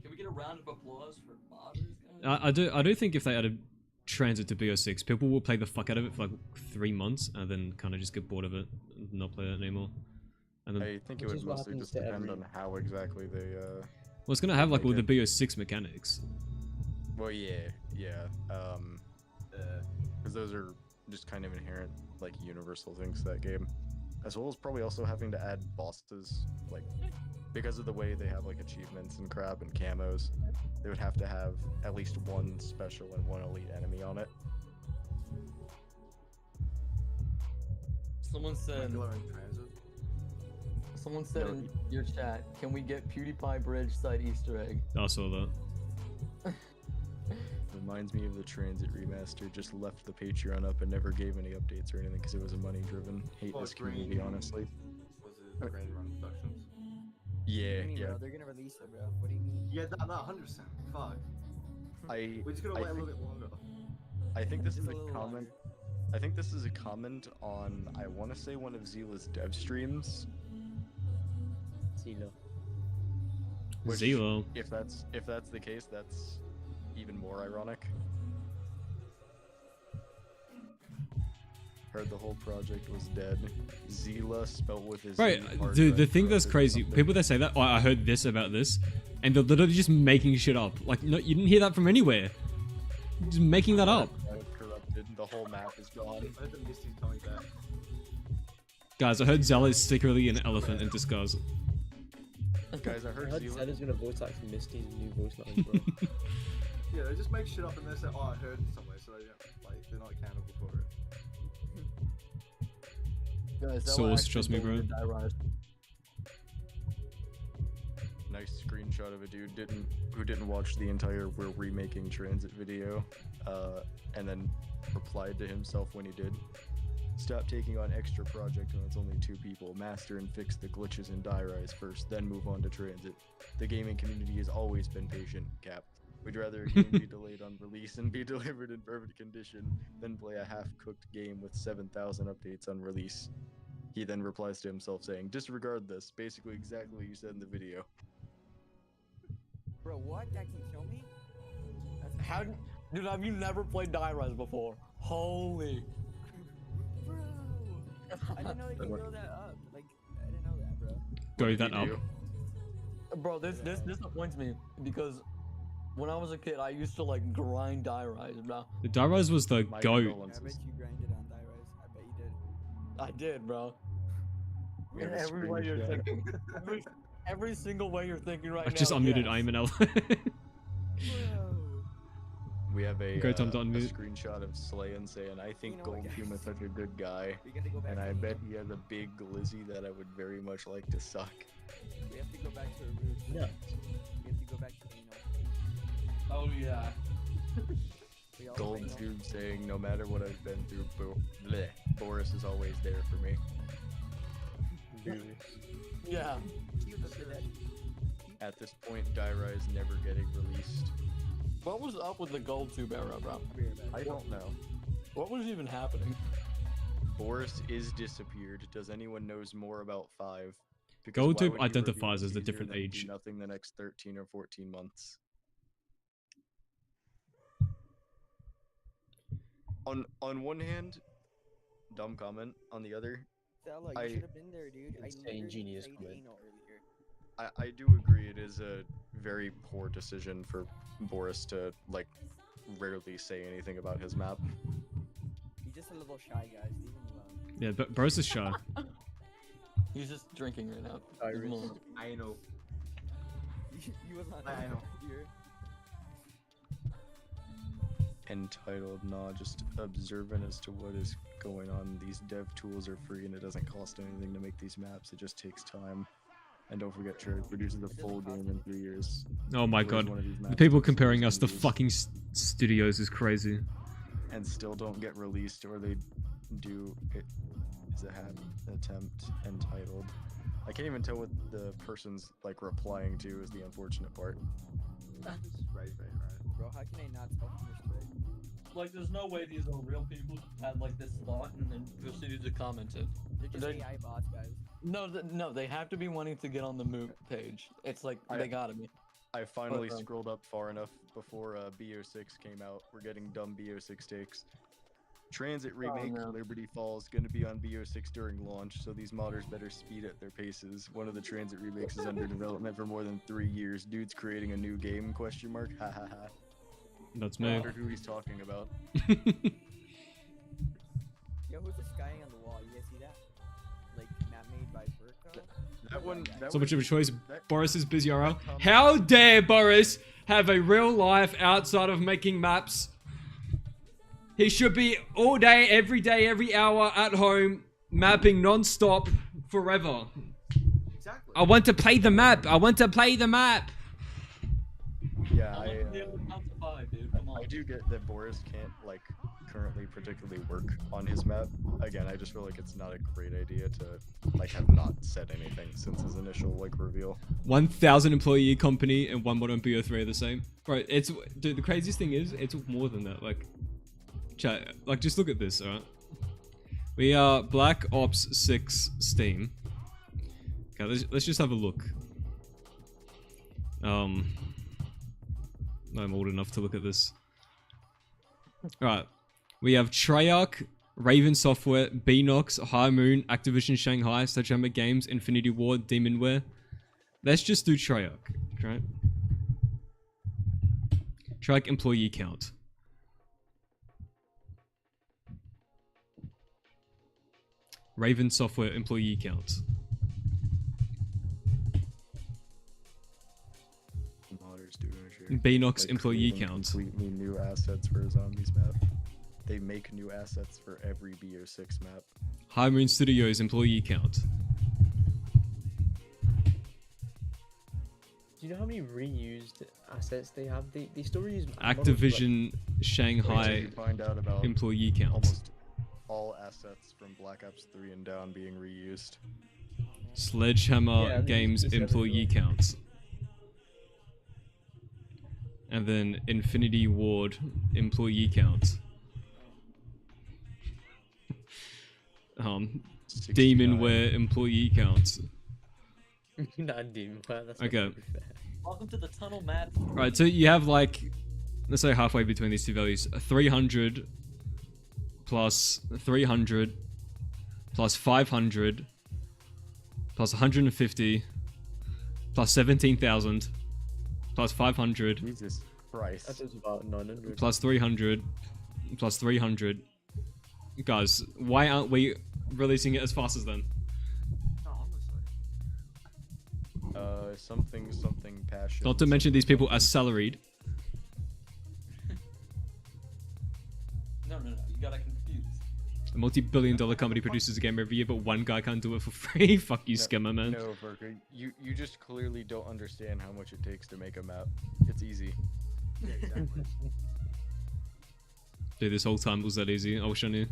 Can we get a round of applause for modders, guys? I do think if they added TranZit to BO6, people will play the fuck out of it for like 3 months and then kind of just get bored of it and not play it anymore. And then, I think it Which would is what mostly happens just to depend every- on how exactly they, well, it's gonna have like all the Okay. BO6 mechanics. well, yeah, because those are just kind of inherent, like, universal things to that game. As well as probably also having to add bosses, like, because of the way they have, like, achievements and crap and camos, they would have to have at least one special and one elite enemy on it. Someone said. Regular and transit. Someone said No, in your chat, "Can we get PewDiePie Bridge side Easter egg?" I saw that. Reminds me of the TranZit remaster, just left the Patreon up and never gave any updates or anything because it was a money driven. Hate Oh, this Green- community, honestly. Was it Grand Run Productions? Yeah, What do you mean, yeah. bro? They're gonna release it, bro. What do you mean? Yeah, that 100%. Fuck. I We're just gonna I wait a little think- bit longer. I think this Just is a a little comment. I think this is a comment on, I want to say, one of Zila's dev streams. Zila. Which, Zelo. If that's the case, that's even more ironic. Heard the whole project was dead. Zila spelt with his Right, Z hard dude, the drive thing that's corrupted or crazy, something. people that say that, oh, I heard this about this, and they're literally just making shit up. Like, no, you didn't hear that from anywhere. You're just making that up. Corrupted. The whole map is gone. I heard the Misty's coming back. Guys, I heard Zella is secretly an elephant in disguise. Guys, I I heard heard Zila. Zelda's gonna voice act for Misty's new voice line, bro. Yeah, they just make shit up and they say, oh, I heard it somewhere, so they don't, like, they're not accountable for it. Guys, that Source, actually trust me, bro. delivered Die Rise. Nice screenshot of a dude who didn't watch the entire "We're remaking TranZit" video, and then replied to himself when he did. Stop taking on extra project when it's only 2 people. Master and fix the glitches in Die Rise first, then move on to TranZit. The gaming community has always been patient. Cap. We'd rather a game be delayed on release and be delivered in perfect condition than play a half-cooked game with 7,000 updates on release. He then replies to himself saying, "Disregard this." Basically, exactly what you said in the video. Bro, what? That can kill me? That's How, dude, have you never played Die Rise before? Holy. Bro! I didn't know they could build that up. Like, I didn't know that, bro. Go that up. Bro, this disappoints me because when I was a kid, I used to like grind Die Rise, bro. The Die Rise was the My goat. I bet condolences. you grinded on Die Rise. I bet you did. I did, bro. We have In a every way you're screenshot. thinking. Every single way you're thinking right I now. just unmuted yes. I am an elephant. Bro! We have a, Go, Tom, to a unmute. screenshot of Slayin saying, "I think You know what, 𝐀𝐩𝐸𝐞 is such a good guy, We get to go back and to I anal. bet he has a big glizzy that I would very much like to suck." We have to go back to our roots. No. We have to go back to anal. Oh yeah. We all Gold anal. Tube saying, "No matter what I've been through, bleh, Boris is always there for me." Yeah. You look at that. At this point, Die Rise never getting released. What was up with the Gold Tube era, bro? I'll be right back. I don't know. What was even happening? Boris is disappeared. Does anyone knows more about 5? Because why GoldTube would he identifies reveal as a teaser different and then age. do nothing the next 13 or 14 months. On one hand, dumb comment. On the other, Stella, I- you should have been there, dude. I Insane literally genius played comment. anal earlier. I do agree it is a very poor decision for Boris to, like, rarely say anything about his map. He's just a little shy, guys. Leave him alone. Yeah, but Bros is shy. He's just drinking right now. Iris. Leave him alone. I know. You was not I know. here. Entitled, nah, just observant as to what is going on. These dev tools are free and it doesn't cost anything to make these maps. It just takes time. And don't forget, Trey produces a full game in 3 years. Oh my Release god. one of these The maps people in comparing us to 3 years. fucking studios is crazy. And still don't get released, or they do it as a hat attempt entitled. I can't even tell what the person's like replying to is the unfortunate part. Right. Bro, how can I not talk to this way? Like, there's no way these are real people who had like this thought and then proceeded to comment it. They're just They- AI bots, guys. No, no, they have to be wanting to get on the Moot page. It's like they gotta be. I finally Okay. scrolled up far enough before BO6 came out. We're getting dumb BO6 takes. TranZit remake no. Liberty Falls going to be on BO6 during launch, so these modders better speed at their paces. One of the TranZit remakes is under development for more than 3 years. Dude's creating a new game? Question mark. Ha ha ha. That's I me. wonder who he's talking about. Yo, who's this guy on the wall? You guys see that? Like, map made by Berkerly? That one. That So much of a choice. that- Boris is busy RL. How dare Boris have a real life outside of making maps? He should be all day, every hour at home, mapping non-stop forever. Exactly. I want to play the map. I want to play the map. Yeah, I I do get that Boris can't like currently particularly work on his map. Again, I just feel like it's not a great idea to like have not said anything since his initial like reveal. 1,000 employee company and one modern BO3 are the same. Right, it's dude, the craziest thing is it's more than that. Like, chat, like just look at this, alright? We are Black Ops 6 Steam. Okay, let's just have a look. I'm old enough to look at this. Alright. We have Treyarch, Raven Software, Beanox, High Moon, Activision Shanghai, Sledgehammer Games, Infinity Ward, Demonware. Let's just do Treyarch, right? Treyarch employee count. Raven Software employee count. Beanox Like, employee creating count. Completely new assets for a zombies map. They make new assets for every BO6 map. High Moon Studios employee count. Do you know how many reused assets they have? They still reuse Activision Shanghai You find out about employee count. almost all assets from Black Ops 3 and down being reused. Sledgehammer Yeah, Games E7 as employee well. counts. And then Infinity Ward employee count. Demonware employee count. Not Demonware, that's Okay. not very fair. Welcome to the tunnel, Matt. Right, so you have like, let's say halfway between these two values, 300 plus 300 plus 500 plus 150 plus 17,000 plus 500 Jesus Christ. That is about 900. plus 300 plus 300. Guys, why aren't we releasing it as fast as them? Something passion. Not to mention these people are salaried. No, you gotta confuse. A multi-billion-dollar company produces a game every year, but one guy can't do it for free. Fuck you, scammer man. No, Berker, you just clearly don't understand how much it takes to make a map. It's easy. Yeah, exactly. Dude, this whole time was that easy. I'll show you.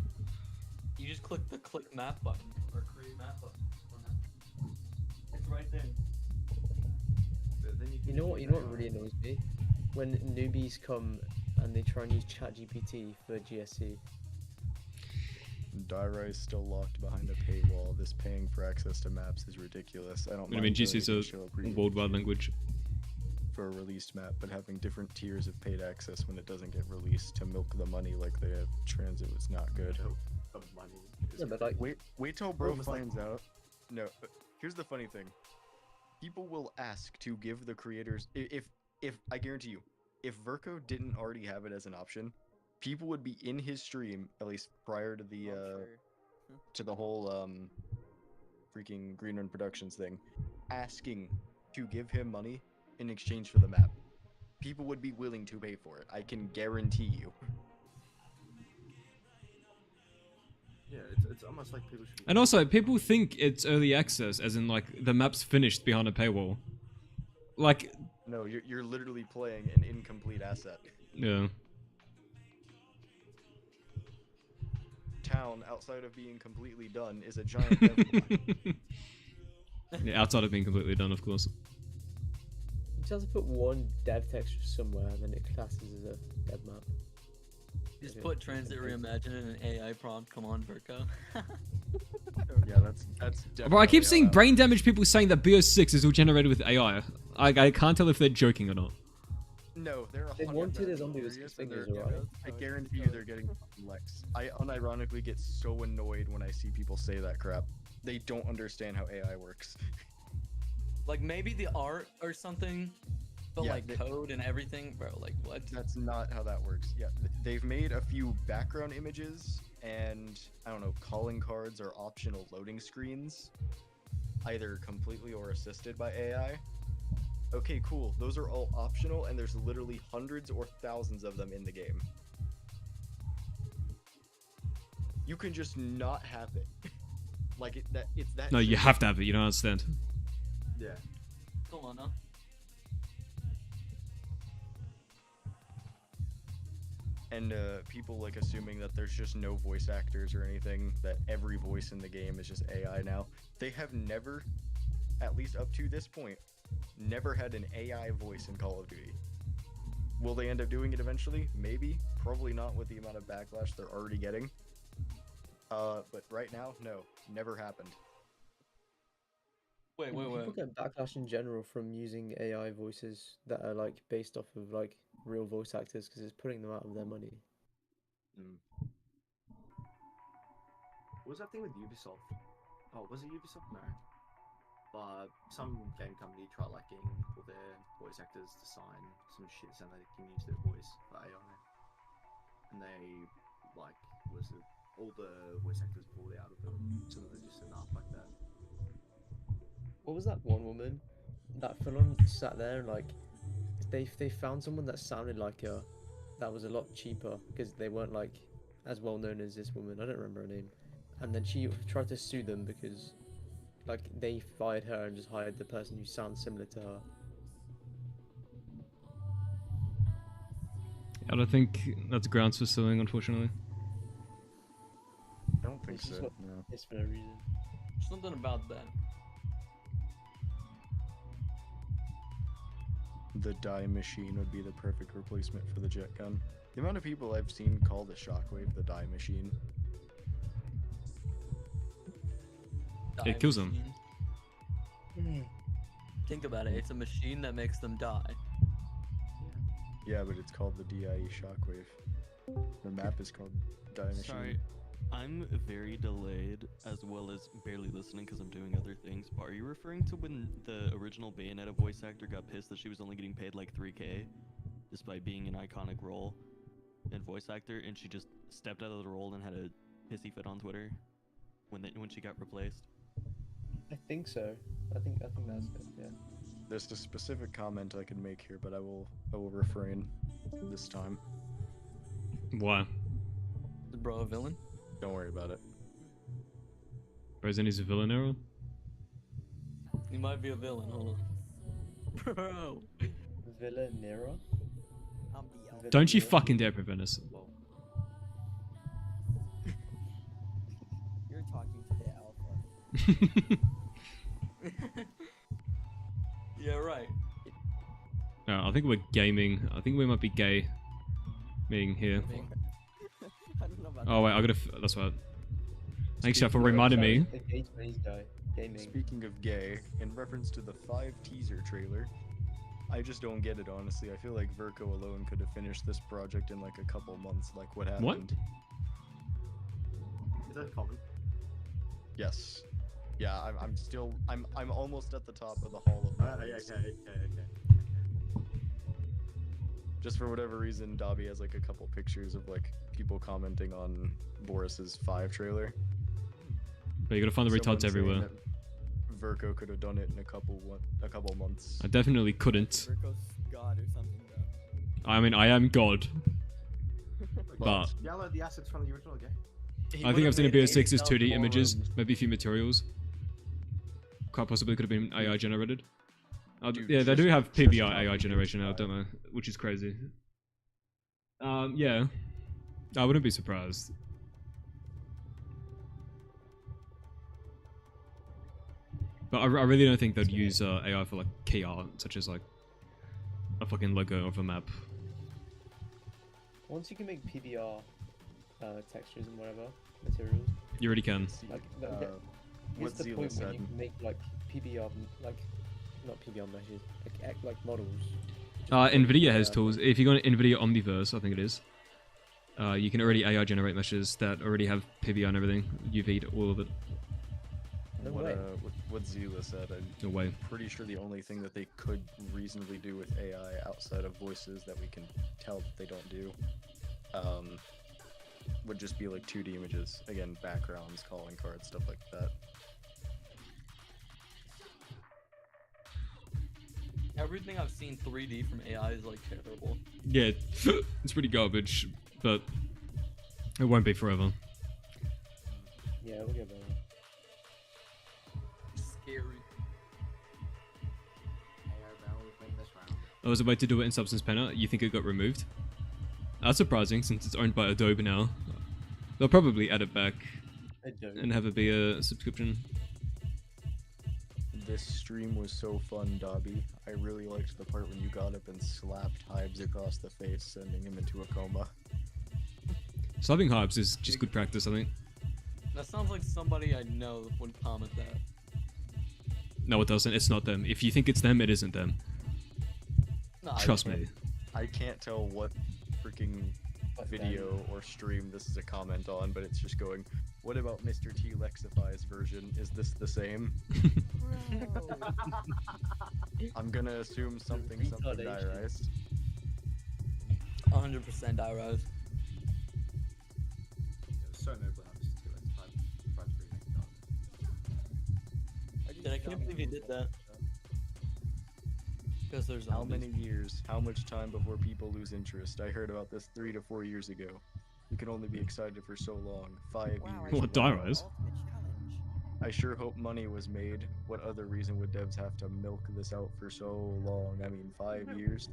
You just click the click map button or create map button. It's right there. But then You know what really annoys me? When newbies come and they try and use ChatGPT for GSC. Daira is still locked behind a paywall. This paying for access to maps is ridiculous. I don't I mean, mind GC is doing a it to show appreciation worldwide language. for a released map, but having different tiers of paid access when it doesn't get released to milk the money like they have TranZit was not good. the money. Is Yeah, but like, Wait till bro Almost like- finds out. No, here's the funny thing. People will ask to give the creators if I guarantee you, if Verko didn't already have it as an option, people would be in his stream at least prior to the to the whole freaking Green Run Productions thing, asking to give him money in exchange for the map. People would be willing to pay for it. I can guarantee you. Yeah, it's almost like people should. And also, people think it's early access, as in like the map's finished behind a paywall. Like, No, you're literally playing an incomplete asset. yeah. Town, outside of being completely done, is a giant dev map. Yeah, outside of being completely done, of course. you just have to put one dev texture somewhere and then it classes as a dev map. Just put TranZit Reimagined in an AI prompt. Come on, Berko. Yeah, that's definitely. Bro, I keep seeing allowed. brain damage people saying that BO6 is all generated with AI. I can't tell if they're joking or not. No, they're They 100% wanted a zombie with serious, six and fingers, they're- alright. I guarantee you they're getting Lex. I unironically get so annoyed when I see people say that crap. They don't understand how AI works. Like maybe the art or something, but Yeah, like they- code and everything, bro. Like what? That's not how that works. Yeah, they've made a few background images and I don't know, calling cards or optional loading screens, either completely or assisted by AI. Okay, cool. Those are all optional, and there's literally hundreds or thousands of them in the game. You can just not have it. Like it's that. No, you simple. have to have it. You don't understand. Yeah. Come on now. and people like assuming that there's just no voice actors or anything, that every voice in the game is just AI now. They have never, at least up to this point, never had an AI voice in Call of Duty. Will they end up doing it eventually? Maybe. Probably not with the amount of backlash they're already getting. But right now, no. Never happened. Wait. People get backlash in general from using AI voices that are like based off of like real voice actors because it's putting them out of their money. What was that thing with Ubisoft? Oh, was it Ubisoft? No. But some game company tried like getting all their voice actors to sign some shit so they can use their voice for AI. And they, like, all the voice actors pulled out of it. Some of them just enough like that. What was that one woman that full on sat there and like they found someone that sounded like her that was a lot cheaper because they weren't like as well known as this woman. I don't remember her name. And then she tried to sue them because like they fired her and just hired the person who sounds similar to her. I don't think that's grounds for suing, unfortunately. I don't think so. No. It's for no reason. Something about that. The die machine would be the perfect replacement for the jet gun. The amount of people I've seen call the shockwave the die machine. It kills them. Think about it. It's a machine that makes them die. Yeah, but it's called the DIE shockwave. The map is called die machine. Sorry, I'm very delayed as well as barely listening because I'm doing other things. But are you referring to when the original Bayonetta voice actor got pissed that she was only getting paid like 3K despite being an iconic role and voice actor, and she just stepped out of the role and had a pissy fit on Twitter when she got replaced? I think so. I think that's it. Yeah. There's a specific comment I could make here, but I will refrain this time. Why? Is bro a villain? Don't worry about it. Present is a villain error? He might be a villain. Hold on. Bro. Villanera? Don't you fucking dare prevent us. You're talking to the alpha. Yeah, right. No, I think we're gaming. I think we might be gay. Being here. I don't know about Oh wait, I gotta. That's right. Thanks, Chef, for reminding me. Speaking of gay, in reference to the 5 teaser trailer, I just don't get it, honestly. I feel like Verko alone could have finished this project in like a couple months, like what happened. What? Is that common? Yes. Yeah, I'm almost at the top of the Hall of Fame. Okay. Just for whatever reason, Dobby has like a couple pictures of like people commenting on Boris's 5 trailer. But you gotta find the Someone retards saying everywhere. that Verko could have done it in a couple months. I definitely couldn't. Virgo's God or something, bro. I mean, I am God. But Download the assets from the original game. I think I've seen a BO6's 2D images, maybe a few materials. Quite possibly could have been AI generated. Yeah, they do have PBR AI generation now, don't they? Which is crazy. Yeah. I wouldn't be surprised. But I really don't think they'd use AI for like key art, such as like a fucking logo of a map. Once you can make PBR textures and whatever materials, You already can. like what here's the Zila point when said. you can make like PBR, like not PBR meshes, like models. Nvidia has tools. If you go on Nvidia Omniverse, I think it is, you can already AI generate meshes that already have PBR and everything. UV'd all of it. No way. What Zila said, No way. I'm pretty sure the only thing that they could reasonably do with AI outside of voices that we can tell that they don't do, would just be like 2D images. Again, backgrounds, calling cards, stuff like that. Everything I've seen 3D from AI is like terrible. Yeah, it's pretty garbage, but it won't be forever. Yeah, we'll get better. Scary. Hey, we're playing this round. There was a way to do it in Substance Penner. You think it got removed? That's surprising since it's owned by Adobe now. They'll probably add it back and have it be a subscription. This stream was so fun, Dobby. I really liked the part when you got up and slapped Hybes across the face, sending him into a coma. Slapping Hypes is just good practice, I think. That sounds like somebody I know would comment that. No, it doesn't. It's not them. If you think it's them, it isn't them. No, Trust me. I can't tell what freaking video or stream this is a comment on, but it's just going, what about Mr. T Lexify's version? Is this the same? I'm gonna assume something diarized. 100% diarized. So nobly on Mr. T Lexify. Yeah, I can't believe he did that. Because there's How many years, how much time before people lose interest? I heard about this 3 to 4 years ago. You can only be excited for so long. 5 years. What, Diarise? I sure hope money was made. What other reason would devs have to milk this out for so long? I mean, 5 years?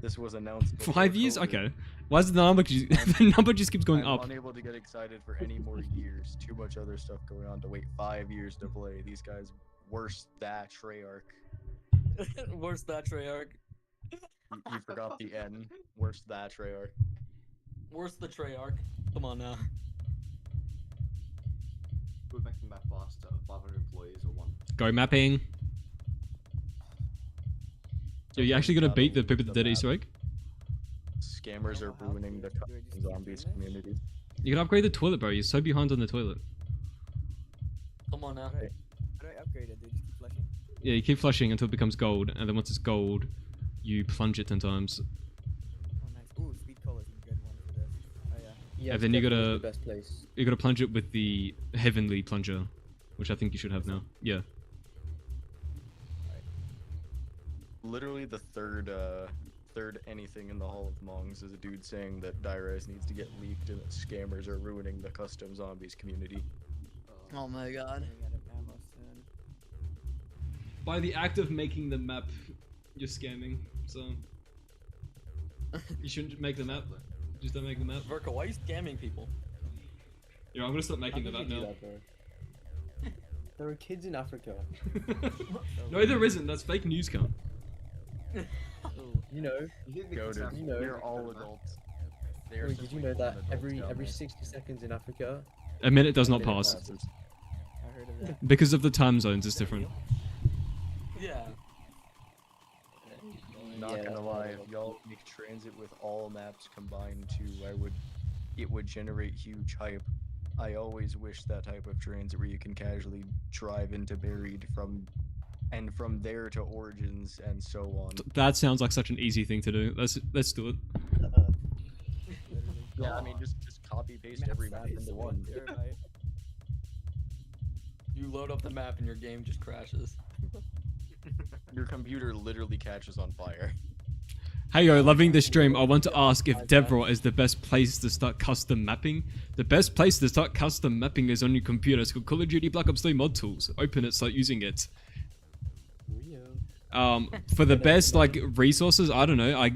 This was announced before 5 years? COVID. Okay. Why is the number the number just keeps going I'm up? unable to get excited for any more years. Too much other stuff going on to wait 5 years to play. These guys, worse that Treyarch. Worse that Treyarch. You forgot the N. Worse that Treyarch. Worse the Treyarch. Come on now. We're making that faster. 500 employees or one. Go mapping. Yo, you actually gonna beat the People the Dead Easter egg? Scammers are ruining the zombies community. You can upgrade the toilet, bro. You're so behind on the toilet. Come on now. How do I upgrade it? Do I just keep flushing? Yeah, you keep flushing until it becomes gold, and then once it's gold, you plunge it 10 times. Oh, nice. Ooh, speed cola is a good one for this. Oh, yeah. Yeah, And then you definitely gotta the best place. you gotta plunge it with the heavenly plunger, which I think you should have now. Yeah. Literally the third anything in the Hall of Mongs is a dude saying that Diarise needs to get leaked and that scammers are ruining the custom zombies community. Oh my god. By the act of making the map, you're scamming. So you shouldn't make the map. Just don't make the map. Verka, why are you scamming people? Yeah, I'm gonna start making the map now. There are kids in Africa. No, there isn't. That's fake news, cunt. You know. Goated. You know. They're all adults. They are Wait, did you simply know that all adults down every there. 60 seconds in Africa? A minute does not minute pass. passes. I heard of that. Because of the time zones, it's different. Yeah. Not Yeah, gonna lie, if y'all make TranZit with all maps combined too, it would generate huge hype. I always wish that type of TranZit where you can casually drive into Buried from there to Origins and so on. That sounds like such an easy thing to do. Let's do it. Yeah, I mean just copy paste every map into one. You load up the map and your game just crashes. Your computer literally catches on fire. Hey yo, loving this stream. I want to ask if Devrah is the best place to start custom mapping. The best place to start custom mapping is on your computer. It's called Call of Duty Black Ops 3 mod tools. Open it, start using it. For the best like resources, I don't know.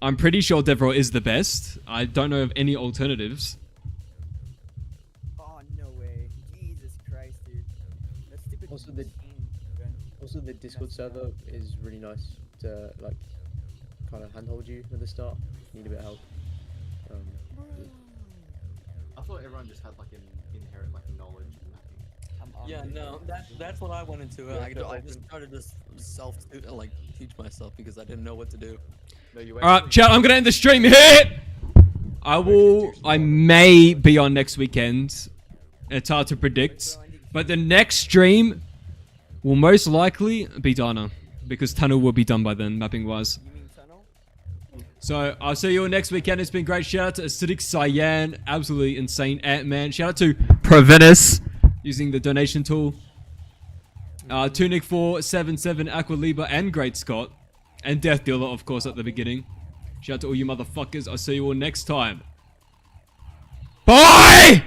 I'm pretty sure Devrah is the best. I don't know of any alternatives. Oh, no way. Jesus Christ, dude. That stupid Also the Discord server is really nice to like kind of handhold you at the start. Need a bit of help. I thought everyone just had like an inherent like knowledge in mapping. Yeah, no, that's what I went into. I just started to like teach myself because I didn't know what to do. No, you Alright, chat, I'm gonna end the stream here! I may be on next weekend. It's hard to predict. But the next stream will most likely be Dana. Because Tunnel will be done by then, mapping wise. So, I'll see you all next weekend. It's been great. Shout out to Acidic Cyan. Absolutely insane Ant-Man. Shout out to Provenus using the donation tool. Tunic477, Aqualiba, and Great Scott. And Death Dealer, of course, at the beginning. Shout out to all you motherfuckers. I'll see you all next time. Bye!